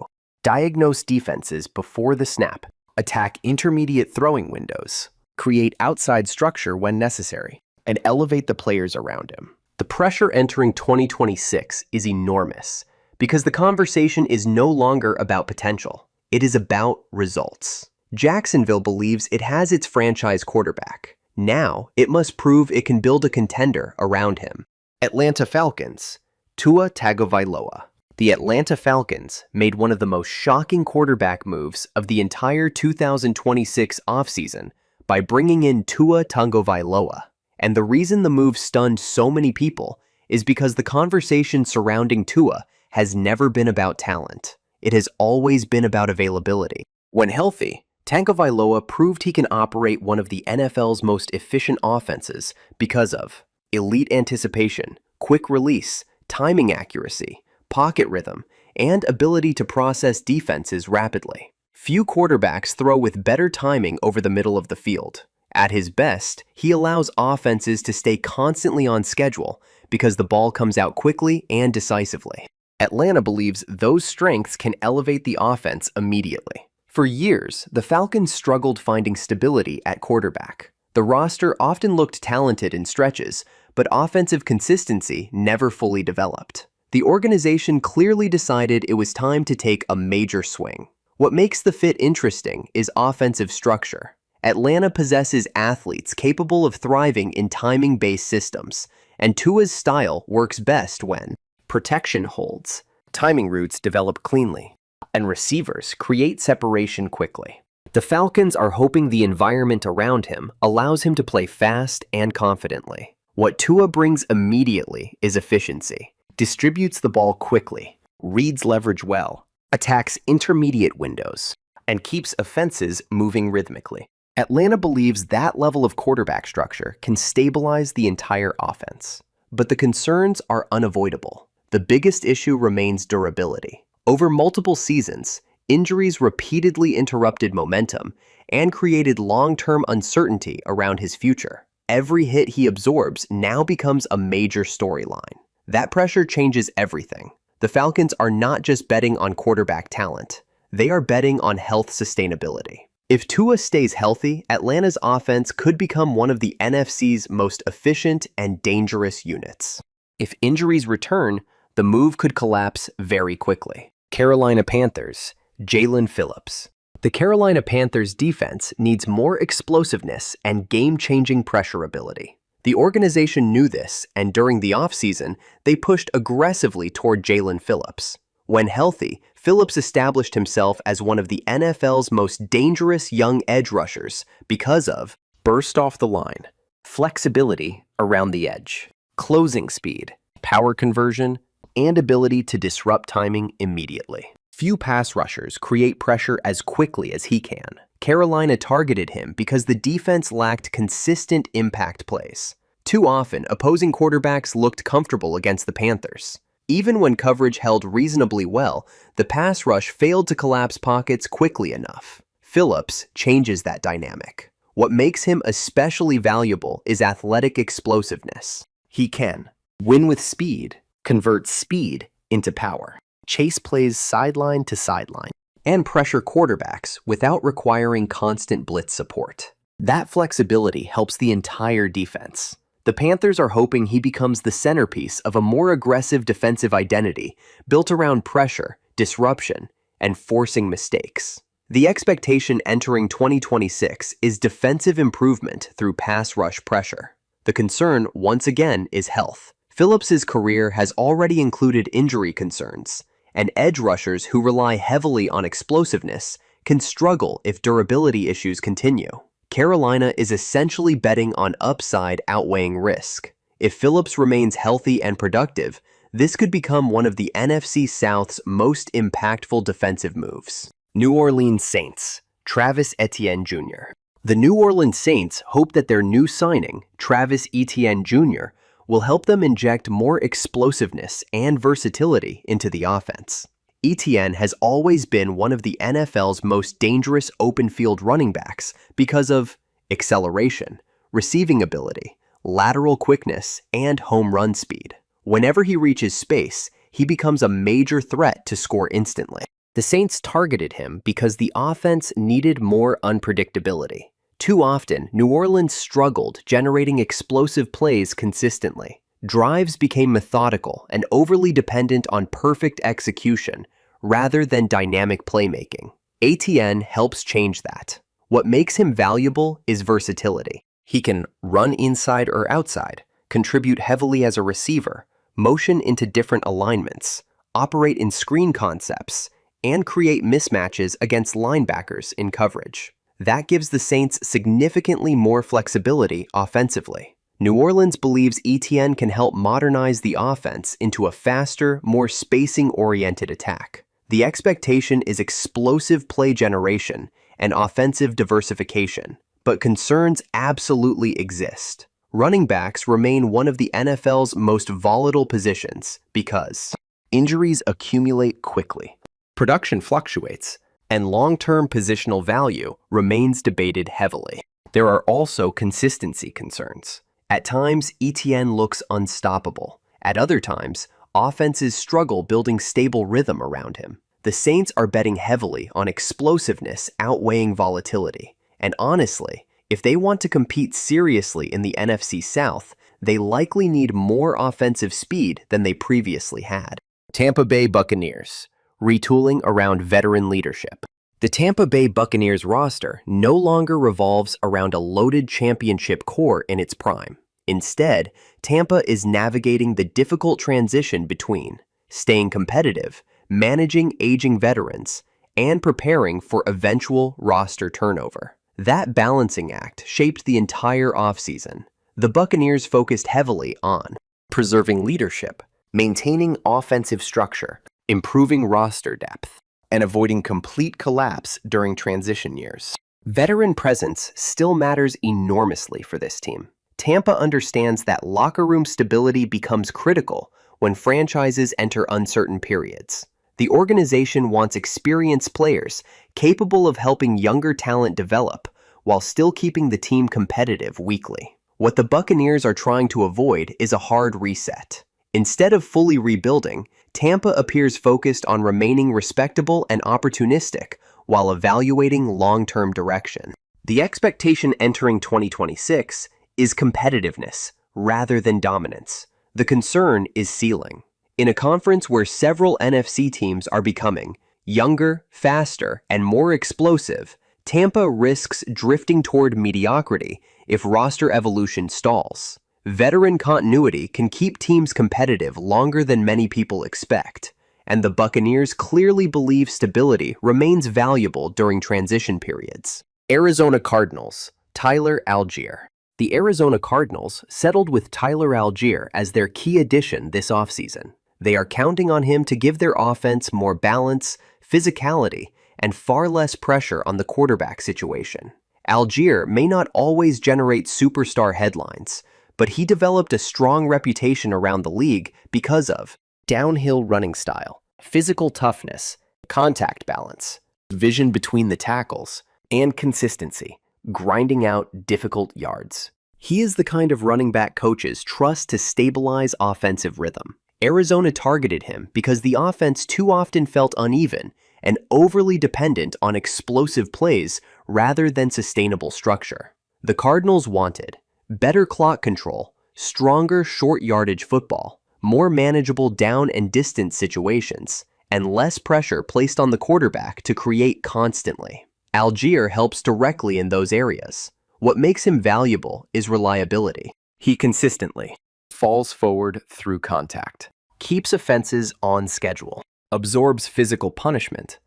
diagnose defenses before the snap, attack intermediate throwing windows, create outside structure when necessary, and elevate the players around him. The pressure entering 2026 is enormous because the conversation is no longer about potential. It is about results. Jacksonville believes it has its franchise quarterback. Now, it must prove it can build a contender around him. Atlanta Falcons, Tua Tagovailoa. The Atlanta Falcons made one of the most shocking quarterback moves of the entire 2026 offseason by bringing in Tua Tagovailoa. And the reason the move stunned so many people is because the conversation surrounding Tua has never been about talent. It has always been about availability. When healthy, Tagovailoa proved he can operate one of the NFL's most efficient offenses because of elite anticipation, quick release, timing accuracy, pocket rhythm, and ability to process defenses rapidly. Few quarterbacks throw with better timing over the middle of the field. At his best, he allows offenses to stay constantly on schedule because the ball comes out quickly and decisively. Atlanta believes those strengths can elevate the offense immediately. For years, the Falcons struggled finding stability at quarterback. The roster often looked talented in stretches, but offensive consistency never fully developed. The organization clearly decided it was time to take a major swing. What makes the fit interesting is offensive structure. Atlanta possesses athletes capable of thriving in timing-based systems, and Tua's style works best when protection holds, timing routes develop cleanly, and receivers create separation quickly. The Falcons are hoping the environment around him allows him to play fast and confidently. What Tua brings immediately is efficiency, distributes the ball quickly, reads leverage well, attacks intermediate windows, and keeps offenses moving rhythmically. Atlanta believes that level of quarterback structure can stabilize the entire offense. But the concerns are unavoidable. The biggest issue remains durability. Over multiple seasons, injuries repeatedly interrupted momentum and created long-term uncertainty around his future. Every hit he absorbs now becomes a major storyline. That pressure changes everything. The Falcons are not just betting on quarterback talent. They are betting on health sustainability. If Tua stays healthy, Atlanta's offense could become one of the NFC's most efficient and dangerous units. If injuries return, the move could collapse very quickly. Carolina Panthers, Jalen Phillips. The Carolina Panthers defense needs more explosiveness and game-changing pressure ability. The organization knew this, and during the offseason, they pushed aggressively toward Jalen Phillips. When healthy, Phillips established himself as one of the NFL's most dangerous young edge rushers because of burst off the line, flexibility around the edge, closing speed, power conversion, and ability to disrupt timing immediately. Few pass rushers create pressure as quickly as he can. Carolina targeted him because the defense lacked consistent impact plays. Too often, opposing quarterbacks looked comfortable against the Panthers. Even when coverage held reasonably well, the pass rush failed to collapse pockets quickly enough. Phillips changes that dynamic. What makes him especially valuable is athletic explosiveness. He can win with speed, convert speed into power, chase plays sideline to sideline, and pressure quarterbacks without requiring constant blitz support. That flexibility helps the entire defense. The Panthers are hoping he becomes the centerpiece of a more aggressive defensive identity built around pressure, disruption, and forcing mistakes. The expectation entering 2026 is defensive improvement through pass rush pressure. The concern, once again, is health. Phillips's career has already included injury concerns, and edge rushers who rely heavily on explosiveness can struggle if durability issues continue. Carolina is essentially betting on upside outweighing risk. If Phillips remains healthy and productive, this could become one of the NFC South's most impactful defensive moves. New Orleans Saints, Travis Etienne Jr. The New Orleans Saints hope that their new signing, Travis Etienne Jr., will help them inject more explosiveness and versatility into the offense. Etienne has always been one of the NFL's most dangerous open field running backs because of acceleration, receiving ability, lateral quickness, and home run speed. Whenever he reaches space, he becomes a major threat to score instantly. The Saints targeted him because the offense needed more unpredictability. Too often, New Orleans struggled generating explosive plays consistently. Drives became methodical and overly dependent on perfect execution rather than dynamic playmaking. Etienne helps change that. What makes him valuable is versatility. He can run inside or outside, contribute heavily as a receiver, motion into different alignments, operate in screen concepts, and create mismatches against linebackers in coverage. That gives the Saints significantly more flexibility offensively. New Orleans believes Etienne can help modernize the offense into a faster, more spacing-oriented attack. The expectation is explosive play generation and offensive diversification, but concerns absolutely exist. Running backs remain one of the NFL's most volatile positions because injuries accumulate quickly, production fluctuates, and long-term positional value remains debated heavily. There are also consistency concerns. At times, Etienne looks unstoppable. At other times, offenses struggle building stable rhythm around him. The Saints are betting heavily on explosiveness outweighing volatility. And honestly, if they want to compete seriously in the NFC South, they likely need more offensive speed than they previously had. Tampa Bay Buccaneers, retooling around veteran leadership. The Tampa Bay Buccaneers roster no longer revolves around a loaded championship core in its prime. Instead, Tampa is navigating the difficult transition between staying competitive, managing aging veterans, and preparing for eventual roster turnover. That balancing act shaped the entire offseason. The Buccaneers focused heavily on preserving leadership, maintaining offensive structure, improving roster depth, and avoiding complete collapse during transition years. Veteran presence still matters enormously for this team. Tampa understands that locker room stability becomes critical when franchises enter uncertain periods. The organization wants experienced players capable of helping younger talent develop while still keeping the team competitive weekly. What the Buccaneers are trying to avoid is a hard reset. Instead of fully rebuilding, Tampa appears focused on remaining respectable and opportunistic while evaluating long-term direction. The expectation entering 2026 is competitiveness rather than dominance. The concern is ceiling. In a conference where several NFC teams are becoming younger, faster, and more explosive, Tampa risks drifting toward mediocrity if roster evolution stalls. Veteran continuity can keep teams competitive longer than many people expect, and the Buccaneers clearly believe stability remains valuable during transition periods. Arizona Cardinals, Tyler Algier. The Arizona Cardinals settled with Tyler Algier as their key addition this offseason. They are counting on him to give their offense more balance, physicality, and far less pressure on the quarterback situation. Algier may not always generate superstar headlines, but he developed a strong reputation around the league because of downhill running style, physical toughness, contact balance, vision between the tackles, and consistency, grinding out difficult yards. He is the kind of running back coaches trust to stabilize offensive rhythm. Arizona targeted him because the offense too often felt uneven and overly dependent on explosive plays rather than sustainable structure. The Cardinals wanted better clock control, stronger short yardage football, more manageable down and distance situations, and less pressure placed on the quarterback to create constantly. Algier helps directly in those areas. What makes him valuable is reliability. He consistently falls forward through contact, keeps offenses on schedule, absorbs physical punishment,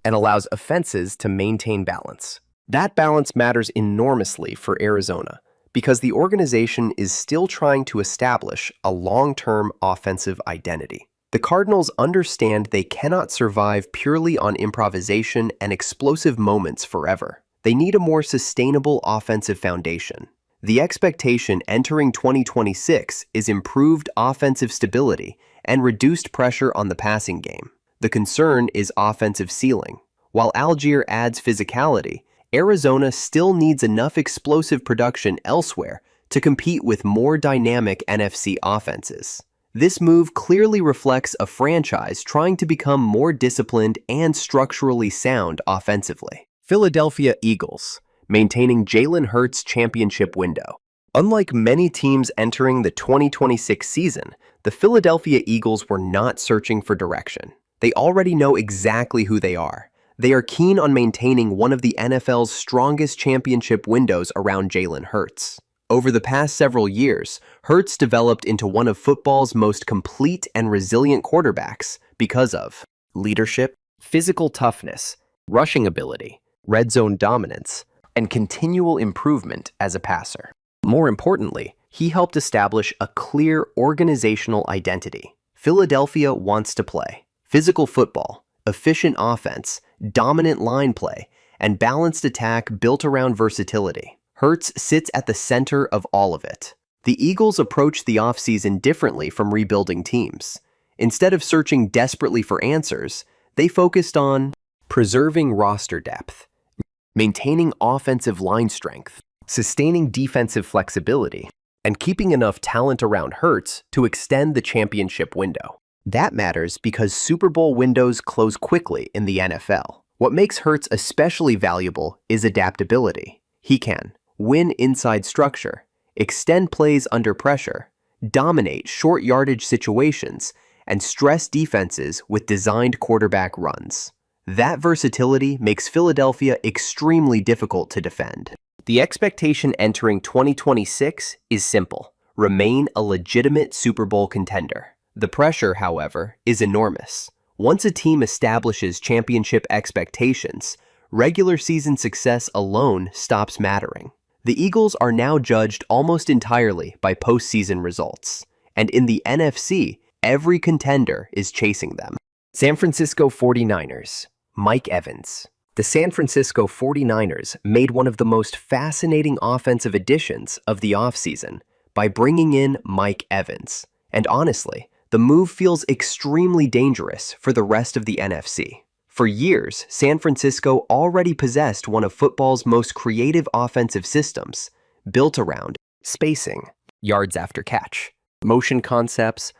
and allows offenses to maintain balance. That balance matters enormously for Arizona because the organization is still trying to establish a long-term offensive identity. The Cardinals understand they cannot survive purely on improvisation and explosive moments forever. They need a more sustainable offensive foundation. The expectation entering 2026 is improved offensive stability and reduced pressure on the passing game. The concern is offensive ceiling. While Algier adds physicality, Arizona still needs enough explosive production elsewhere to compete with more dynamic NFC offenses. This move clearly reflects a franchise trying to become more disciplined and structurally sound offensively. Philadelphia Eagles, maintaining Jalen Hurts' championship window. Unlike many teams entering the 2026 season, the Philadelphia Eagles were not searching for direction. They already know exactly who they are. They are keen on maintaining one of the NFL's strongest championship windows around Jalen Hurts. Over the past several years, Hurts developed into one of football's most complete and resilient quarterbacks because of leadership, physical toughness, rushing ability, red zone dominance, and continual improvement as a passer. More importantly, he helped establish a clear organizational identity. Philadelphia wants to play physical football, efficient offense, dominant line play, and balanced attack built around versatility. Hurts sits at the center of all of it. The Eagles approach the offseason differently from rebuilding teams. Instead of searching desperately for answers, they focused on preserving roster depth, maintaining offensive line strength, sustaining defensive flexibility, and keeping enough talent around Hurts to extend the championship window. That matters because Super Bowl windows close quickly in the NFL. What makes Hurts especially valuable is adaptability. He can win inside structure, extend plays under pressure, dominate short yardage situations, and stress defenses with designed quarterback runs. That versatility makes Philadelphia extremely difficult to defend. The expectation entering 2026 is simple: remain a legitimate Super Bowl contender. The pressure, however, is enormous. Once a team establishes championship expectations, regular season success alone stops mattering. The Eagles are now judged almost entirely by postseason results, and in the NFC, every contender is chasing them. San Francisco 49ers, Mike Evans. The San Francisco 49ers made one of the most fascinating offensive additions of the offseason by bringing in Mike Evans. And honestly, the move feels extremely dangerous for the rest of the NFC. For years, San Francisco already possessed one of football's most creative offensive systems, built around spacing, yards after catch, motion concepts,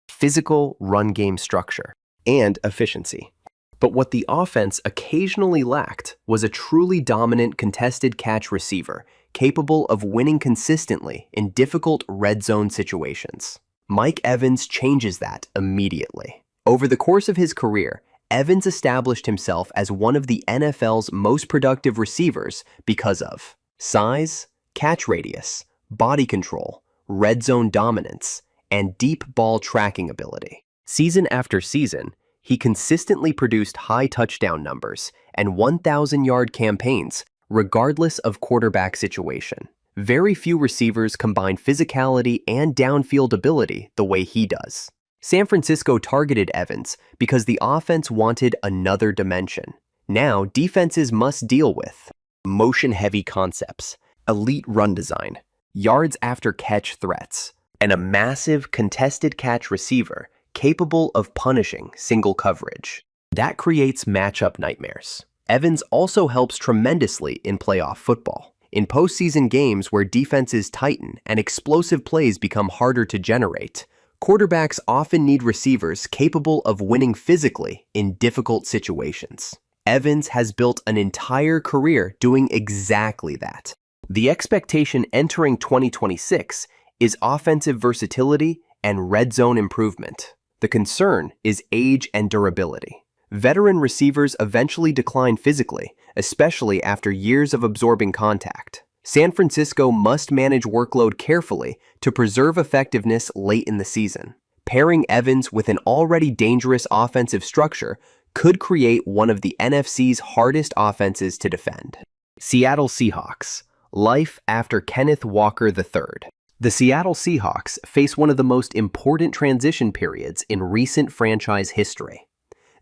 physical run game structure, and efficiency. But what the offense occasionally lacked was a truly dominant contested catch receiver capable of winning consistently in difficult red zone situations. Mike Evans changes that immediately. Over the course of his career, Evans established himself as one of the NFL's most productive receivers because of size, catch radius, body control, red zone dominance, and deep ball tracking ability. Season after season, he consistently produced high touchdown numbers and 1,000-yard campaigns regardless of quarterback situation. Very few receivers combine physicality and downfield ability the way he does. San Francisco targeted Evans because the offense wanted another dimension. Now, defenses must deal with motion-heavy concepts, elite run design, yards after catch threats, and a massive contested catch receiver capable of punishing single coverage. That creates matchup nightmares. Evans also helps tremendously in playoff football. In postseason games where defenses tighten and explosive plays become harder to generate, Quarterbacks often need receivers capable of winning physically in difficult situations. Evans has built an entire career doing exactly that. The expectation entering 2026 is offensive versatility and red zone improvement. The concern is age and durability. Veteran receivers eventually decline physically, especially after years of absorbing contact. San Francisco must manage workload carefully to preserve effectiveness late in the season. Pairing Evans with an already dangerous offensive structure could create one of the NFC's hardest offenses to defend. Seattle Seahawks. Life after Kenneth Walker III. The Seattle Seahawks face one of the most important transition periods in recent franchise history.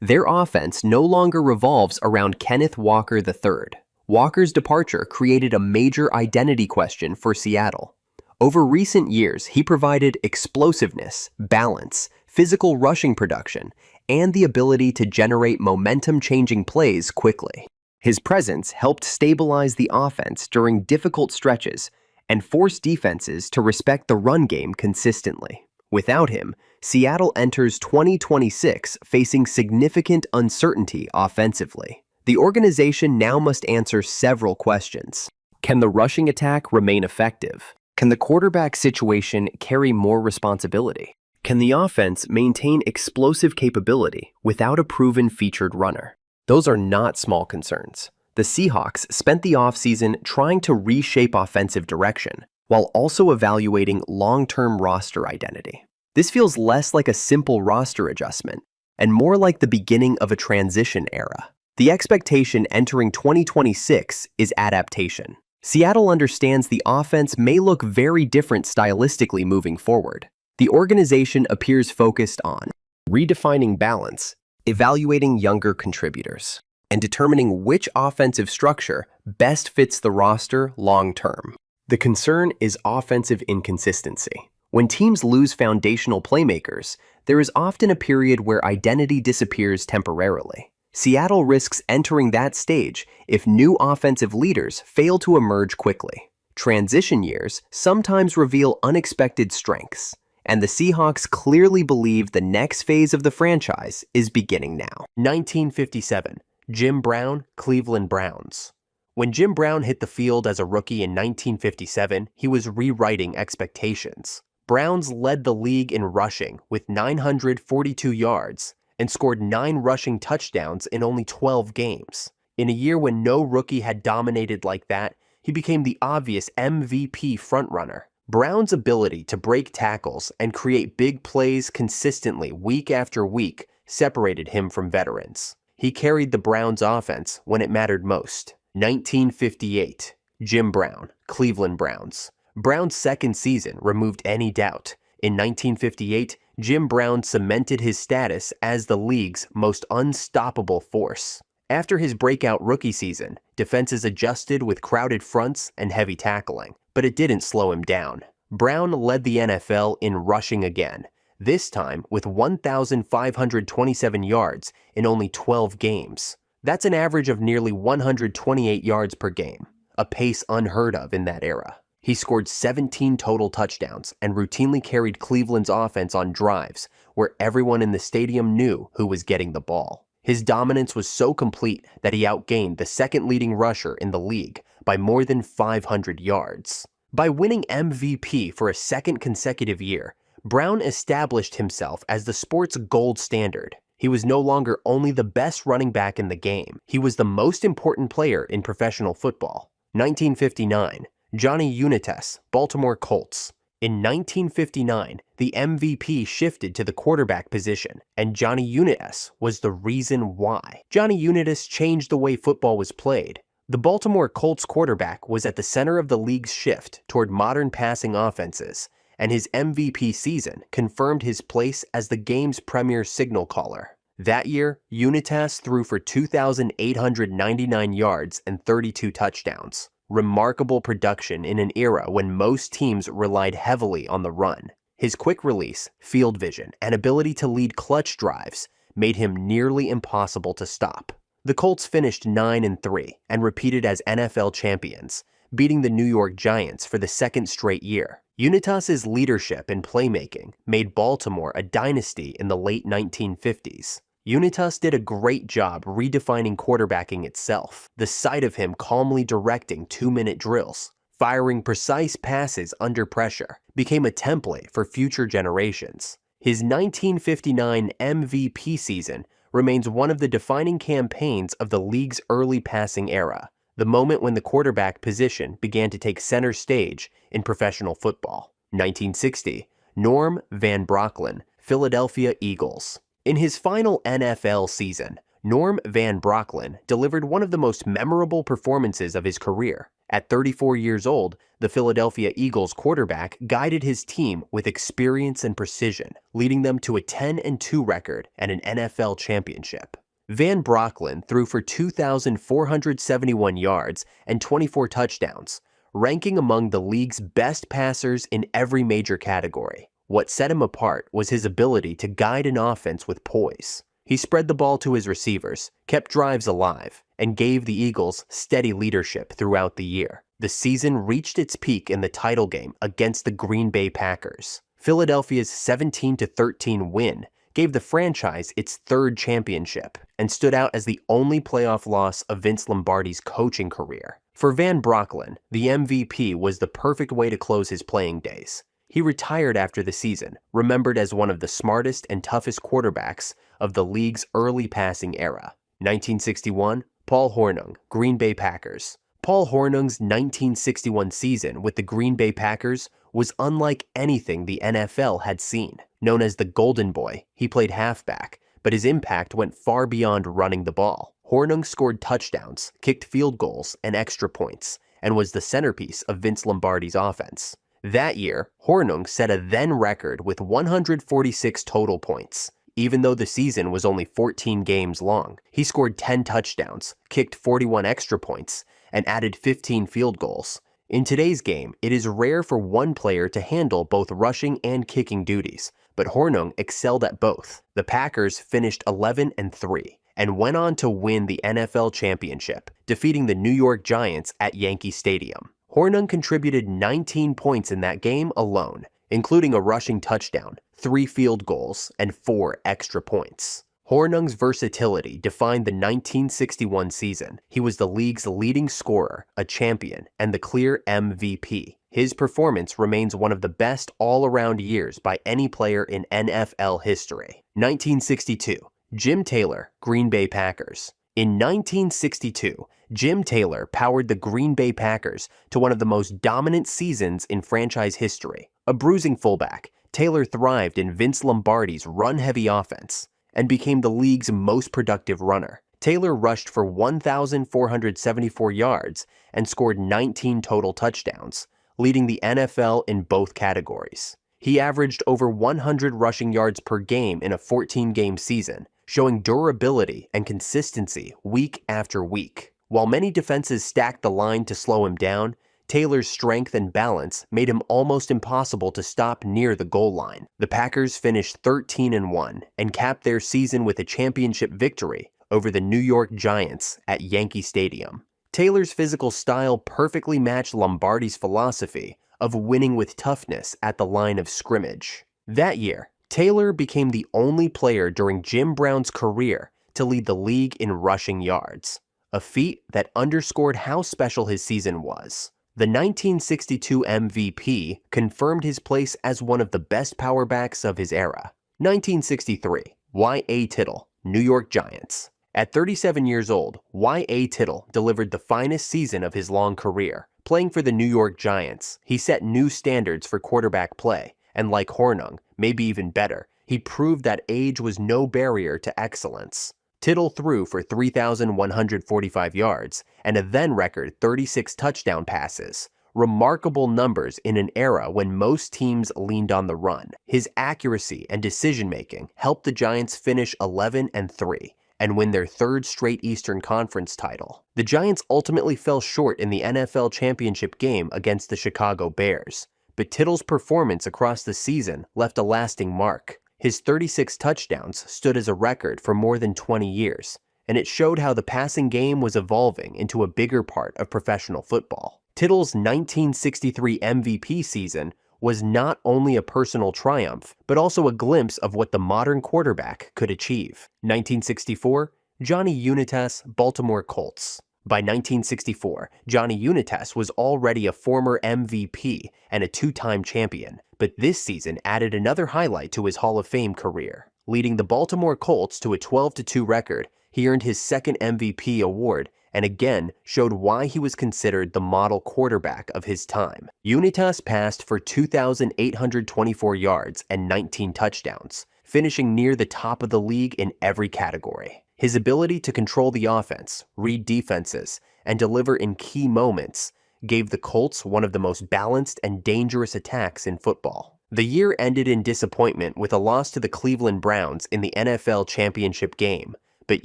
Their offense no longer revolves around Kenneth Walker III. Walker's departure created a major identity question for Seattle. Over recent years, he provided explosiveness, balance, physical rushing production, and the ability to generate momentum-changing plays quickly. His presence helped stabilize the offense during difficult stretches and force defenses to respect the run game consistently. Without him, Seattle enters 2026 facing significant uncertainty offensively. The organization now must answer several questions. Can the rushing attack remain effective? Can the quarterback situation carry more responsibility? Can the offense maintain explosive capability without a proven featured runner? Those are not small concerns. The Seahawks spent the offseason trying to reshape offensive direction while also evaluating long-term roster identity. This feels less like a simple roster adjustment and more like the beginning of a transition era. The expectation entering 2026 is adaptation. Seattle understands the offense may look very different stylistically moving forward. The organization appears focused on redefining balance, evaluating younger contributors, and determining which offensive structure best fits the roster long-term. The concern is offensive inconsistency. When teams lose foundational playmakers, there is often a period where identity disappears temporarily. Seattle risks entering that stage if new offensive leaders fail to emerge quickly. Transition years sometimes reveal unexpected strengths, and the Seahawks clearly believe the next phase of the franchise is beginning now. 1957, Jim Brown, Cleveland Browns. When Jim Brown hit the field as a rookie in 1957, he was rewriting expectations. Browns led the league in rushing with 942 yards and scored 9 rushing touchdowns in only 12 games. In a year when no rookie had dominated like that, he became the obvious MVP frontrunner. Brown's ability to break tackles and create big plays consistently week after week separated him from veterans. He carried the Browns' offense when it mattered most. 1958, Jim Brown, Cleveland Browns. Brown's second season removed any doubt. In 1958, Jim Brown cemented his status as the league's most unstoppable force. After his breakout rookie season, defenses adjusted with crowded fronts and heavy tackling, but it didn't slow him down. Brown led the NFL in rushing again, this time with 1,527 yards in only 12 games. That's an average of nearly 128 yards per game, a pace unheard of in that era. He scored 17 total touchdowns and routinely carried Cleveland's offense on drives where everyone in the stadium knew who was getting the ball. His dominance was so complete that he outgained the second leading rusher in the league by more than 500 yards. By winning MVP for a second consecutive year, Brown established himself as the sport's gold standard. He was no longer only the best running back in the game, he was the most important player in professional football. 1959, Johnny Unitas, Baltimore Colts. In 1959, the MVP shifted to the quarterback position, and Johnny Unitas was the reason why. Johnny Unitas changed the way football was played. The Baltimore Colts quarterback was at the center of the league's shift toward modern passing offenses, and his MVP season confirmed his place as the game's premier signal caller. That year, Unitas threw for 2,899 yards and 32 touchdowns. Remarkable production in an era when most teams relied heavily on the run. His quick release, field vision, and ability to lead clutch drives made him nearly impossible to stop. The Colts finished 9-3 and repeated as NFL champions, beating the New York Giants for the second straight year. Unitas's leadership and playmaking made Baltimore a dynasty in the late 1950s. Unitas did a great job redefining quarterbacking itself. The sight of him calmly directing 2-minute drills, firing precise passes under pressure, became a template for future generations. His 1959 MVP season remains one of the defining campaigns of the league's early passing era, the moment when the quarterback position began to take center stage in professional football. 1960, Norm Van Brocklin, Philadelphia Eagles. In his final NFL season, Norm Van Brocklin delivered one of the most memorable performances of his career. At 34 years old, the Philadelphia Eagles quarterback guided his team with experience and precision, leading them to a 10-2 record and an NFL championship. Van Brocklin threw for 2,471 yards and 24 touchdowns, ranking among the league's best passers in every major category. What set him apart was his ability to guide an offense with poise. He spread the ball to his receivers, kept drives alive, and gave the Eagles steady leadership throughout the year. The season reached its peak in the title game against the Green Bay Packers. Philadelphia's 17-13 win gave the franchise its third championship and stood out as the only playoff loss of Vince Lombardi's coaching career. For Van Brocklin, the MVP was the perfect way to close his playing days. He retired after the season, remembered as one of the smartest and toughest quarterbacks of the league's early passing era. 1961, Paul Hornung, Green Bay Packers. Paul Hornung's 1961 season with the Green Bay Packers was unlike anything the NFL had seen. Known as the Golden Boy, he played halfback, but his impact went far beyond running the ball. Hornung scored touchdowns, kicked field goals, and extra points, and was the centerpiece of Vince Lombardi's offense. That year, Hornung set a then record with 146 total points. Even though the season was only 14 games long, he scored 10 touchdowns, kicked 41 extra points, and added 15 field goals. In today's game, it is rare for one player to handle both rushing and kicking duties, but Hornung excelled at both. The Packers finished 11-3 and went on to win the NFL championship, defeating the New York Giants at Yankee Stadium. Hornung contributed 19 points in that game alone, including a rushing touchdown, 3 field goals, and 4 extra points. Hornung's versatility defined the 1961 season. He was the league's leading scorer, a champion, and the clear MVP. His performance remains one of the best all-around years by any player in NFL history. 1962, Jim Taylor, Green Bay Packers. In 1962, Jim Taylor powered the Green Bay Packers to one of the most dominant seasons in franchise history. A bruising fullback, Taylor thrived in Vince Lombardi's run-heavy offense and became the league's most productive runner. Taylor rushed for 1,474 yards and scored 19 total touchdowns, leading the NFL in both categories. He averaged over 100 rushing yards per game in a 14-game season, showing durability and consistency week after week. While many defenses stacked the line to slow him down, Taylor's strength and balance made him almost impossible to stop near the goal line. The Packers finished 13-1 and capped their season with a championship victory over the New York Giants at Yankee Stadium. Taylor's physical style perfectly matched Lombardi's philosophy of winning with toughness at the line of scrimmage. That year, Taylor became the only player during Jim Brown's career to lead the league in rushing yards, a feat that underscored how special his season was. The 1962 MVP confirmed his place as one of the best power backs of his era. 1963, Y.A. Tittle, New York Giants. At 37 years old, Y.A. Tittle delivered the finest season of his long career. Playing for the New York Giants, he set new standards for quarterback play, and like Hornung, maybe even better, he proved that age was no barrier to excellence. Tittle threw for 3,145 yards and a then record 36 touchdown passes, remarkable numbers in an era when most teams leaned on the run. His accuracy and decision-making helped the Giants finish 11-3 and win their third straight Eastern Conference title. The Giants ultimately fell short in the NFL championship game against the Chicago Bears, but Tittle's performance across the season left a lasting mark. His 36 touchdowns stood as a record for more than 20 years, and it showed how the passing game was evolving into a bigger part of professional football. Tittle's 1963 MVP season was not only a personal triumph, but also a glimpse of what the modern quarterback could achieve. 1964, Johnny Unitas, Baltimore Colts. By 1964, Johnny Unitas was already a former MVP and a two-time champion, but this season added another highlight to his Hall of Fame career. Leading the Baltimore Colts to a 12-2 record, he earned his second MVP award and again showed why he was considered the model quarterback of his time. Unitas passed for 2,824 yards and 19 touchdowns, finishing near the top of the league in every category. His ability to control the offense, read defenses, and deliver in key moments gave the Colts one of the most balanced and dangerous attacks in football. The year ended in disappointment with a loss to the Cleveland Browns in the NFL championship game, but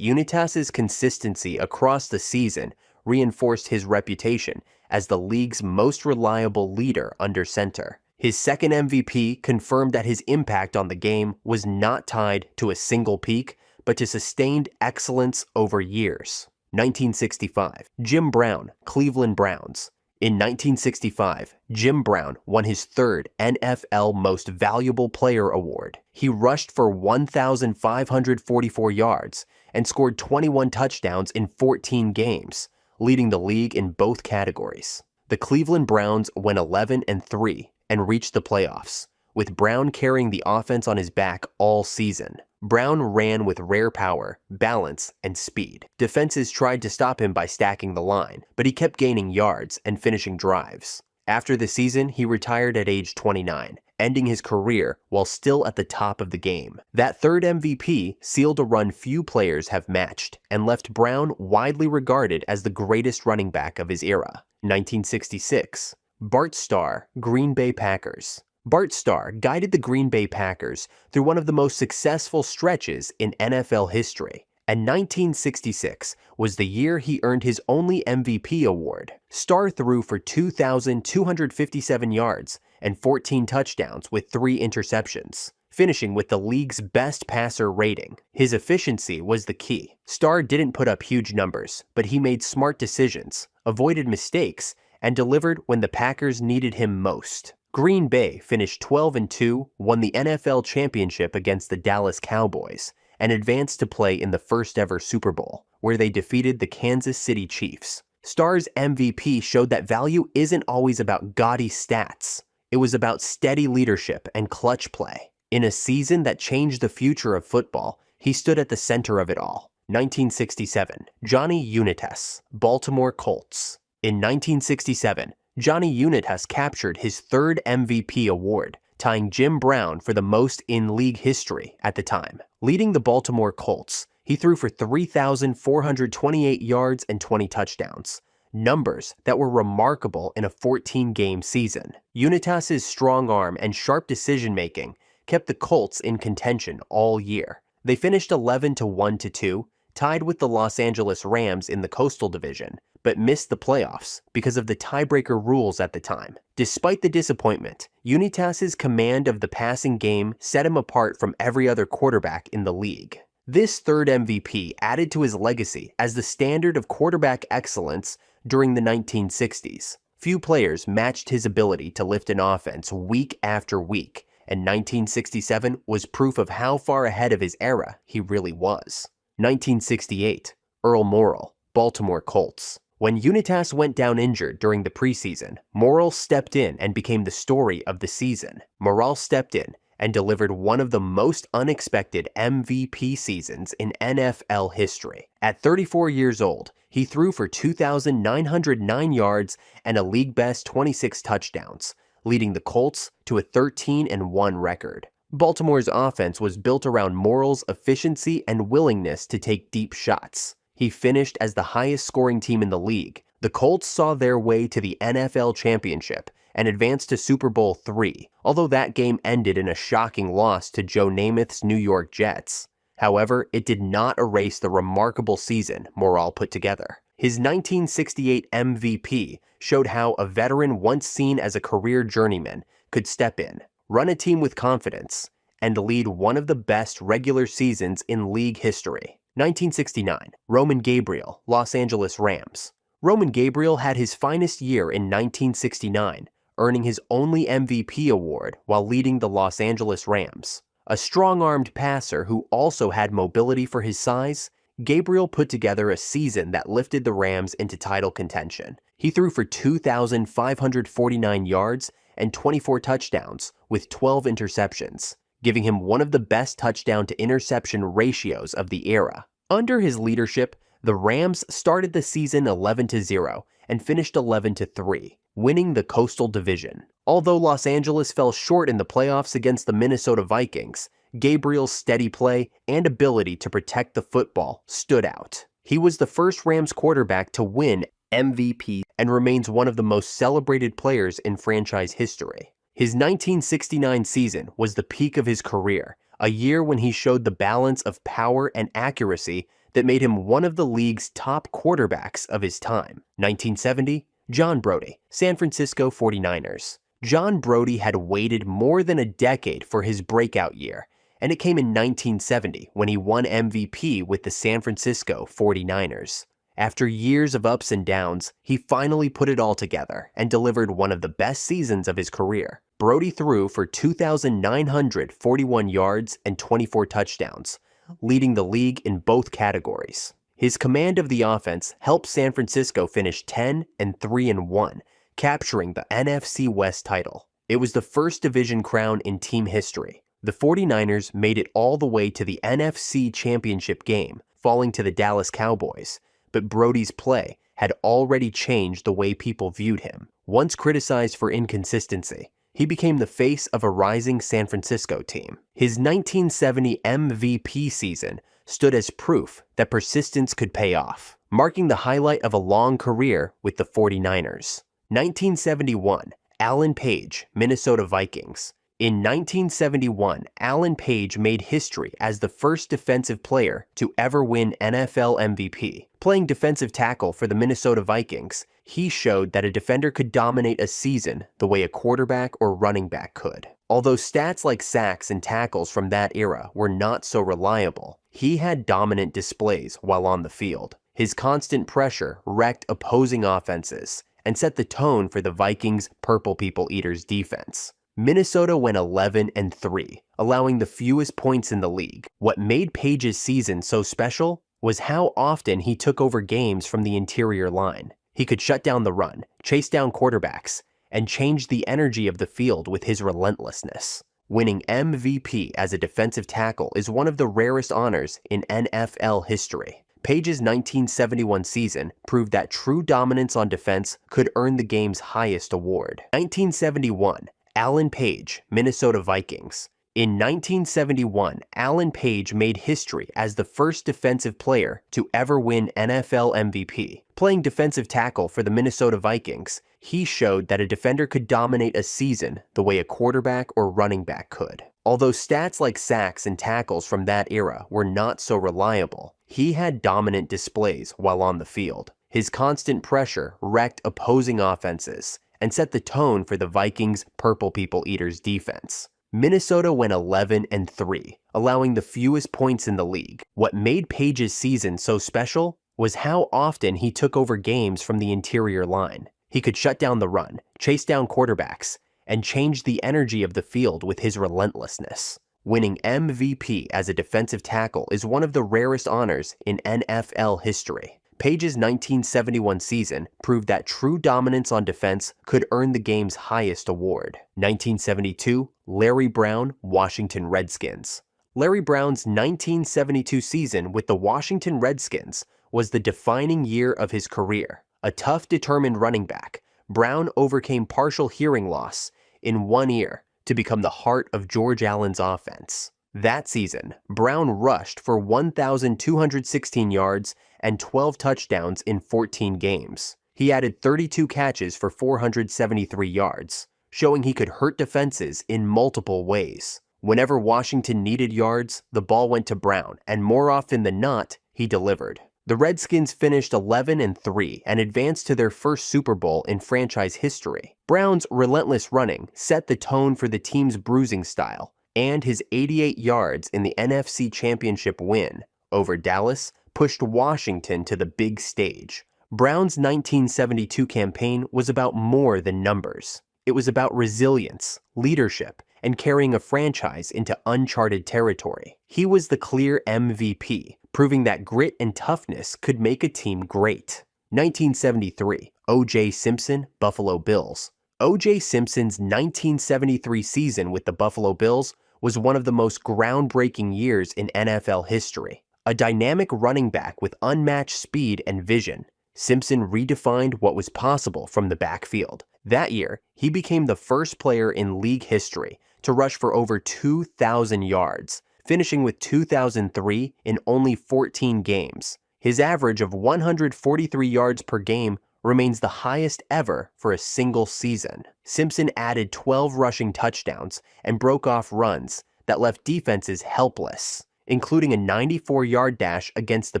Unitas's consistency across the season reinforced his reputation as the league's most reliable leader under center. His second MVP confirmed that his impact on the game was not tied to a single peak, but to sustained excellence over years. 1965, Jim Brown, Cleveland Browns. In 1965, Jim Brown won his third NFL Most Valuable Player award. He rushed for 1,544 yards and scored 21 touchdowns in 14 games, leading the league in both categories. The Cleveland Browns went 11-3 and reached the playoffs, with Brown carrying the offense on his back all season. Brown ran with rare power, balance, and speed. Defenses tried to stop him by stacking the line, but he kept gaining yards and finishing drives. After the season, he retired at age 29, ending his career while still at the top of the game. That third MVP sealed a run few players have matched and left Brown widely regarded as the greatest running back of his era. 1966, Bart Starr, Green Bay Packers. Bart Starr guided the Green Bay Packers through one of the most successful stretches in NFL history, and 1966 was the year he earned his only MVP award. Starr threw for 2,257 yards and 14 touchdowns with 3 interceptions, finishing with the league's best passer rating. His efficiency was the key. Starr didn't put up huge numbers, but he made smart decisions, avoided mistakes, and delivered when the Packers needed him most. Green Bay finished 12-2, won the NFL championship against the Dallas Cowboys, and advanced to play in the first ever Super Bowl, where they defeated the Kansas City Chiefs. Starr's MVP showed that value isn't always about gaudy stats. It was about steady leadership and clutch play. In a season that changed the future of football, he stood at the center of it all. 1967, Johnny Unitas, Baltimore Colts. In 1967, Johnny Unitas captured his third MVP award, tying Jim Brown for the most in league history at the time. Leading the Baltimore Colts, he threw for 3,428 yards and 20 touchdowns, numbers that were remarkable in a 14-game season. Unitas's strong arm and sharp decision-making kept the Colts in contention all year. They finished 11-1-2, tied with the Los Angeles Rams in the Coastal Division, but missed the playoffs because of the tiebreaker rules at the time. Despite the disappointment, Unitas's command of the passing game set him apart from every other quarterback in the league. This third MVP added to his legacy as the standard of quarterback excellence during the 1960s. Few players matched his ability to lift an offense week after week, and 1967 was proof of how far ahead of his era he really was. 1968, Earl Morrall, Baltimore Colts. When Unitas went down injured during the preseason, Morrall stepped in and became the story of the season. Morrall stepped in and delivered one of the most unexpected MVP seasons in NFL history. At 34 years old, he threw for 2,909 yards and a league-best 26 touchdowns, leading the Colts to a 13-1 record. Baltimore's offense was built around Morrall's efficiency and willingness to take deep shots. He finished as the highest-scoring team in the league. The Colts saw their way to the NFL championship and advanced to Super Bowl III, although that game ended in a shocking loss to Joe Namath's New York Jets. However, it did not erase the remarkable season Morrall put together. His 1968 MVP showed how a veteran once seen as a career journeyman could step in, run a team with confidence, and lead one of the best regular seasons in league history. 1969, Roman Gabriel, Los Angeles Rams. Roman Gabriel had his finest year in 1969, earning his only MVP award while leading the Los Angeles Rams. A strong-armed passer who also had mobility for his size, Gabriel put together a season that lifted the Rams into title contention. He threw for 2,549 yards and 24 touchdowns with 12 interceptions, giving him one of the best touchdown-to-interception ratios of the era. Under his leadership, the Rams started the season 11-0 and finished 11-3, winning the Coastal Division. Although Los Angeles fell short in the playoffs against the Minnesota Vikings, Gabriel's steady play and ability to protect the football stood out. He was the first Rams quarterback to win MVP and remains one of the most celebrated players in franchise history. His 1969 season was the peak of his career, a year when he showed the balance of power and accuracy that made him one of the league's top quarterbacks of his time. 1970, John Brodie, San Francisco 49ers. John Brodie had waited more than a decade for his breakout year, and it came in 1970 when he won MVP with the San Francisco 49ers. After years of ups and downs, he finally put it all together and delivered one of the best seasons of his career. Brodie threw for 2,941 yards and 24 touchdowns, leading the league in both categories. His command of the offense helped San Francisco finish 10-3-1, capturing the NFC West title. It was the first division crown in team history. The 49ers made it all the way to the NFC Championship game, falling to the Dallas Cowboys, but Brodie's play had already changed the way people viewed him. Once criticized for inconsistency, he became the face of a rising San Francisco team. His 1970 MVP season stood as proof that persistence could pay off, marking the highlight of a long career with the 49ers. 1971, Alan Page, Minnesota Vikings. In 1971, Alan Page made history as the first defensive player to ever win NFL MVP. Playing defensive tackle for the Minnesota Vikings, he showed that a defender could dominate a season the way a quarterback or running back could. Although stats like sacks and tackles from that era were not so reliable, he had dominant displays while on the field. His constant pressure wrecked opposing offenses and set the tone for the Vikings' Purple People Eaters defense. Minnesota went 11-3, allowing the fewest points in the league. What made Page's season so special was how often he took over games from the interior line. He could shut down the run, chase down quarterbacks, and change the energy of the field with his relentlessness. Winning MVP as a defensive tackle is one of the rarest honors in NFL history. Page's 1971 season proved that true dominance on defense could earn the game's highest award. 1971, Alan Page, Minnesota Vikings. In 1971, Alan Page made history as the first defensive player to ever win NFL MVP. Playing defensive tackle for the Minnesota Vikings, he showed that a defender could dominate a season the way a quarterback or running back could. Although stats like sacks and tackles from that era were not so reliable, he had dominant displays while on the field. His constant pressure wrecked opposing offenses and set the tone for the Vikings' Purple People Eaters defense. Minnesota went 11-3, allowing the fewest points in the league. What made Page's season so special was how often he took over games from the interior line. He could shut down the run, chase down quarterbacks, and change the energy of the field with his relentlessness. Winning MVP as a defensive tackle is one of the rarest honors in NFL history. Page's 1971 season proved that true dominance on defense could earn the game's highest award. 1972, Larry Brown, Washington Redskins. Larry Brown's 1972 season with the Washington Redskins was the defining year of his career. A tough, determined running back, Brown overcame partial hearing loss in one ear to become the heart of George Allen's offense. That season, Brown rushed for 1,216 yards and 12 touchdowns in 14 games. He added 32 catches for 473 yards, showing he could hurt defenses in multiple ways. Whenever Washington needed yards, the ball went to Brown, and more often than not, he delivered. The Redskins finished 11-3 and advanced to their first Super Bowl in franchise history. Brown's relentless running set the tone for the team's bruising style, and his 88 yards in the NFC Championship win over Dallas pushed Washington to the big stage. Brown's 1972 campaign was about more than numbers. It was about resilience, leadership, and carrying a franchise into uncharted territory. He was the clear MVP, proving that grit and toughness could make a team great. 1973, O.J. Simpson, Buffalo Bills. O.J. Simpson's 1973 season with the Buffalo Bills was one of the most groundbreaking years in NFL history. A dynamic running back with unmatched speed and vision, Simpson redefined what was possible from the backfield. That year, he became the first player in league history to rush for over 2,000 yards, finishing with 2,003 in only 14 games. His average of 143 yards per game remains the highest ever for a single season. Simpson added 12 rushing touchdowns and broke off runs that left defenses helpless, including a 94-yard dash against the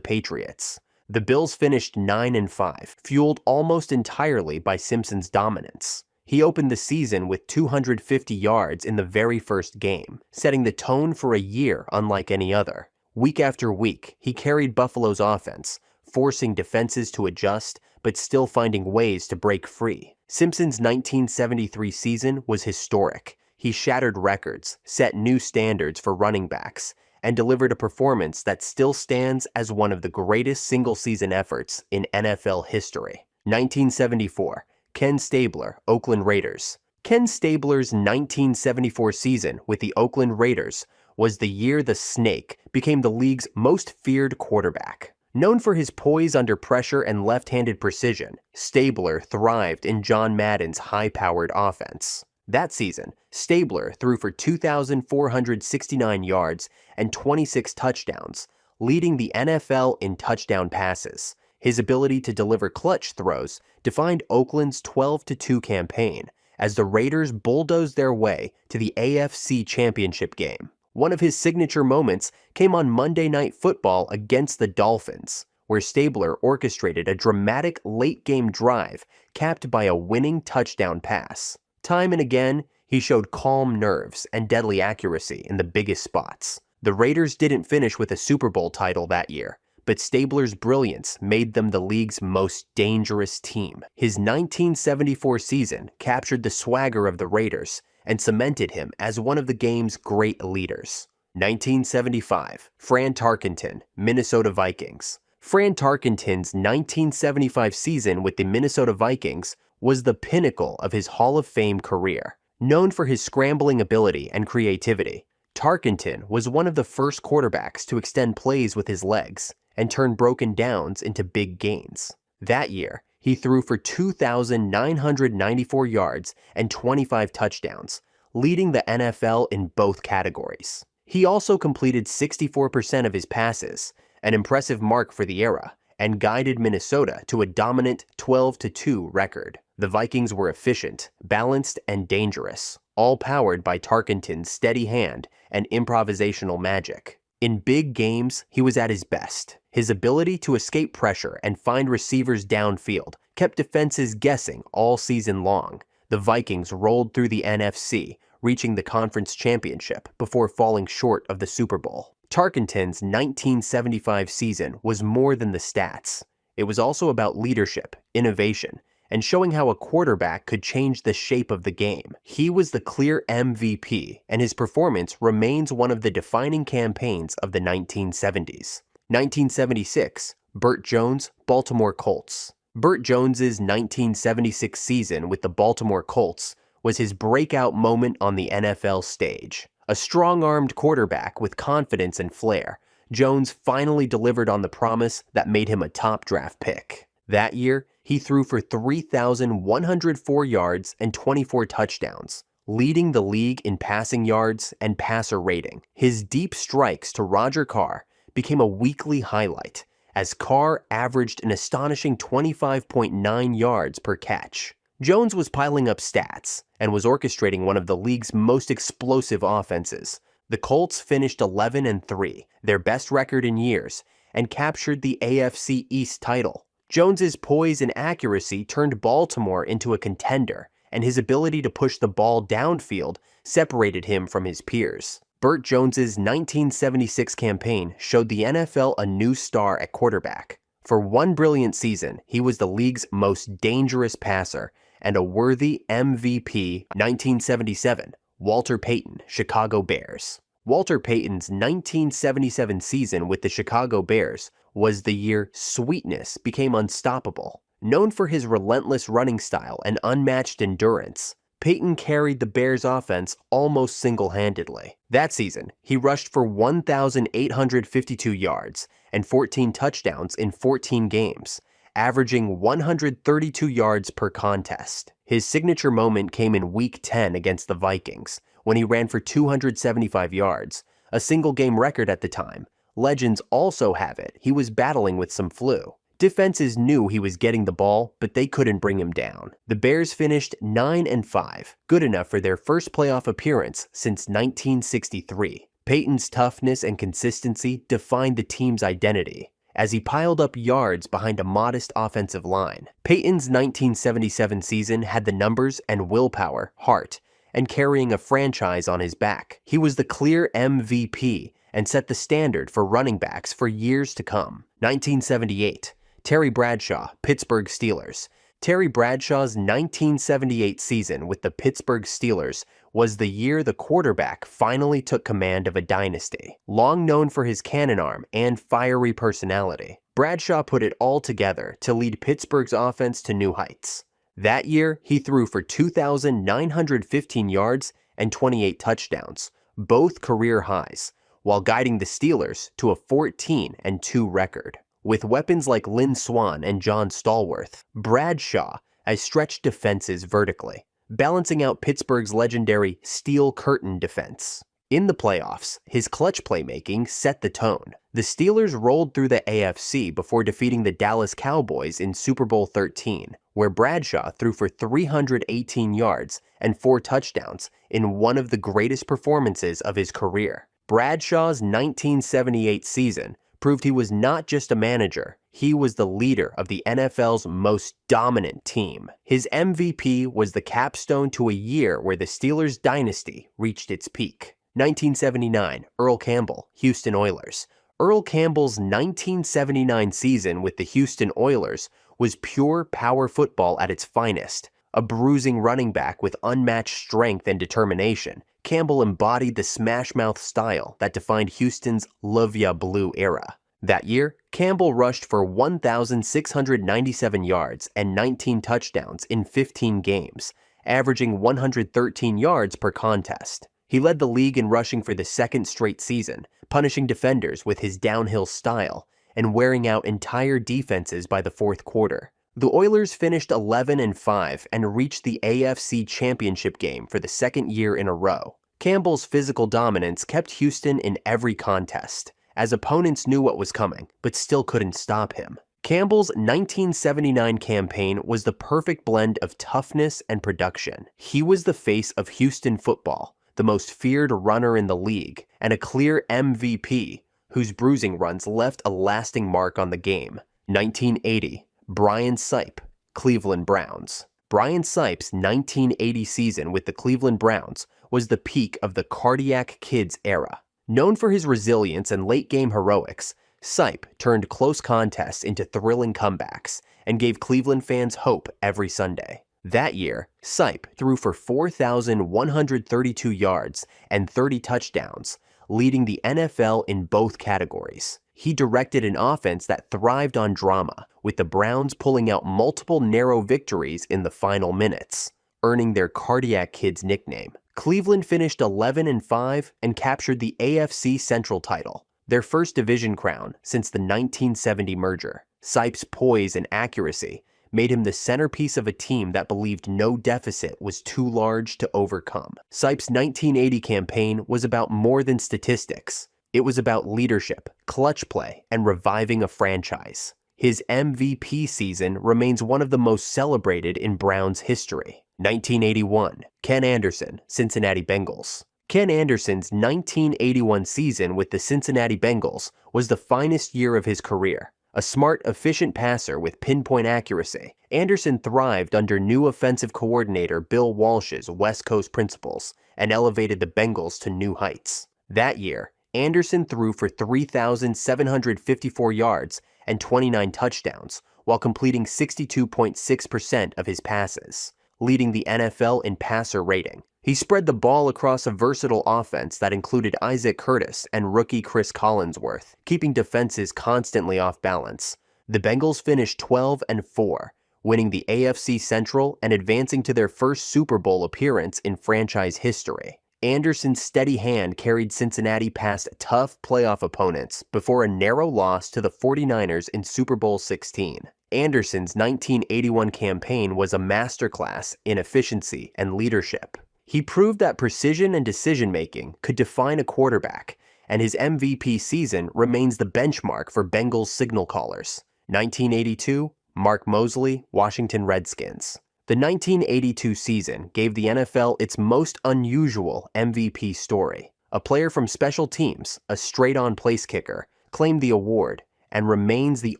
Patriots. The Bills finished 9-5, fueled almost entirely by Simpson's dominance. He opened the season with 250 yards in the very first game, setting the tone for a year unlike any other. Week after week, he carried Buffalo's offense, forcing defenses to adjust, but still finding ways to break free. Simpson's 1973 season was historic. He shattered records, set new standards for running backs, and delivered a performance that still stands as one of the greatest single-season efforts in NFL history. 1974, Ken Stabler, Oakland Raiders. Ken Stabler's 1974 season with the Oakland Raiders was the year the Snake became the league's most feared quarterback. Known for his poise under pressure and left-handed precision, Stabler thrived in John Madden's high-powered offense. That season, Stabler threw for 2,469 yards and 26 touchdowns, leading the NFL in touchdown passes. His ability to deliver clutch throws defined Oakland's 12-2 campaign as the Raiders bulldozed their way to the AFC Championship game. One of his signature moments came on Monday Night Football against the Dolphins, where Stabler orchestrated a dramatic late-game drive capped by a winning touchdown pass. Time and again, he showed calm nerves and deadly accuracy in the biggest spots. The Raiders didn't finish with a Super Bowl title that year, but Stabler's brilliance made them the league's most dangerous team. His 1974 season captured the swagger of the Raiders and cemented him as one of the game's great leaders. 1975, Fran Tarkenton, Minnesota Vikings. Fran Tarkenton's 1975 season with the Minnesota Vikings was the pinnacle of his Hall of Fame career. Known for his scrambling ability and creativity, Tarkenton was one of the first quarterbacks to extend plays with his legs and turn broken downs into big gains. That year, he threw for 2,994 yards and 25 touchdowns, leading the NFL in both categories. He also completed 64% of his passes, an impressive mark for the era, and guided Minnesota to a dominant 12-2 record. The Vikings were efficient, balanced, and dangerous, all powered by Tarkenton's steady hand and improvisational magic. In big games, he was at his best. His ability to escape pressure and find receivers downfield kept defenses guessing all season long. The Vikings rolled through the NFC, reaching the conference championship before falling short of the Super Bowl. Tarkenton's 1975 season was more than the stats. It was also about leadership, innovation, and showing how a quarterback could change the shape of the game. He was the clear MVP, and his performance remains one of the defining campaigns of the 1970s. 1976, Burt Jones, Baltimore Colts. Burt Jones's 1976 season with the Baltimore Colts was his breakout moment on the NFL stage. A strong-armed quarterback with confidence and flair, Jones finally delivered on the promise that made him a top draft pick. That year, he threw for 3,104 yards and 24 touchdowns, leading the league in passing yards and passer rating. His deep strikes to Roger Carr became a weekly highlight, as Carr averaged an astonishing 25.9 yards per catch. Jones was piling up stats and was orchestrating one of the league's most explosive offenses. The Colts finished 11-3, their best record in years, and captured the AFC East title. Jones's poise and accuracy turned Baltimore into a contender, and his ability to push the ball downfield separated him from his peers. Burt Jones's 1976 campaign showed the NFL a new star at quarterback. For one brilliant season, he was the league's most dangerous passer and a worthy MVP. 1977, Walter Payton, Chicago Bears. Walter Payton's 1977 season with the Chicago Bears was the year sweetness became unstoppable. Known for his relentless running style and unmatched endurance, Payton carried the Bears' offense almost single-handedly. That season, he rushed for 1,852 yards and 14 touchdowns in 14 games, averaging 132 yards per contest. His signature moment came in Week 10 against the Vikings, when he ran for 275 yards, a single-game record at the time. Legends also have it he was battling with some flu. Defenses knew he was getting the ball, but they couldn't bring him down. The Bears finished 9-5, good enough for their first playoff appearance since 1963. Payton's toughness and consistency defined the team's identity, as he piled up yards behind a modest offensive line. Payton's 1977 season had the numbers and willpower, heart, and carrying a franchise on his back. He was the clear MVP and set the standard for running backs for years to come. 1978. Terry Bradshaw, Pittsburgh Steelers. Terry Bradshaw's 1978 season with the Pittsburgh Steelers was the year the quarterback finally took command of a dynasty. Long known for his cannon arm and fiery personality, Bradshaw put it all together to lead Pittsburgh's offense to new heights. That year, he threw for 2,915 yards and 28 touchdowns, both career highs, while guiding the Steelers to a 14-2 record. With weapons like Lynn Swann and John Stallworth, Bradshaw has stretched defenses vertically, balancing out Pittsburgh's legendary steel curtain defense. In the playoffs, his clutch playmaking set the tone. The Steelers rolled through the AFC before defeating the Dallas Cowboys in Super Bowl XIII, where Bradshaw threw for 318 yards and 4 touchdowns in one of the greatest performances of his career. Bradshaw's 1978 season proved he was not just a manager, he was the leader of the NFL's most dominant team. His MVP was the capstone to a year where the Steelers' dynasty reached its peak. 1979, Earl Campbell, Houston Oilers. Earl Campbell's 1979 season with the Houston Oilers was pure power football at its finest. A bruising running back with unmatched strength and determination, Campbell embodied the smash-mouth style that defined Houston's Love Ya Blue era. That year, Campbell rushed for 1,697 yards and 19 touchdowns in 15 games, averaging 113 yards per contest. He led the league in rushing for the second straight season, punishing defenders with his downhill style and wearing out entire defenses by the fourth quarter. The Oilers finished 11-5 and reached the AFC Championship game for the second year in a row. Campbell's physical dominance kept Houston in every contest, as opponents knew what was coming, but still couldn't stop him. Campbell's 1979 campaign was the perfect blend of toughness and production. He was the face of Houston football, the most feared runner in the league, and a clear MVP whose bruising runs left a lasting mark on the game. 1980. Brian Sipe, Cleveland Browns. Brian Sipe's 1980 season with the Cleveland Browns was the peak of the Cardiac Kids era. Known for his resilience and late-game heroics, Sipe turned close contests into thrilling comebacks and gave Cleveland fans hope every Sunday. That year, Sipe threw for 4,132 yards and 30 touchdowns, leading the NFL in both categories. He directed an offense that thrived on drama, with the Browns pulling out multiple narrow victories in the final minutes, earning their Cardiac Kids nickname. Cleveland finished 11-5 and captured the AFC Central title, their first division crown since the 1970 merger. Sipe's poise and accuracy made him the centerpiece of a team that believed no deficit was too large to overcome. Sipe's 1980 campaign was about more than statistics. It was about leadership, clutch play, and reviving a franchise. His MVP season remains one of the most celebrated in Browns history. 1981, Ken Anderson, Cincinnati Bengals. Ken Anderson's 1981 season with the Cincinnati Bengals was the finest year of his career. A smart, efficient passer with pinpoint accuracy, Anderson thrived under new offensive coordinator Bill Walsh's West Coast principles and elevated the Bengals to new heights. That year, Anderson threw for 3,754 yards and 29 touchdowns, while completing 62.6% of his passes, leading the NFL in passer rating. He spread the ball across a versatile offense that included Isaac Curtis and rookie Chris Collinsworth, keeping defenses constantly off balance. The Bengals finished 12-4, winning the AFC Central and advancing to their first Super Bowl appearance in franchise history. Anderson's steady hand carried Cincinnati past tough playoff opponents before a narrow loss to the 49ers in Super Bowl XVI. Anderson's 1981 campaign was a masterclass in efficiency and leadership. He proved that precision and decision-making could define a quarterback, and his MVP season remains the benchmark for Bengals signal callers. 1982, Mark Moseley, Washington Redskins. The 1982 season gave the NFL its most unusual MVP story. A player from special teams, a straight-on place kicker, claimed the award and remains the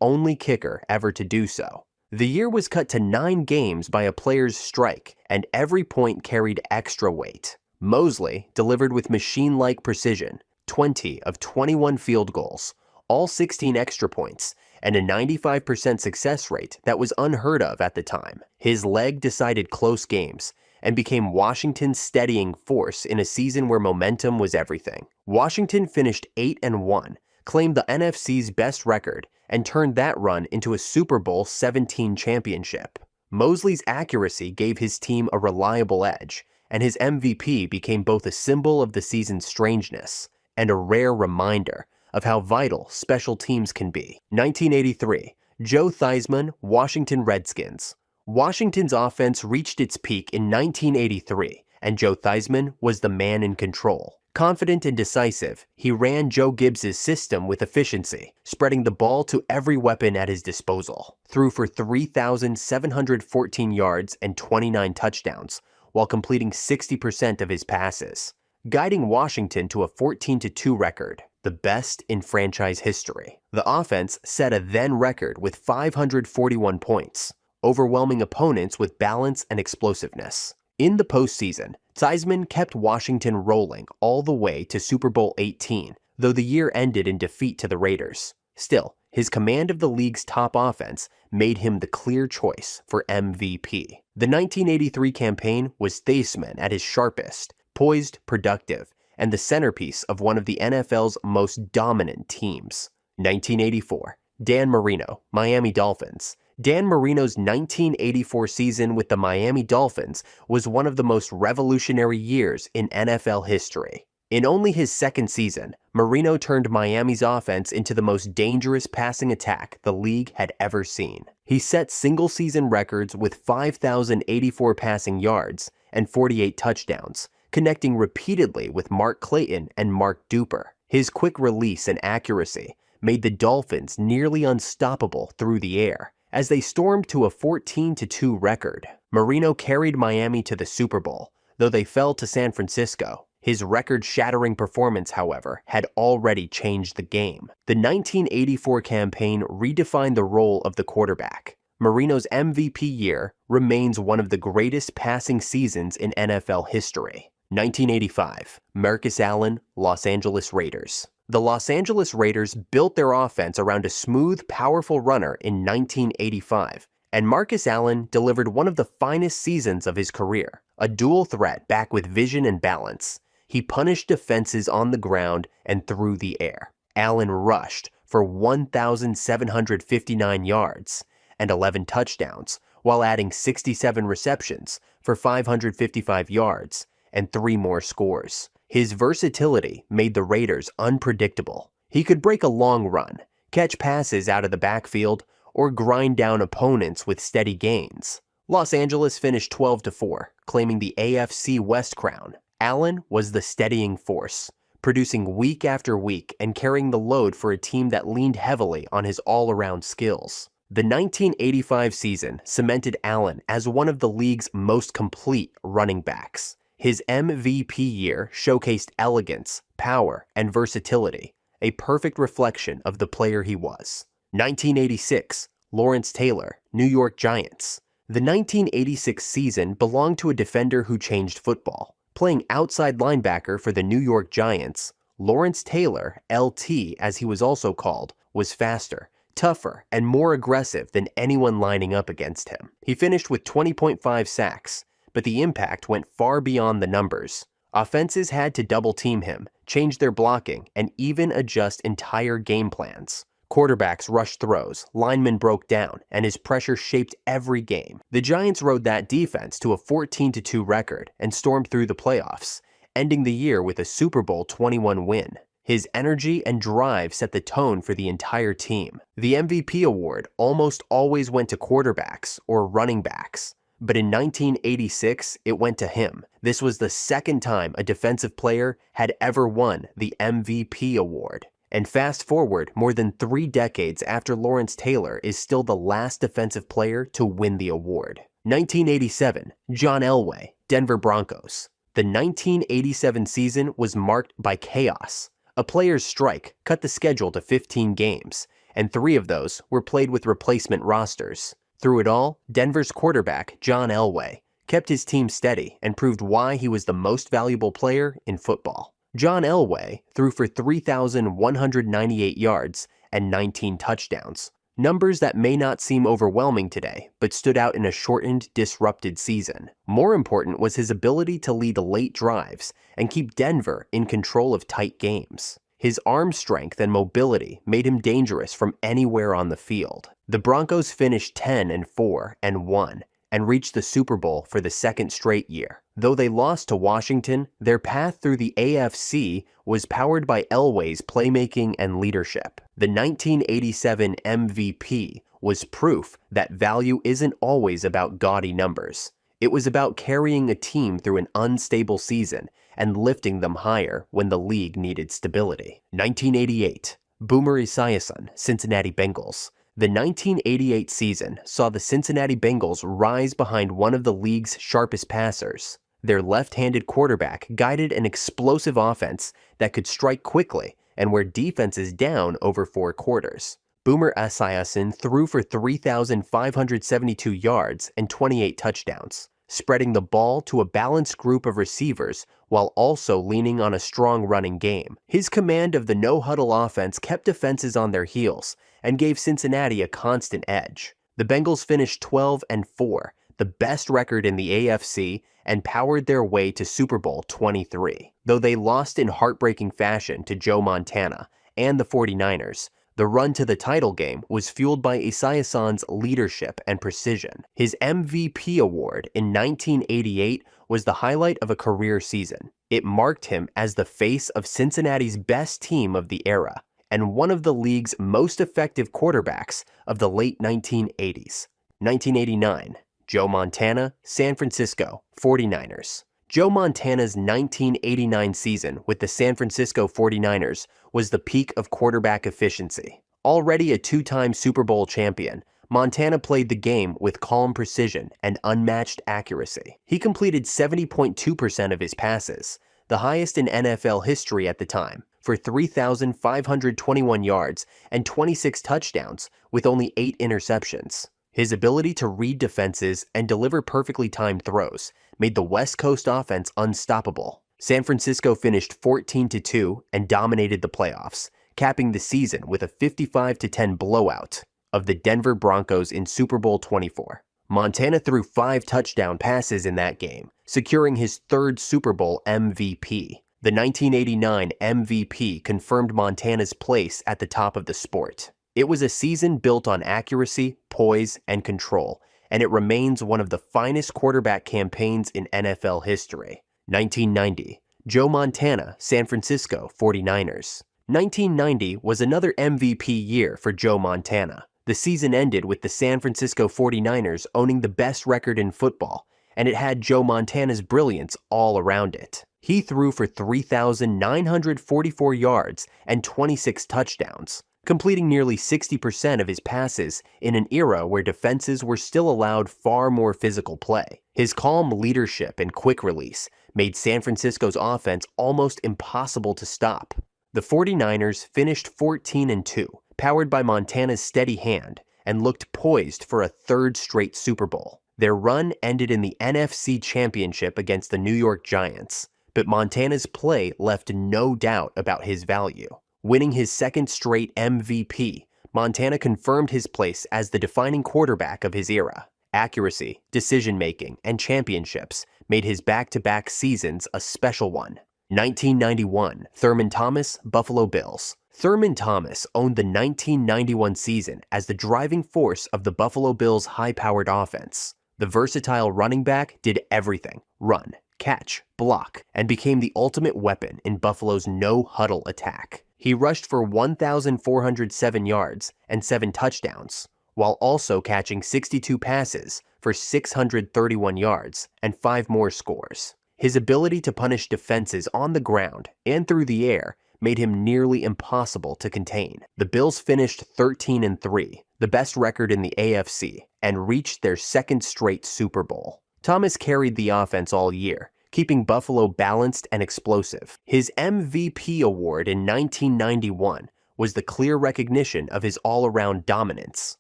only kicker ever to do so. The year was cut to 9 games by a player's strike, and every point carried extra weight. Moseley delivered with machine-like precision, 20 of 21 field goals, all 16 extra points, and a 95% success rate that was unheard of at the time. His leg decided close games and became Washington's steadying force in a season where momentum was everything. Washington finished 8-1, claimed the NFC's best record, and turned that run into a Super Bowl XVII championship. Moseley's accuracy gave his team a reliable edge, and his MVP became both a symbol of the season's strangeness and a rare reminder of how vital special teams can be. 1983, Joe Theismann, Washington Redskins. Washington's offense reached its peak in 1983, and Joe Theismann was the man in control. Confident and decisive, he ran Joe Gibbs' system with efficiency, spreading the ball to every weapon at his disposal. Threw for 3,714 yards and 29 touchdowns, while completing 60% of his passes, guiding Washington to a 14-2 record, the best in franchise history. The offense set a then record with 541 points, overwhelming opponents with balance and explosiveness. In the postseason, Theismann kept Washington rolling all the way to Super Bowl XVIII, though the year ended in defeat to the Raiders. Still, his command of the league's top offense made him the clear choice for MVP. The 1983 campaign was Theismann at his sharpest, poised, productive, and the centerpiece of one of the NFL's most dominant teams. 1984, Dan Marino, Miami Dolphins. Dan Marino's 1984 season with the Miami Dolphins was one of the most revolutionary years in NFL history. In only his second season, Marino turned Miami's offense into the most dangerous passing attack the league had ever seen. He set single-season records with 5,084 passing yards and 48 touchdowns, connecting repeatedly with Mark Clayton and Mark Duper. His quick release and accuracy made the Dolphins nearly unstoppable through the air, as they stormed to a 14-2 record. Marino carried Miami to the Super Bowl, though they fell to San Francisco. His record-shattering performance, however, had already changed the game. The 1984 campaign redefined the role of the quarterback. Marino's MVP year remains one of the greatest passing seasons in NFL history. 1985, Marcus Allen, Los Angeles Raiders. The Los Angeles Raiders built their offense around a smooth, powerful runner in 1985, and Marcus Allen delivered one of the finest seasons of his career, a dual threat back with vision and balance. He punished defenses on the ground and through the air. Allen rushed for 1,759 yards and 11 touchdowns, while adding 67 receptions for 555 yards and 3 more scores. His versatility made the Raiders unpredictable. He could break a long run, catch passes out of the backfield, or grind down opponents with steady gains. Los Angeles finished 12-4, claiming the AFC West crown. Allen was the steadying force, producing week after week and carrying the load for a team that leaned heavily on his all-around skills. The 1985 season cemented Allen as one of the league's most complete running backs. His MVP year showcased elegance, power, and versatility, a perfect reflection of the player he was. 1986, Lawrence Taylor, New York Giants. The 1986 season belonged to a defender who changed football. Playing outside linebacker for the New York Giants, Lawrence Taylor, LT as he was also called, was faster, tougher, and more aggressive than anyone lining up against him. He finished with 20.5 sacks, but the impact went far beyond the numbers. Offenses had to double-team him, change their blocking, and even adjust entire game plans. Quarterbacks rushed throws, linemen broke down, and his pressure shaped every game. The Giants rode that defense to a 14-2 record and stormed through the playoffs, ending the year with a Super Bowl 21 win. His energy and drive set the tone for the entire team. The MVP award almost always went to quarterbacks or running backs, but in 1986, it went to him. This was the second time a defensive player had ever won the MVP award. And fast forward more than 3 decades after Lawrence Taylor is still the last defensive player to win the award. 1987, John Elway, Denver Broncos. The 1987 season was marked by chaos. A player's strike cut the schedule to 15 games, and 3 of those were played with replacement rosters. Through it all, Denver's quarterback, John Elway, kept his team steady and proved why he was the most valuable player in football. John Elway threw for 3,198 yards and 19 touchdowns, numbers that may not seem overwhelming today, but stood out in a shortened, disrupted season. More important was his ability to lead late drives and keep Denver in control of tight games. His arm strength and mobility made him dangerous from anywhere on the field. The Broncos finished 10-4-1 and reached the Super Bowl for the second straight year. Though they lost to Washington, their path through the AFC was powered by Elway's playmaking and leadership. The 1987 MVP was proof that value isn't always about gaudy numbers. It was about carrying a team through an unstable season and lifting them higher when the league needed stability. 1988, Boomer Esiason, Cincinnati Bengals. The 1988 season saw the Cincinnati Bengals rise behind one of the league's sharpest passers. Their left-handed quarterback guided an explosive offense that could strike quickly and wear defenses down over 4 quarters. Boomer Esiason threw for 3,572 yards and 28 touchdowns, spreading the ball to a balanced group of receivers while also leaning on a strong running game. His command of the no-huddle offense kept defenses on their heels and gave Cincinnati a constant edge. The Bengals finished 12-4, the best record in the AFC, and powered their way to Super Bowl 23. Though they lost in heartbreaking fashion to Joe Montana and the 49ers, the run to the title game was fueled by Esiason's leadership and precision. His MVP award in 1988 was the highlight of a career season. It marked him as the face of Cincinnati's best team of the era and one of the league's most effective quarterbacks of the late 1980s. 1989, Joe Montana, San Francisco 49ers. Joe Montana's 1989 season with the San Francisco 49ers was the peak of quarterback efficiency. Already a 2-time Super Bowl champion, Montana played the game with calm precision and unmatched accuracy. He completed 70.2% of his passes, the highest in NFL history at the time, for 3,521 yards and 26 touchdowns with only 8 interceptions. His ability to read defenses and deliver perfectly timed throws made the West Coast offense unstoppable. San Francisco finished 14-2 and dominated the playoffs, capping the season with a 55-10 blowout of the Denver Broncos in Super Bowl 24. Montana threw 5 touchdown passes in that game, securing his 3rd Super Bowl MVP. The 1989 MVP confirmed Montana's place at the top of the sport. It was a season built on accuracy, poise, and control, and it remains one of the finest quarterback campaigns in NFL history. 1990, Joe Montana, San Francisco 49ers. 1990 was another MVP year for Joe Montana. The season ended with the San Francisco 49ers owning the best record in football, and it had Joe Montana's brilliance all around it. He threw for 3,944 yards and 26 touchdowns, completing nearly 60% of his passes in an era where defenses were still allowed far more physical play. His calm leadership and quick release made San Francisco's offense almost impossible to stop. The 49ers finished 14-2, powered by Montana's steady hand, and looked poised for a 3rd straight Super Bowl. Their run ended in the NFC Championship against the New York Giants, but Montana's play left no doubt about his value. Winning his 2nd straight MVP Montana confirmed his place as the defining quarterback of his era. Accuracy, decision-making, and championships made his back-to-back seasons a special one. 1991, Thurman Thomas, Buffalo Bills. Thurman Thomas owned the 1991 season as the driving force of the Buffalo Bills' high-powered offense. The versatile running back did everything: run, catch, block, and became the ultimate weapon in Buffalo's no-huddle attack. He rushed for 1,407 yards and 7 touchdowns, while also catching 62 passes for 631 yards and 5 more scores. His ability to punish defenses on the ground and through the air made him nearly impossible to contain. The Bills finished 13-3, the best record in the AFC, and reached their second straight Super Bowl. Thomas carried the offense all year, keeping Buffalo balanced and explosive. His MVP award in 1991 was the clear recognition of his all-around dominance.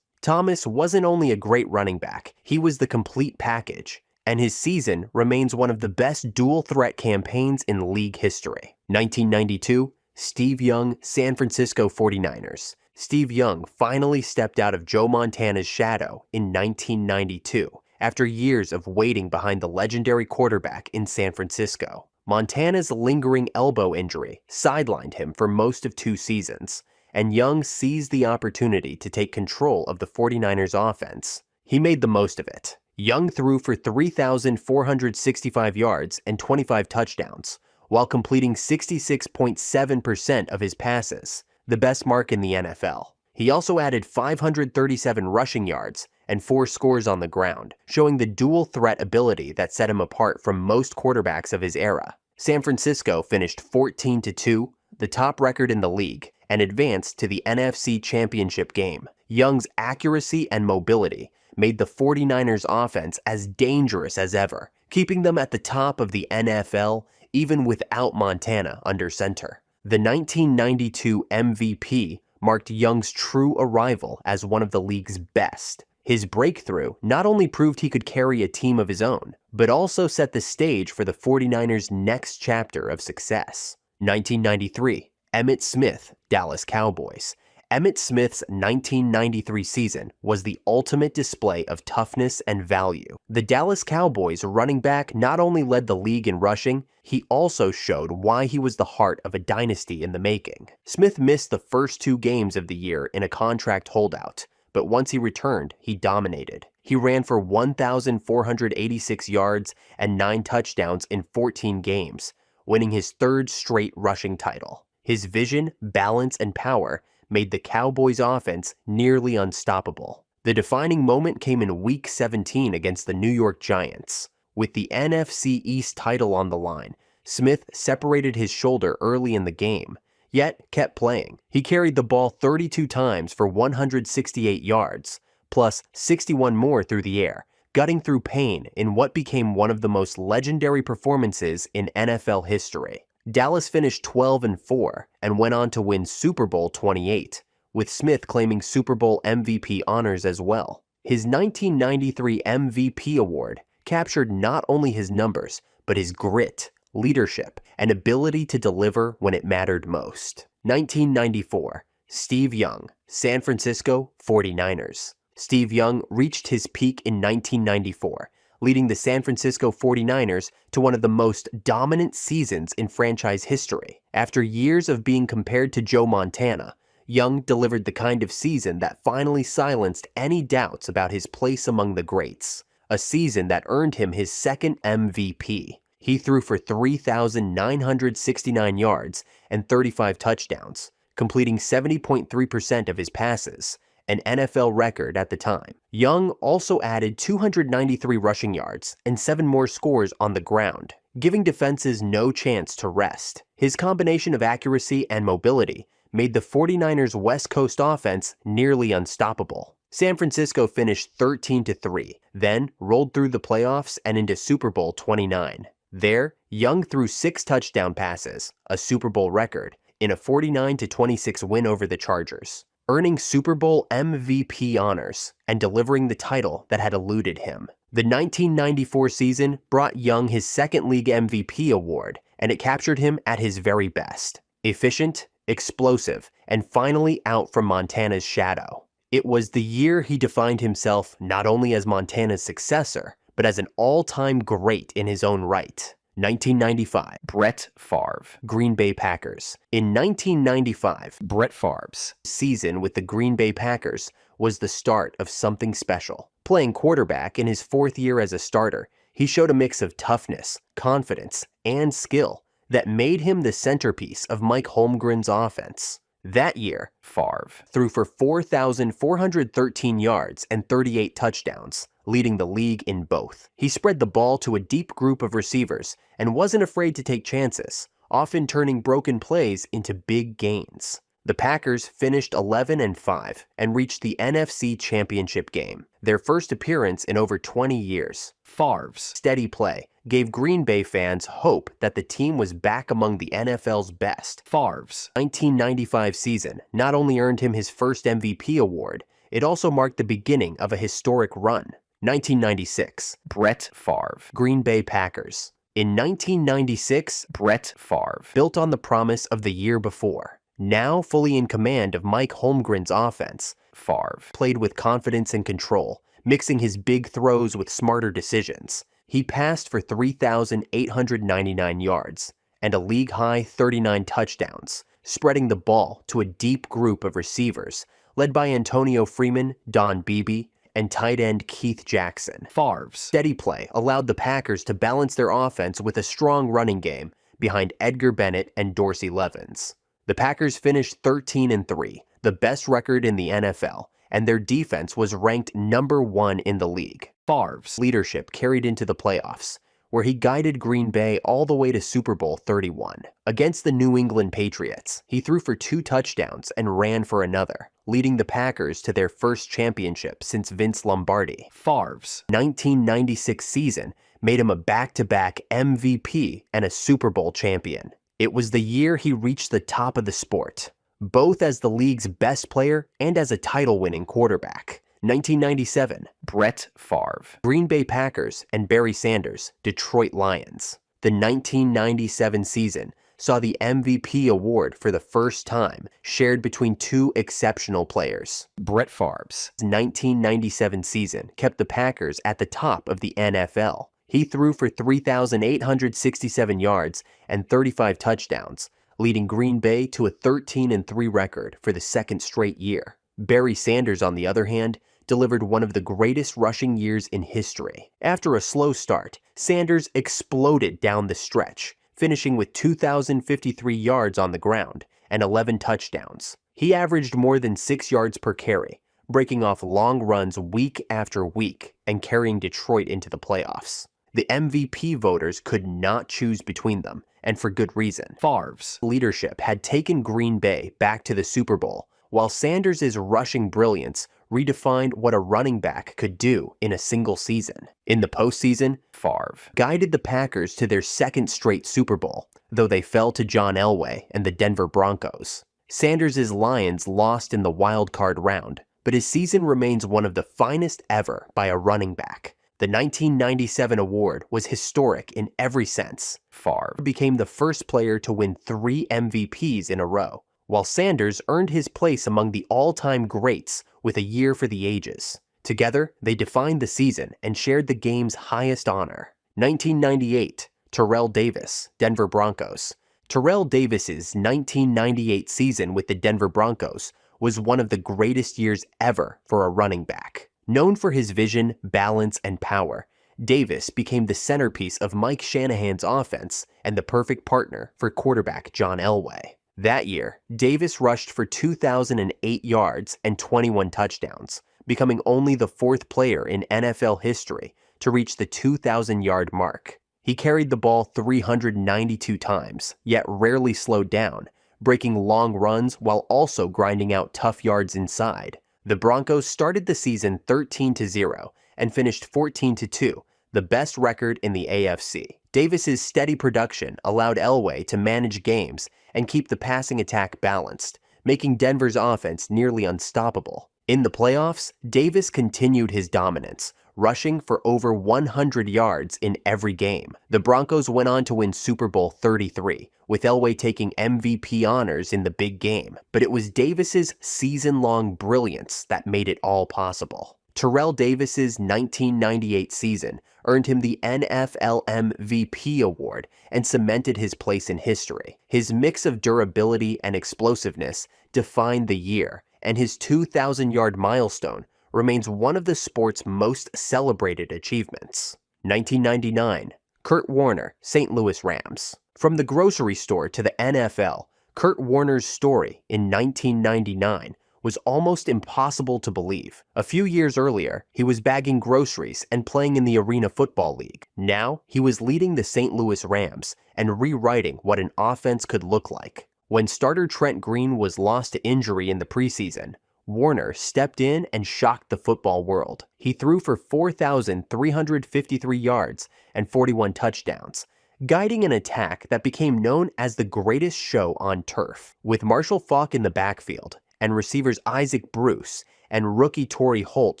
Thomas wasn't only a great running back, he was the complete package, and his season remains one of the best dual-threat campaigns in league history. 1992, Steve Young, San Francisco 49ers. Steve Young finally stepped out of Joe Montana's shadow in 1992, after years of waiting behind the legendary quarterback in San Francisco. Montana's lingering elbow injury sidelined him for most of 2 seasons, and Young seized the opportunity to take control of the 49ers offense. He made the most of it. Young threw for 3,465 yards and 25 touchdowns, while completing 66.7% of his passes, the best mark in the NFL. He also added 537 rushing yards and 4 scores on the ground, showing the dual threat ability that set him apart from most quarterbacks of his era. San Francisco finished 14-2, the top record in the league, and advanced to the NFC Championship game. Young's accuracy and mobility made the 49ers offense as dangerous as ever, keeping them at the top of the NFL even without Montana under center. The 1992 MVP marked Young's true arrival as one of the league's best. His breakthrough not only proved he could carry a team of his own, but also set the stage for the 49ers' next chapter of success. 1993, Emmitt Smith, Dallas Cowboys. Emmitt Smith's 1993 season was the ultimate display of toughness and value. The Dallas Cowboys running back not only led the league in rushing, he also showed why he was the heart of a dynasty in the making. Smith missed the first 2 games of the year in a contract holdout, but once he returned, he dominated. He ran for 1,486 yards and 9 touchdowns in 14 games, winning his 3rd straight rushing title. His vision, balance, and power made the Cowboys' offense nearly unstoppable. The defining moment came in Week 17 against the New York Giants. With the NFC East title on the line, Smith separated his shoulder early in the game, yet kept playing. He carried the ball 32 times for 168 yards, plus 61 more through the air, gutting through pain in what became one of the most legendary performances in NFL history. Dallas finished 12-4 and went on to win Super Bowl 28, with Smith claiming Super Bowl MVP honors as well. His 1993 MVP award captured not only his numbers, but his grit, leadership, and ability to deliver when it mattered most. 1994, Steve Young, San Francisco 49ers. Steve Young reached his peak in 1994, leading the San Francisco 49ers to one of the most dominant seasons in franchise history. After years of being compared to Joe Montana, Young delivered the kind of season that finally silenced any doubts about his place among the greats, a season that earned him his 2nd MVP. He threw for 3,969 yards and 35 touchdowns, completing 70.3% of his passes, an NFL record at the time. Young also added 293 rushing yards and 7 more scores on the ground, giving defenses no chance to rest. His combination of accuracy and mobility made the 49ers' West Coast offense nearly unstoppable. San Francisco finished 13-3, then rolled through the playoffs and into Super Bowl 29. There, Young threw 6 touchdown passes, a Super Bowl record, in a 49-26 win over the Chargers, earning Super Bowl MVP honors and delivering the title that had eluded him. The 1994 season brought Young his 2nd league MVP award, and it captured him at his very best. Efficient, explosive, and finally out from Montana's shadow. It was the year he defined himself not only as Montana's successor, but as an all-time great in his own right. 1995, Brett Favre, Green Bay Packers. In 1995, Brett Favre's season with the Green Bay Packers was the start of something special. Playing quarterback in his 4th year as a starter, he showed a mix of toughness, confidence, and skill that made him the centerpiece of Mike Holmgren's offense. That year, Favre threw for 4,413 yards and 38 touchdowns, leading the league in both. He spread the ball to a deep group of receivers and wasn't afraid to take chances, often turning broken plays into big gains. The Packers finished 11-5 and reached the NFC Championship game, their first appearance in over 20 years. Favre's steady play gave Green Bay fans hope that the team was back among the NFL's best. Favre's 1995 season not only earned him his first MVP award, it also marked the beginning of a historic run. 1996, Brett Favre, Green Bay Packers. In 1996, Brett Favre built on the promise of the year before. Now fully in command of Mike Holmgren's offense, Favre played with confidence and control, mixing his big throws with smarter decisions. He passed for 3,899 yards and a league-high 39 touchdowns, spreading the ball to a deep group of receivers led by Antonio Freeman, Don Beebe, and tight end Keith Jackson. Favre's steady play allowed the Packers to balance their offense with a strong running game behind Edgar Bennett and Dorsey Levens. The Packers finished 13-3, the best record in the NFL, and their defense was ranked number 1 in the league. Favre's leadership carried into the playoffs, where he guided Green Bay all the way to Super Bowl 31. Against the New England Patriots, he threw for 2 touchdowns and ran for another, leading the Packers to their first championship since Vince Lombardi. Favre's 1996 season made him a back-to-back MVP and a Super Bowl champion. It was the year he reached the top of the sport, both as the league's best player and as a title-winning quarterback. 1997, Brett Favre, Green Bay Packers, and Barry Sanders, Detroit Lions. The 1997 season saw the MVP award for the first time shared between 2 exceptional players. Brett Favre's 1997 season kept the Packers at the top of the NFL. He threw for 3,867 yards and 35 touchdowns, leading Green Bay to a 13-3 record for the second straight year. Barry Sanders, on the other hand, delivered one of the greatest rushing years in history. After a slow start, Sanders exploded down the stretch, finishing with 2,053 yards on the ground and 11 touchdowns. He averaged more than 6 yards per carry, breaking off long runs week after week and carrying Detroit into the playoffs. The MVP voters could not choose between them, and for good reason. Favre's leadership had taken Green Bay back to the Super Bowl, while Sanders' rushing brilliance redefined what a running back could do in a single season. In the postseason, Favre guided the Packers to their second straight Super Bowl, though they fell to John Elway and the Denver Broncos. Sanders' Lions lost in the wild card round, but his season remains one of the finest ever by a running back. The 1997 award was historic in every sense. Favre became the first player to win 3 MVPs in a row, while Sanders earned his place among the all-time greats with a year for the ages. Together, they defined the season and shared the game's highest honor. 1998, Terrell Davis, Denver Broncos. Terrell Davis's 1998 season with the Denver Broncos was one of the greatest years ever for a running back. Known for his vision, balance, and power, Davis became the centerpiece of Mike Shanahan's offense and the perfect partner for quarterback John Elway. That year, Davis rushed for 2,008 yards and 21 touchdowns, becoming only the 4th player in NFL history to reach the 2,000-yard mark. He carried the ball 392 times, yet rarely slowed down, breaking long runs while also grinding out tough yards inside. The Broncos started the season 13-0 and finished 14-2, the best record in the AFC. Davis's steady production allowed Elway to manage games and keep the passing attack balanced, making Denver's offense nearly unstoppable. In the playoffs, Davis continued his dominance, rushing for over 100 yards in every game. The Broncos went on to win Super Bowl 33, with Elway taking MVP honors in the big game, but it was Davis's season-long brilliance that made it all possible. Terrell Davis's 1998 season earned him the NFL MVP award and cemented his place in history. His mix of durability and explosiveness defined the year, and his 2,000-yard milestone remains one of the sport's most celebrated achievements. 1999, Kurt Warner, St. Louis Rams. From the grocery store to the NFL, Kurt Warner's story in 1999 was almost impossible to believe. A few years earlier, he was bagging groceries and playing in the Arena Football League. Now, he was leading the St. Louis Rams and rewriting what an offense could look like. When starter Trent Green was lost to injury in the preseason, Warner stepped in and shocked the football world. He threw for 4,353 yards and 41 touchdowns, guiding an attack that became known as the greatest show on turf. With Marshall Faulk in the backfield and receivers Isaac Bruce and rookie Torrey Holt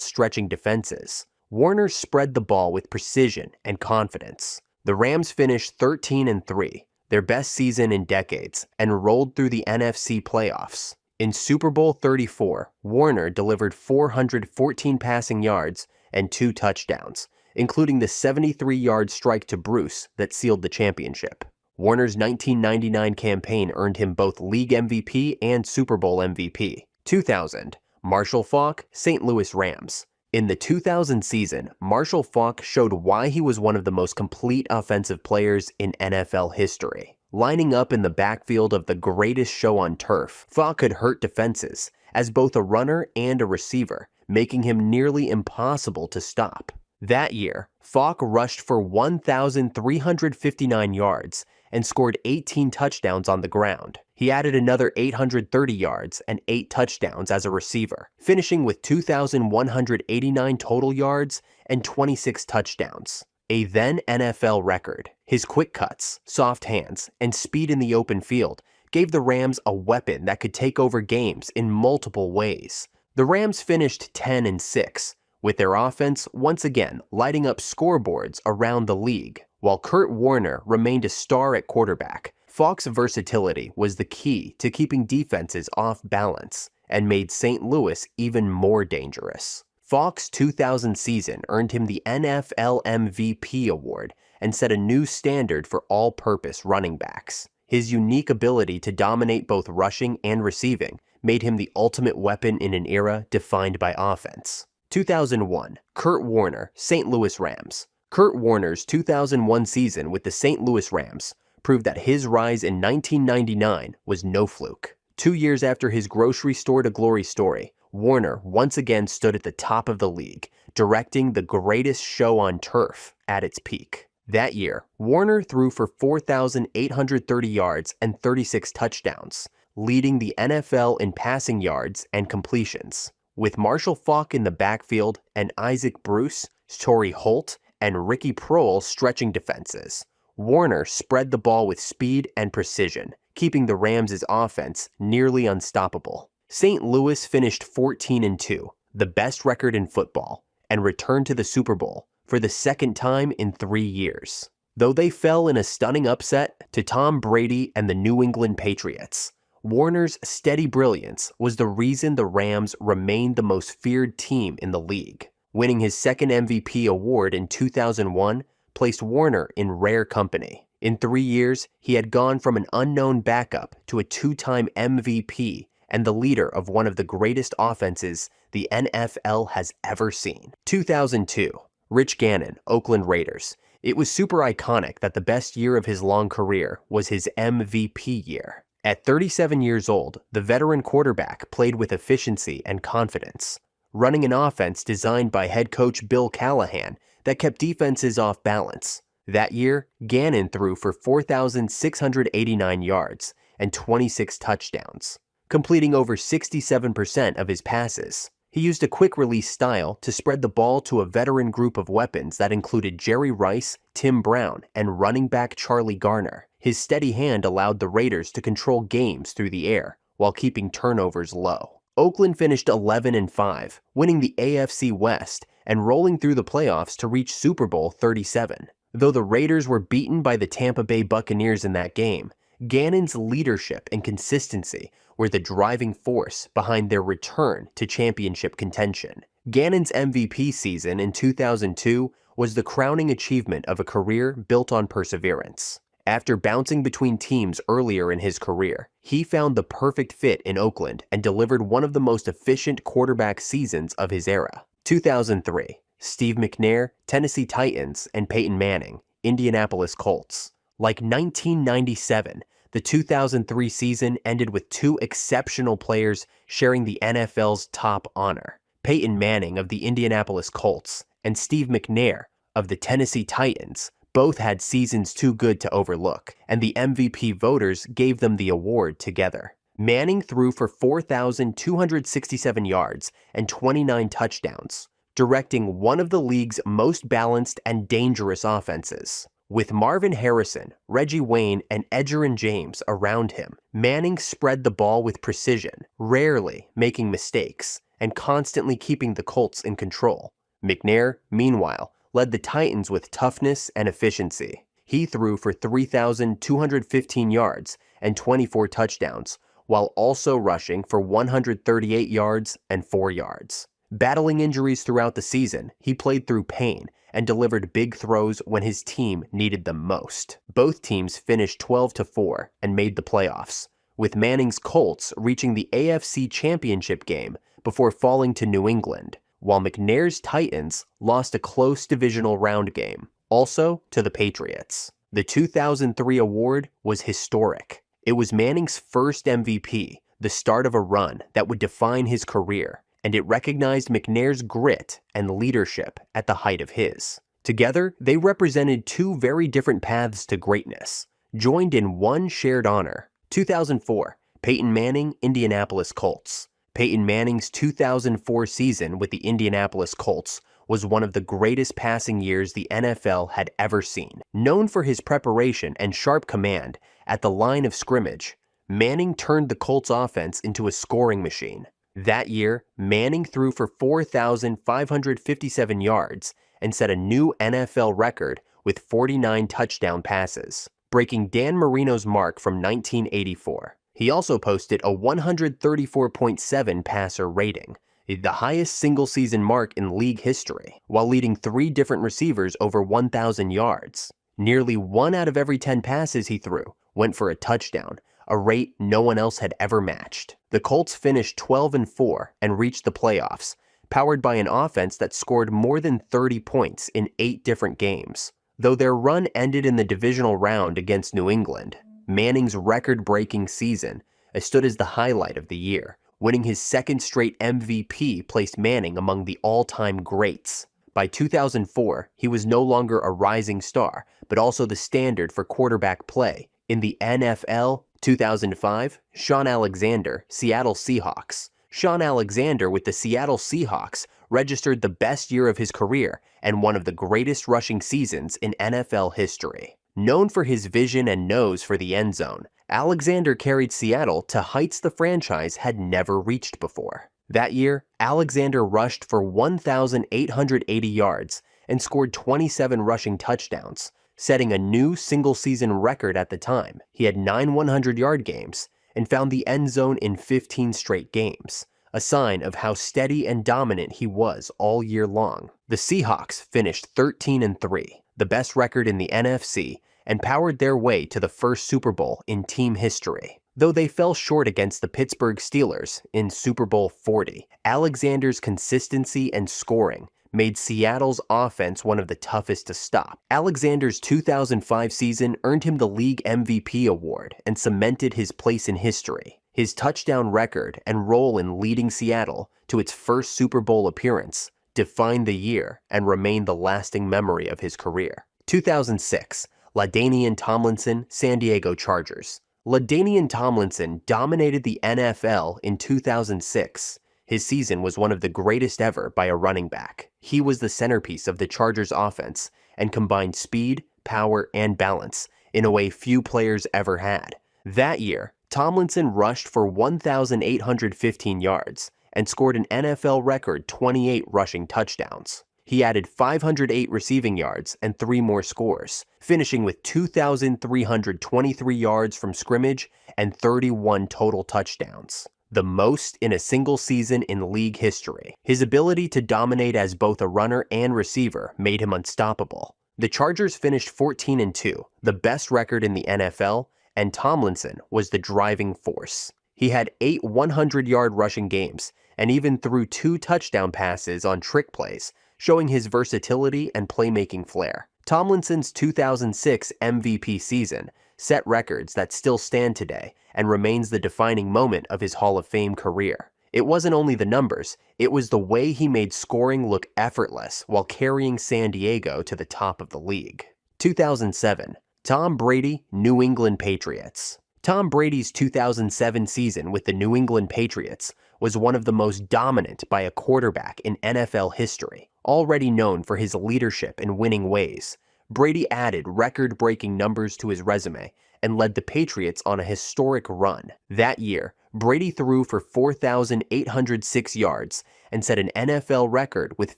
stretching defenses, Warner spread the ball with precision and confidence. The Rams finished 13-3, their best season in decades, and rolled through the NFC playoffs. In Super Bowl 34, Warner delivered 414 passing yards and 2 touchdowns, including the 73-yard strike to Bruce that sealed the championship. Warner's 1999 campaign earned him both League MVP and Super Bowl MVP. 2000, Marshall Faulk, St. Louis Rams. In the 2000 season, Marshall Faulk showed why he was one of the most complete offensive players in NFL history. Lining up in the backfield of the greatest show on turf, Faulk could hurt defenses as both a runner and a receiver, making him nearly impossible to stop. That year, Faulk rushed for 1,359 yards and scored 18 touchdowns on the ground. He added another 830 yards and 8 touchdowns as a receiver, finishing with 2,189 total yards and 26 touchdowns. A then NFL record. His quick cuts, soft hands, and speed in the open field gave the Rams a weapon that could take over games in multiple ways. The Rams finished 10-6, with their offense once again lighting up scoreboards around the league. While Kurt Warner remained a star at quarterback, Faulk's versatility was the key to keeping defenses off balance and made St. Louis even more dangerous. Faulk's 2000 season earned him the NFL MVP award and set a new standard for all-purpose running backs. His unique ability to dominate both rushing and receiving made him the ultimate weapon in an era defined by offense. 2001, Kurt Warner, St. Louis Rams. Kurt Warner's 2001 season with the St. Louis Rams proved that his rise in 1999 was no fluke. 2 years after his grocery store to glory story, Warner once again stood at the top of the league, directing the greatest show on turf at its peak. That year, Warner threw for 4,830 yards and 36 touchdowns, leading the NFL in passing yards and completions. With Marshall Faulk in the backfield and Isaac Bruce, Torrey Holt, and Ricky Proehl stretching defenses, Warner spread the ball with speed and precision, keeping the Rams' offense nearly unstoppable. St. Louis finished 14-2, the best record in football, and returned to the Super Bowl for the second time in 3 years. Though they fell in a stunning upset to Tom Brady and the New England Patriots, Warner's steady brilliance was the reason the Rams remained the most feared team in the league. Winning his second MVP award in 2001 placed Warner in rare company. In 3 years, he had gone from an unknown backup to a 2-time MVP and the leader of one of the greatest offenses the NFL has ever seen. 2002, Rich Gannon, Oakland Raiders. It was super iconic that the best year of his long career was his MVP year. At 37 years old, the veteran quarterback played with efficiency and confidence, running an offense designed by head coach Bill Callahan that kept defenses off balance. That year, Gannon threw for 4,689 yards and 26 touchdowns, completing over 67% of his passes. He used a quick-release style to spread the ball to a veteran group of weapons that included Jerry Rice, Tim Brown, and running back Charlie Garner. His steady hand allowed the Raiders to control games through the air while keeping turnovers low. Oakland finished 11-5, winning the AFC West and rolling through the playoffs to reach Super Bowl 37. Though the Raiders were beaten by the Tampa Bay Buccaneers in that game, Gannon's leadership and consistency were the driving force behind their return to championship contention. Gannon's MVP season in 2002 was the crowning achievement of a career built on perseverance. After bouncing between teams earlier in his career, he found the perfect fit in Oakland and delivered one of the most efficient quarterback seasons of his era. 2003, Steve McNair, Tennessee Titans, and Peyton Manning, Indianapolis Colts. Like 1997, the 2003 season ended with two exceptional players sharing the NFL's top honor. Peyton Manning of the Indianapolis Colts and Steve McNair of the Tennessee Titans both had seasons too good to overlook, and the MVP voters gave them the award together. Manning threw for 4,267 yards and 29 touchdowns, directing one of the league's most balanced and dangerous offenses. With Marvin Harrison, Reggie Wayne, and Edgerrin James around him, Manning spread the ball with precision, rarely making mistakes, and constantly keeping the Colts in control. McNair, meanwhile, led the Titans with toughness and efficiency. He threw for 3,215 yards and 24 touchdowns, while also rushing for 138 yards and 4 yards. Battling injuries throughout the season, he played through pain and delivered big throws when his team needed them most. Both teams finished 12-4 and made the playoffs, with Manning's Colts reaching the AFC Championship game before falling to New England, while McNair's Titans lost a close divisional round game, also to the Patriots. The 2003 award was historic. It was Manning's first MVP, the start of a run that would define his career, and it recognized McNair's grit and leadership at the height of his. Together, they represented two very different paths to greatness, joined in one shared honor. 2004, Peyton Manning, Indianapolis Colts. Peyton Manning's 2004 season with the Indianapolis Colts was one of the greatest passing years the NFL had ever seen. Known for his preparation and sharp command at the line of scrimmage, Manning turned the Colts offense into a scoring machine. That year, Manning threw for 4,557 yards and set a new NFL record with 49 touchdown passes, breaking Dan Marino's mark from 1984. He also posted a 134.7 passer rating, the highest single-season mark in league history, while leading 3 different receivers over 1,000 yards. Nearly 1 out of every 10 passes he threw went for a touchdown, a rate no one else had ever matched. The Colts finished 12-4 and reached the playoffs, powered by an offense that scored more than 30 points in 8 different games. Though their run ended in the divisional round against New England, Manning's record-breaking season stood as the highlight of the year. Winning his second straight MVP placed Manning among the all-time greats. By 2004, he was no longer a rising star, but also the standard for quarterback play. In the NFL, 2005, Shaun Alexander, Seattle Seahawks. Shaun Alexander with the Seattle Seahawks registered the best year of his career and one of the greatest rushing seasons in NFL history. Known for his vision and nose for the end zone, Alexander carried Seattle to heights the franchise had never reached before. That year, Alexander rushed for 1,880 yards and scored 27 rushing touchdowns, setting a new single-season record at the time. He had 9 100-yard games and found the end zone in 15 straight games, a sign of how steady and dominant he was all year long. The Seahawks finished 13-3, the best record in the NFC, and powered their way to the first Super Bowl in team history. Though they fell short against the Pittsburgh Steelers in Super Bowl 40, Alexander's consistency and scoring made Seattle's offense one of the toughest to stop. Alexander's 2005 season earned him the league MVP award and cemented his place in history. His touchdown record and role in leading Seattle to its first Super Bowl appearance defined the year and remained the lasting memory of his career. 2006, LaDainian Tomlinson, San Diego Chargers. LaDainian Tomlinson dominated the NFL in 2006. His season was one of the greatest ever by a running back. He was the centerpiece of the Chargers offense and combined speed, power, and balance in a way few players ever had. That year, Tomlinson rushed for 1,815 yards and scored an NFL record 28 rushing touchdowns. He added 508 receiving yards and 3 more scores, finishing with 2,323 yards from scrimmage and 31 total touchdowns, the most in a single season in league history. His ability to dominate as both a runner and receiver made him unstoppable. The Chargers finished 14-2, the best record in the NFL, and Tomlinson was the driving force. He had 8 100-yard rushing games and even threw 2 touchdown passes on trick plays, showing his versatility and playmaking flair. Tomlinson's 2006 MVP season set records that still stand today and remains the defining moment of his Hall of Fame career. It wasn't only the numbers, it was the way he made scoring look effortless while carrying San Diego to the top of the league. 2007, Tom Brady, New England Patriots. Tom Brady's 2007 season with the New England Patriots was one of the most dominant by a quarterback in NFL history. Already known for his leadership and winning ways, Brady added record-breaking numbers to his resume and led the Patriots on a historic run. That year, Brady threw for 4,806 yards and set an NFL record with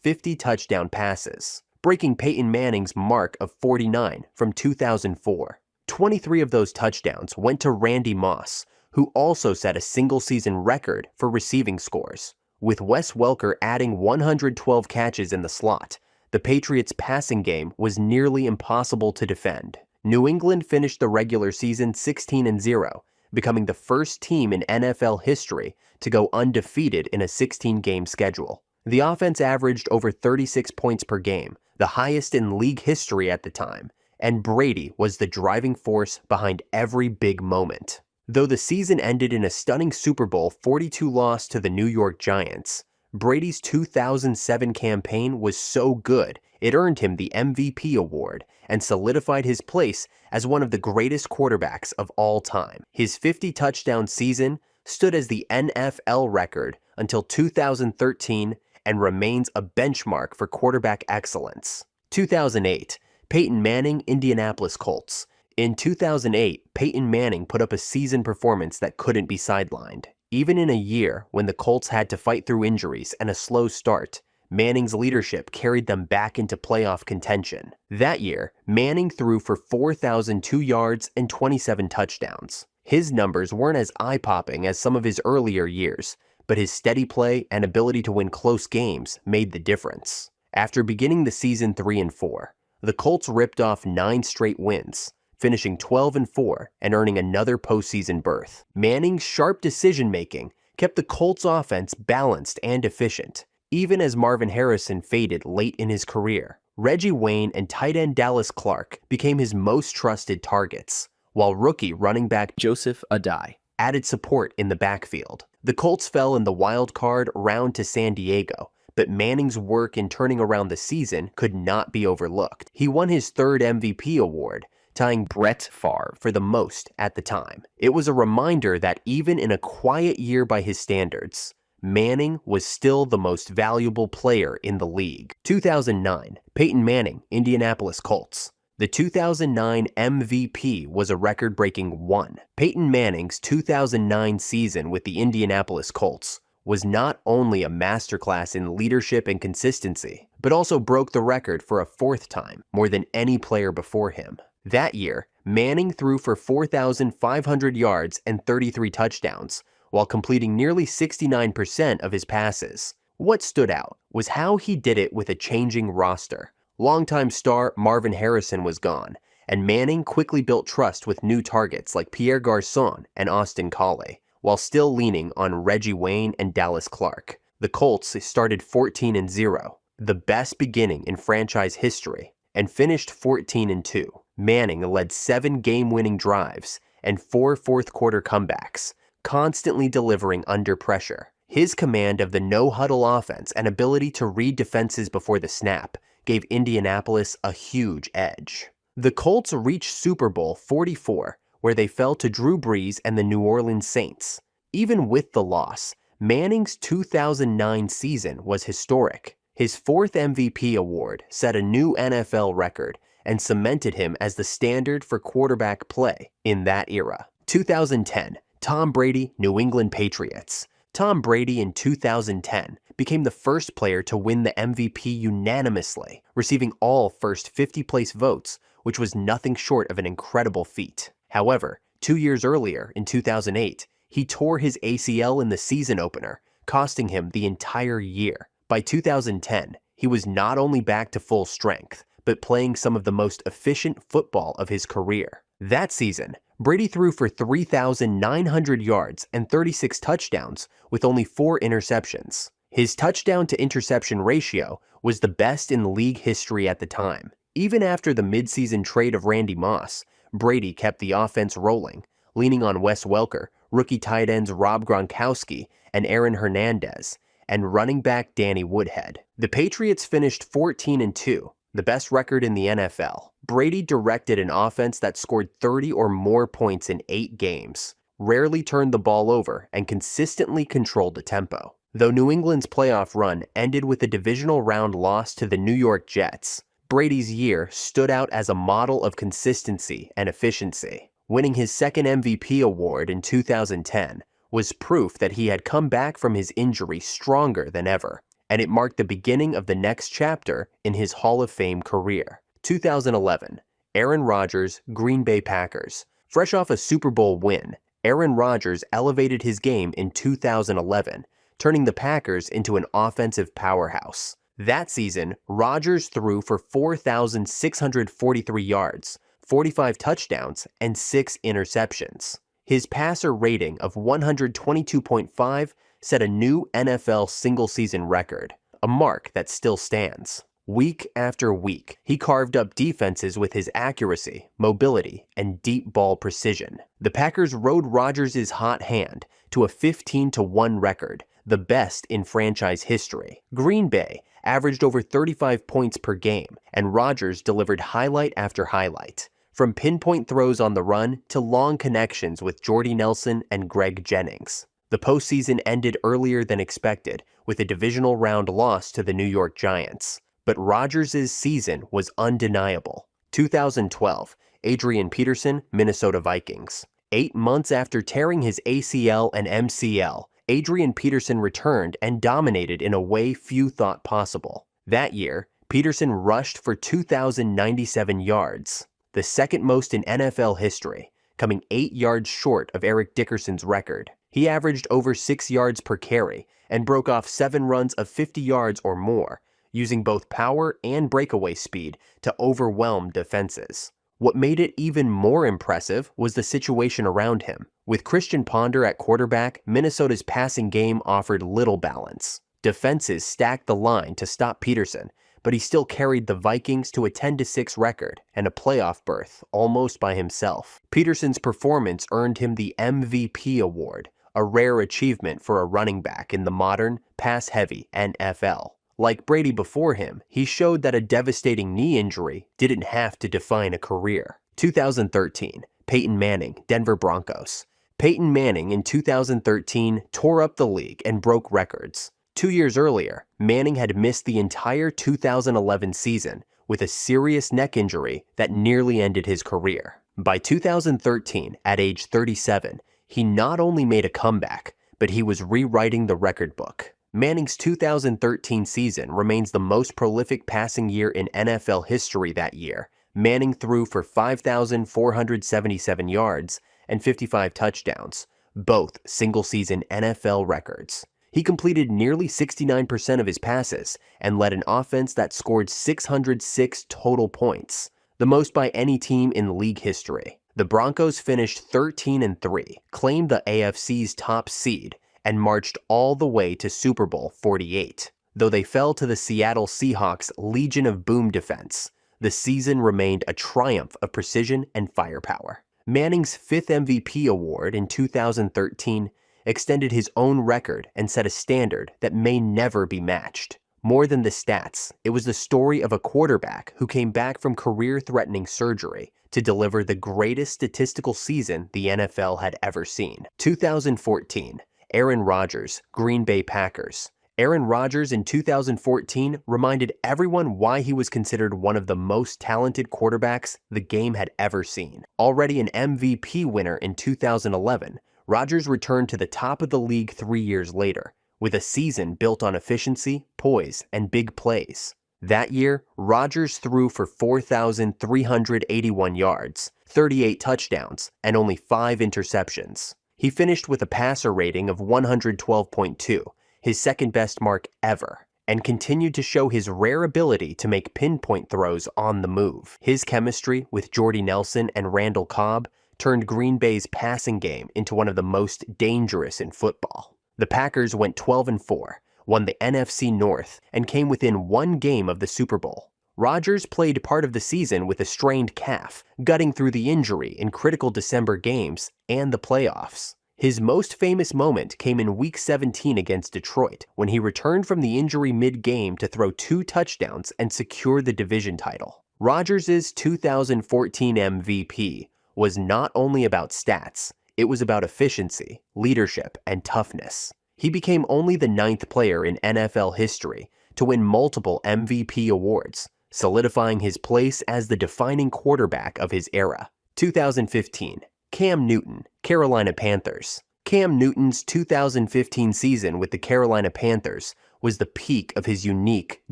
50 touchdown passes, breaking Peyton Manning's mark of 49 from 2004. 23 of those touchdowns went to Randy Moss, who also set a single-season record for receiving scores. With Wes Welker adding 112 catches in the slot, the Patriots' passing game was nearly impossible to defend. New England finished the regular season 16-0, becoming the first team in NFL history to go undefeated in a 16-game schedule. The offense averaged over 36 points per game, the highest in league history at the time, and Brady was the driving force behind every big moment. Though the season ended in a stunning Super Bowl 42 loss to the New York Giants, Brady's 2007 campaign was so good it earned him the MVP award and solidified his place as one of the greatest quarterbacks of all time. His 50-touchdown season stood as the NFL record until 2013 and remains a benchmark for quarterback excellence. 2008, Peyton Manning, Indianapolis Colts. In 2008, Peyton Manning put up a season performance that couldn't be sidelined. Even in a year when the Colts had to fight through injuries and a slow start, Manning's leadership carried them back into playoff contention. That year, Manning threw for 4,002 yards and 27 touchdowns. His numbers weren't as eye-popping as some of his earlier years, but his steady play and ability to win close games made the difference. After beginning the season 3-4, the Colts ripped off 9 straight wins, finishing 12-4 and earning another postseason berth. Manning's sharp decision-making kept the Colts' offense balanced and efficient, even as Marvin Harrison faded late in his career. Reggie Wayne and tight end Dallas Clark became his most trusted targets, while rookie running back Joseph Adai added support in the backfield. The Colts fell in the wild card round to San Diego, but Manning's work in turning around the season could not be overlooked. He won his 3rd MVP award, tying Brett Favre for the most at the time. It was a reminder that even in a quiet year by his standards, Manning was still the most valuable player in the league. 2009, Peyton Manning, Indianapolis Colts. The 2009 MVP was a record-breaking 1. Peyton Manning's 2009 season with the Indianapolis Colts was not only a masterclass in leadership and consistency, but also broke the record for a 4th time, more than any player before him. That year, Manning threw for 4,500 yards and 33 touchdowns, while completing nearly 69% of his passes. What stood out was how he did it with a changing roster. Longtime star Marvin Harrison was gone, and Manning quickly built trust with new targets like Pierre Garçon and Austin Collie, while still leaning on Reggie Wayne and Dallas Clark. The Colts started 14-0, the best beginning in franchise history, and finished 14-2. Manning led 7 game-winning drives and 4 fourth-quarter comebacks, constantly delivering under pressure. His command of the no-huddle offense and ability to read defenses before the snap gave Indianapolis a huge edge. The Colts reached Super Bowl 44, where they fell to Drew Brees and the New Orleans Saints. Even with the loss, Manning's 2009 season was historic. His 4th MVP award set a new NFL record and cemented him as the standard for quarterback play in that era. 2010, Tom Brady, New England Patriots. Tom Brady in 2010 became the first player to win the MVP unanimously, receiving all first 50-place votes, which was nothing short of an incredible feat. However, 2 years earlier, in 2008, he tore his ACL in the season opener, costing him the entire year. By 2010, he was not only back to full strength, but playing some of the most efficient football of his career. That season, Brady threw for 3,900 yards and 36 touchdowns with only 4 interceptions. His touchdown-to-interception ratio was the best in league history at the time. Even after the midseason trade of Randy Moss, Brady kept the offense rolling, leaning on Wes Welker, rookie tight ends Rob Gronkowski and Aaron Hernandez, and running back Danny Woodhead. The Patriots finished 14-2, the best record in the NFL. Brady directed an offense that scored 30 or more points in 8 games, rarely turned the ball over, and consistently controlled the tempo. Though New England's playoff run ended with a divisional round loss to the New York Jets, Brady's year stood out as a model of consistency and efficiency. Winning his second MVP award in 2010 was proof that he had come back from his injury stronger than ever, and it marked the beginning of the next chapter in his Hall of Fame career. 2011, Aaron Rodgers, Green Bay Packers. Fresh off a Super Bowl win, Aaron Rodgers elevated his game in 2011, turning the Packers into an offensive powerhouse. That season, Rodgers threw for 4,643 yards, 45 touchdowns, and 6 interceptions. His passer rating of 122.5 set a new NFL single-season record, a mark that still stands. Week after week, he carved up defenses with his accuracy, mobility, and deep ball precision. The Packers rode Rodgers' hot hand to a 15-1 record, the best in franchise history. Green Bay averaged over 35 points per game, and Rodgers delivered highlight after highlight, from pinpoint throws on the run to long connections with Jordy Nelson and Greg Jennings. The postseason ended earlier than expected, with a divisional round loss to the New York Giants. But Rodgers' season was undeniable. 2012, Adrian Peterson, Minnesota Vikings. 8 months after tearing his ACL and MCL, Adrian Peterson returned and dominated in a way few thought possible. That year, Peterson rushed for 2,097 yards, the second most in NFL history, coming 8 yards short of Eric Dickerson's record. He averaged over 6 yards per carry and broke off 7 runs of 50 yards or more, using both power and breakaway speed to overwhelm defenses. What made it even more impressive was the situation around him. With Christian Ponder at quarterback, Minnesota's passing game offered little balance. Defenses stacked the line to stop Peterson, but he still carried the Vikings to a 10-6 record and a playoff berth almost by himself. Peterson's performance earned him the MVP award, a rare achievement for a running back in the modern, pass-heavy NFL. Like Brady before him, he showed that a devastating knee injury didn't have to define a career. 2013, Peyton Manning, Denver Broncos. Peyton Manning in 2013 tore up the league and broke records. 2 years earlier, Manning had missed the entire 2011 season with a serious neck injury that nearly ended his career. By 2013, at age 37, he not only made a comeback, but he was rewriting the record book. Manning's 2013 season remains the most prolific passing year in NFL history that year. Manning threw for 5,477 yards and 55 touchdowns, both single-season NFL records. He completed nearly 69% of his passes and led an offense that scored 606 total points, the most by any team in league history. The Broncos finished 13-3, claimed the AFC's top seed, and marched all the way to Super Bowl 48. Though they fell to the Seattle Seahawks' Legion of Boom defense, the season remained a triumph of precision and firepower. Manning's 5th MVP award in 2013 extended his own record and set a standard that may never be matched. More than the stats, it was the story of a quarterback who came back from career-threatening surgery to deliver the greatest statistical season the NFL had ever seen. 2014, Aaron Rodgers, Green Bay Packers. Aaron Rodgers in 2014 reminded everyone why he was considered one of the most talented quarterbacks the game had ever seen. Already an MVP winner in 2011, Rodgers returned to the top of the league 3 years later, with a season built on efficiency, poise, and big plays. That year, Rodgers threw for 4,381 yards, 38 touchdowns, and only 5 interceptions. He finished with a passer rating of 112.2, his second-best mark ever, and continued to show his rare ability to make pinpoint throws on the move. His chemistry with Jordy Nelson and Randall Cobb turned Green Bay's passing game into one of the most dangerous in football. The Packers went 12-4, won the NFC North, and came within 1 game of the Super Bowl. Rodgers played part of the season with a strained calf, gutting through the injury in critical December games and the playoffs. His most famous moment came in Week 17 against Detroit, when he returned from the injury mid-game to throw 2 touchdowns and secure the division title. Rodgers' 2014 MVP was not only about stats, it was about efficiency, leadership, and toughness. He became only the 9th player in NFL history to win multiple MVP awards, solidifying his place as the defining quarterback of his era. 2015. Cam Newton, Carolina Panthers. Cam Newton's 2015 season with the Carolina Panthers was the peak of his unique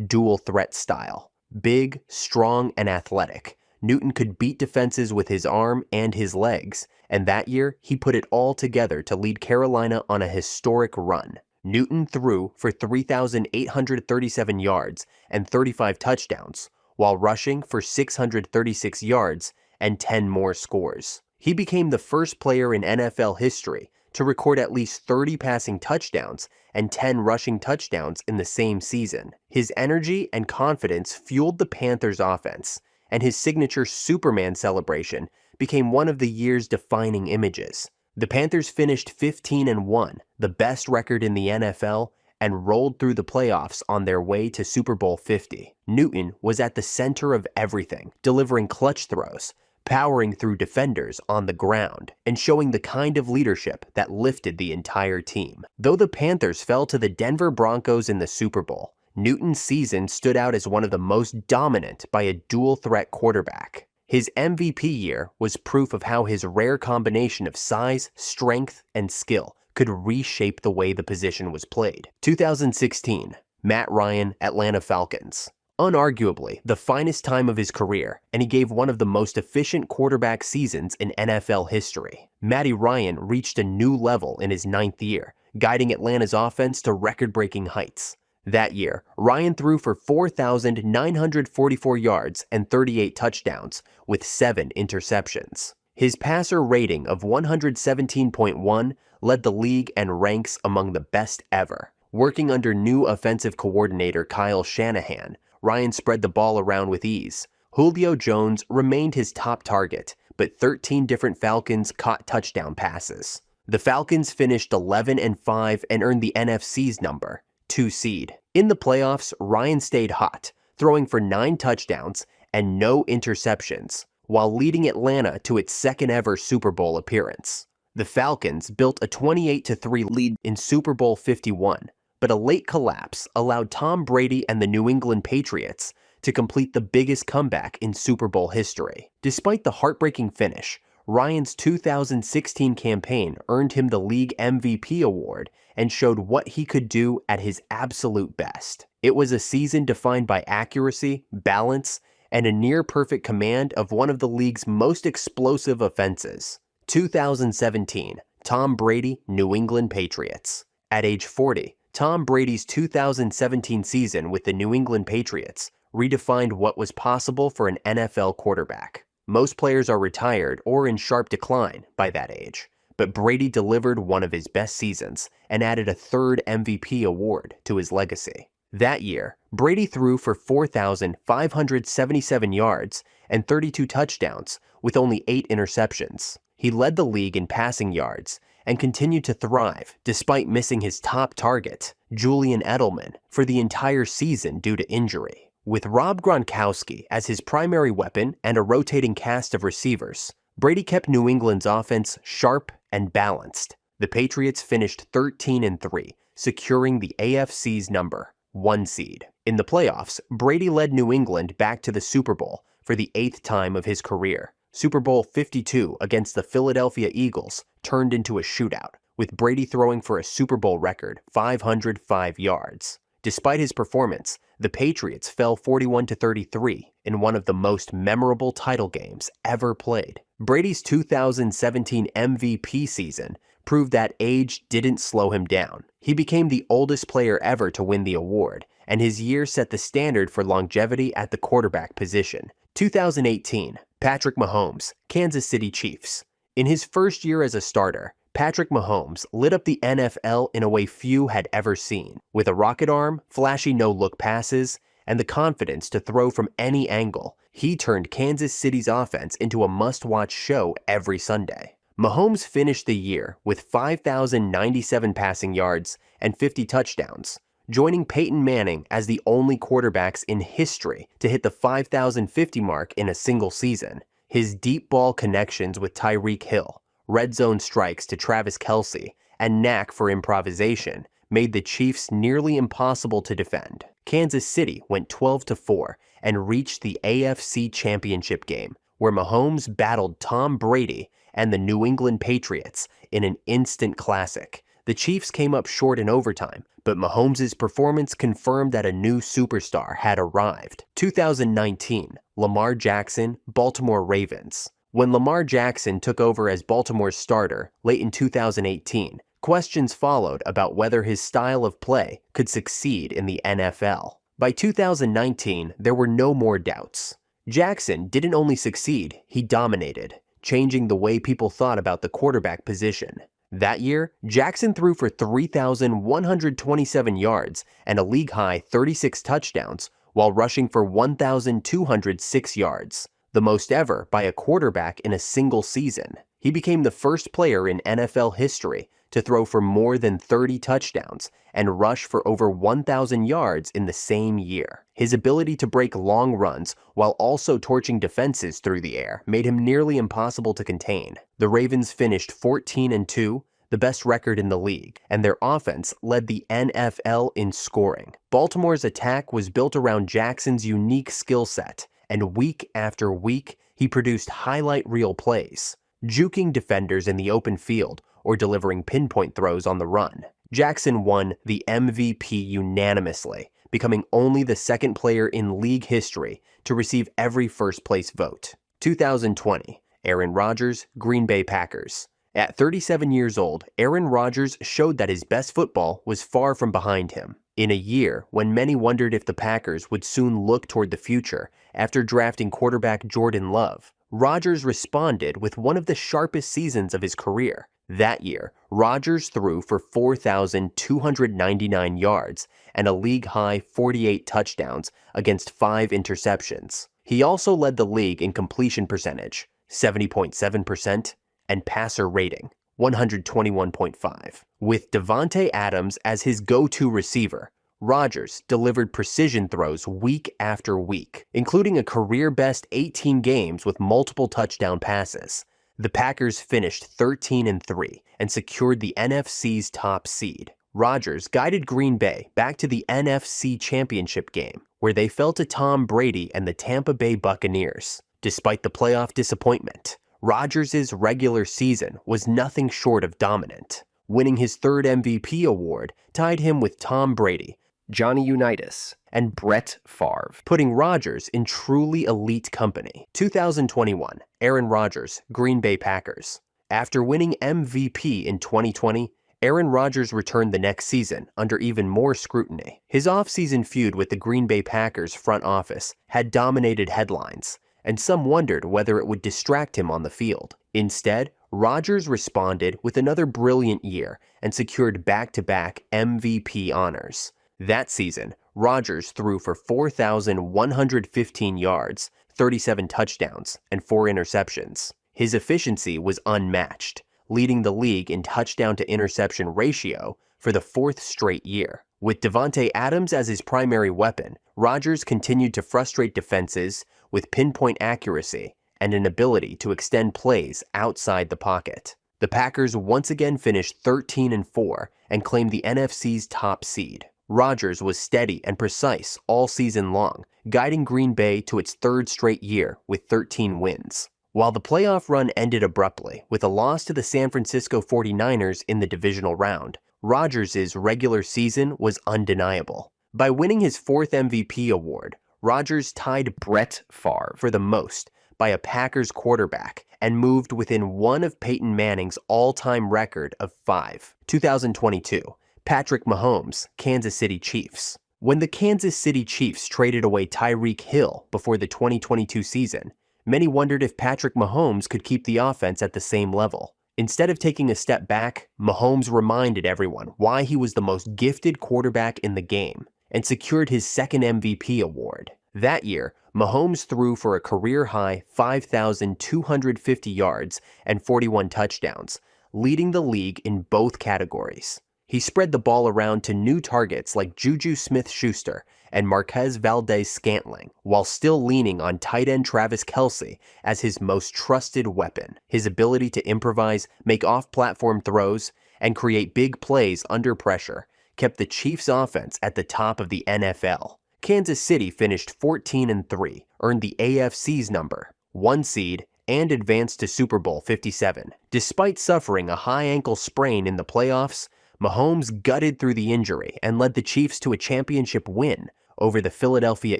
dual-threat style. Big, strong, and athletic, Newton could beat defenses with his arm and his legs, and that year he put it all together to lead Carolina on a historic run. Newton threw for 3,837 yards and 35 touchdowns, while rushing for 636 yards and 10 more scores. He became the first player in NFL history to record at least 30 passing touchdowns and 10 rushing touchdowns in the same season. His energy and confidence fueled the Panthers' offense, and his signature Superman celebration became one of the year's defining images. The Panthers finished 15-1, the best record in the NFL, and rolled through the playoffs on their way to Super Bowl 50. Newton was at the center of everything, delivering clutch throws, powering through defenders on the ground, and showing the kind of leadership that lifted the entire team. Though the Panthers fell to the Denver Broncos in the Super Bowl, Newton's season stood out as one of the most dominant by a dual-threat quarterback. His MVP year was proof of how his rare combination of size, strength, and skill could reshape the way the position was played. 2016. Matt Ryan, Atlanta Falcons. Unarguably the finest time of his career, and he gave one of the most efficient quarterback seasons in NFL history. Matty Ryan reached a new level in his 9th year, guiding Atlanta's offense to record-breaking heights. That year, Ryan threw for 4,944 yards and 38 touchdowns, with 7 interceptions. His passer rating of 117.1 led the league and ranks among the best ever. Working under new offensive coordinator Kyle Shanahan, Ryan spread the ball around with ease. Julio Jones remained his top target, but 13 different Falcons caught touchdown passes. The Falcons finished 11-5 and earned the NFC's number 2 seed. In the playoffs, Ryan stayed hot, throwing for 9 touchdowns and no interceptions, while leading Atlanta to its second-ever Super Bowl appearance. The Falcons built a 28-3 lead in Super Bowl 51, but a late collapse allowed Tom Brady and the New England Patriots to complete the biggest comeback in Super Bowl history. Despite the heartbreaking finish, Ryan's 2016 campaign earned him the league MVP award and showed what he could do at his absolute best. It was a season defined by accuracy, balance, and a near-perfect command of one of the league's most explosive offenses. 2017, Tom Brady, New England Patriots. At age 40, Tom Brady's 2017 season with the New England Patriots redefined what was possible for an NFL quarterback. Most players are retired or in sharp decline by that age, but Brady delivered one of his best seasons and added a 3rd MVP award to his legacy. That year, Brady threw for 4,577 yards and 32 touchdowns with only 8 interceptions. He led the league in passing yards and continued to thrive despite missing his top target, Julian Edelman, for the entire season due to injury. With Rob Gronkowski as his primary weapon and a rotating cast of receivers, Brady kept New England's offense sharp and balanced. The Patriots finished 13-3, securing the AFC's number 1 seed. In the playoffs, Brady led New England back to the Super Bowl for the 8th time of his career, Super Bowl 52 against the Philadelphia Eagles turned into a shootout, with Brady throwing for a Super Bowl record 505 yards. Despite his performance, the Patriots fell 41-33 in one of the most memorable title games ever played. Brady's 2017 MVP season proved that age didn't slow him down. He became the oldest player ever to win the award, and his year set the standard for longevity at the quarterback position. 2018, Patrick Mahomes, Kansas City Chiefs. In his first year as a starter, Patrick Mahomes lit up the NFL in a way few had ever seen. With a rocket arm, flashy no-look passes, and the confidence to throw from any angle, he turned Kansas City's offense into a must-watch show every Sunday. Mahomes finished the year with 5,097 passing yards and 50 touchdowns, joining Peyton Manning as the only quarterbacks in history to hit the 5,050 mark in a single season. His deep ball connections with Tyreek Hill, red zone strikes to Travis Kelce, and knack for improvisation made the Chiefs nearly impossible to defend. Kansas City went 12-4 and reached the AFC Championship game, where Mahomes battled Tom Brady and the New England Patriots in an instant classic. The Chiefs came up short in overtime, but Mahomes' performance confirmed that a new superstar had arrived. 2019, Lamar Jackson, Baltimore Ravens. When Lamar Jackson took over as Baltimore's starter late in 2018, questions followed about whether his style of play could succeed in the NFL. By 2019, there were no more doubts. Jackson didn't only succeed, he dominated, changing the way people thought about the quarterback position. That year, Jackson threw for 3,127 yards and a league-high 36 touchdowns while rushing for 1,206 yards, the most ever by a quarterback in a single season. He became the first player in NFL history to throw for more than 30 touchdowns and rush for over 1,000 yards in the same year. His ability to break long runs while also torching defenses through the air made him nearly impossible to contain. The Ravens finished 14-2, the best record in the league, and their offense led the NFL in scoring. Baltimore's attack was built around Jackson's unique skill set, and week after week, he produced highlight reel plays, juking defenders in the open field or delivering pinpoint throws on the run. Jackson won the MVP unanimously, becoming only the second player in league history to receive every first-place vote. 2020, Aaron Rodgers, Green Bay Packers. At 37 years old, Aaron Rodgers showed that his best football was far from behind him. In a year when many wondered if the Packers would soon look toward the future after drafting quarterback Jordan Love, Rodgers responded with one of the sharpest seasons of his career. That year, Rodgers threw for 4,299 yards and a league-high 48 touchdowns against 5 interceptions. He also led the league in completion percentage, 70.7%, and passer rating, 121.5. With Davante Adams as his go-to receiver, Rodgers delivered precision throws week after week, including a career-best 18 games with multiple touchdown passes. The Packers finished 13-3 and secured the NFC's top seed. Rodgers guided Green Bay back to the NFC Championship game, where they fell to Tom Brady and the Tampa Bay Buccaneers. Despite the playoff disappointment, Rodgers' regular season was nothing short of dominant. Winning his third MVP award tied him with Tom Brady, Johnny Unitas, and Brett Favre, putting Rodgers in truly elite company. 2021, Aaron Rodgers, Green Bay Packers. After winning MVP in 2020, Aaron Rodgers returned the next season under even more scrutiny. His offseason feud with the Green Bay Packers front office had dominated headlines, and some wondered whether it would distract him on the field. Instead, Rodgers responded with another brilliant year and secured back-to-back MVP honors. That season, Rodgers threw for 4,115 yards, 37 touchdowns, and 4 interceptions. His efficiency was unmatched, leading the league in touchdown-to-interception ratio for the 4th straight year. With Davante Adams as his primary weapon, Rodgers continued to frustrate defenses with pinpoint accuracy and an ability to extend plays outside the pocket. The Packers once again finished 13-4 and claimed the NFC's top seed. Rodgers was steady and precise all season long, guiding Green Bay to its 3rd straight year with 13 wins. While the playoff run ended abruptly with a loss to the San Francisco 49ers in the divisional round, Rodgers' regular season was undeniable. By winning his 4th MVP award, Rodgers tied Brett Favre for the most by a Packers quarterback and moved within one of Peyton Manning's all-time record of 5. 2022, Patrick Mahomes, Kansas City Chiefs. When the Kansas City Chiefs traded away Tyreek Hill before the 2022 season, many wondered if Patrick Mahomes could keep the offense at the same level. Instead of taking a step back, Mahomes reminded everyone why he was the most gifted quarterback in the game and secured his 2nd MVP award. That year, Mahomes threw for a career-high 5,250 yards and 41 touchdowns, leading the league in both categories. He spread the ball around to new targets like Juju Smith-Schuster and Marquez Valdes-Scantling, while still leaning on tight end Travis Kelce as his most trusted weapon. His ability to improvise, make off-platform throws, and create big plays under pressure kept the Chiefs' offense at the top of the NFL. Kansas City finished 14-3, earned the AFC's number 1 seed, and advanced to Super Bowl 57. Despite suffering a high ankle sprain in the playoffs, Mahomes gutted through the injury and led the Chiefs to a championship win over the Philadelphia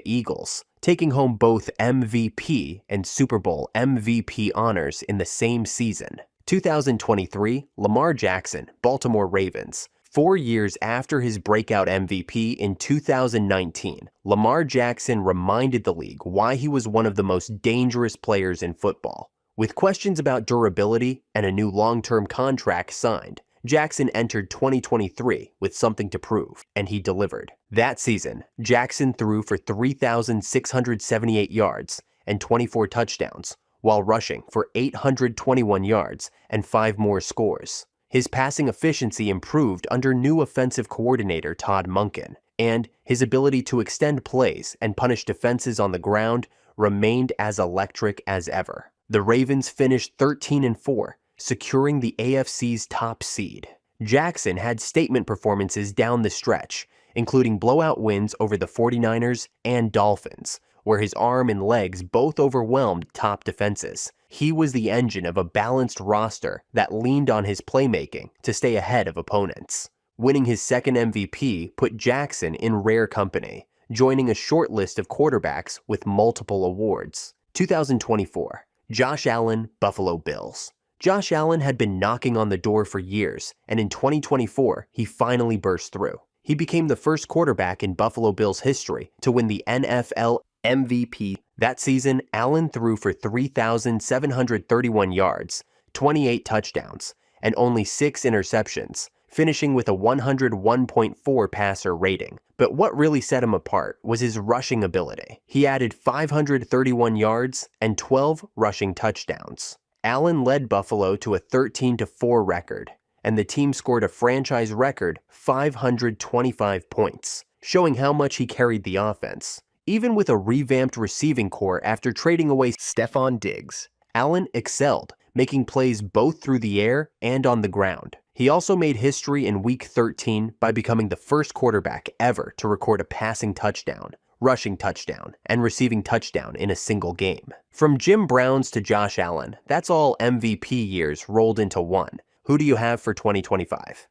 Eagles, taking home both MVP and Super Bowl MVP honors in the same season. 2023, Lamar Jackson, Baltimore Ravens. 4 years after his breakout MVP in 2019, Lamar Jackson reminded the league why he was one of the most dangerous players in football. With questions about durability and a new long-term contract signed, Jackson entered 2023 with something to prove, and he delivered. That season, Jackson threw for 3,678 yards and 24 touchdowns, while rushing for 821 yards and 5 more scores. His passing efficiency improved under new offensive coordinator Todd Monken, and his ability to extend plays and punish defenses on the ground remained as electric as ever. The Ravens finished 13-4, securing the AFC's top seed. Jackson had statement performances down the stretch, including blowout wins over the 49ers and Dolphins, where his arm and legs both overwhelmed top defenses. He was the engine of a balanced roster that leaned on his playmaking to stay ahead of opponents. Winning his 2nd MVP put Jackson in rare company, joining a short list of quarterbacks with multiple awards. 2024, Josh Allen, Buffalo Bills. Josh Allen had been knocking on the door for years, and in 2024, he finally burst through. He became the first quarterback in Buffalo Bills history to win the NFL MVP. That season, Allen threw for 3,731 yards, 28 touchdowns, and only 6 interceptions, finishing with a 101.4 passer rating. But what really set him apart was his rushing ability. He added 531 yards and 12 rushing touchdowns. Allen led Buffalo to a 13-4 record, and the team scored a franchise record 525 points, showing how much he carried the offense. Even with a revamped receiving corps after trading away Stephon Diggs, Allen excelled, making plays both through the air and on the ground. He also made history in Week 13 by becoming the first quarterback ever to record a passing touchdown, rushing touchdown, and receiving touchdown in a single game. From Jim Brown's to Josh Allen, that's all MVP years rolled into one. Who do you have for 2025?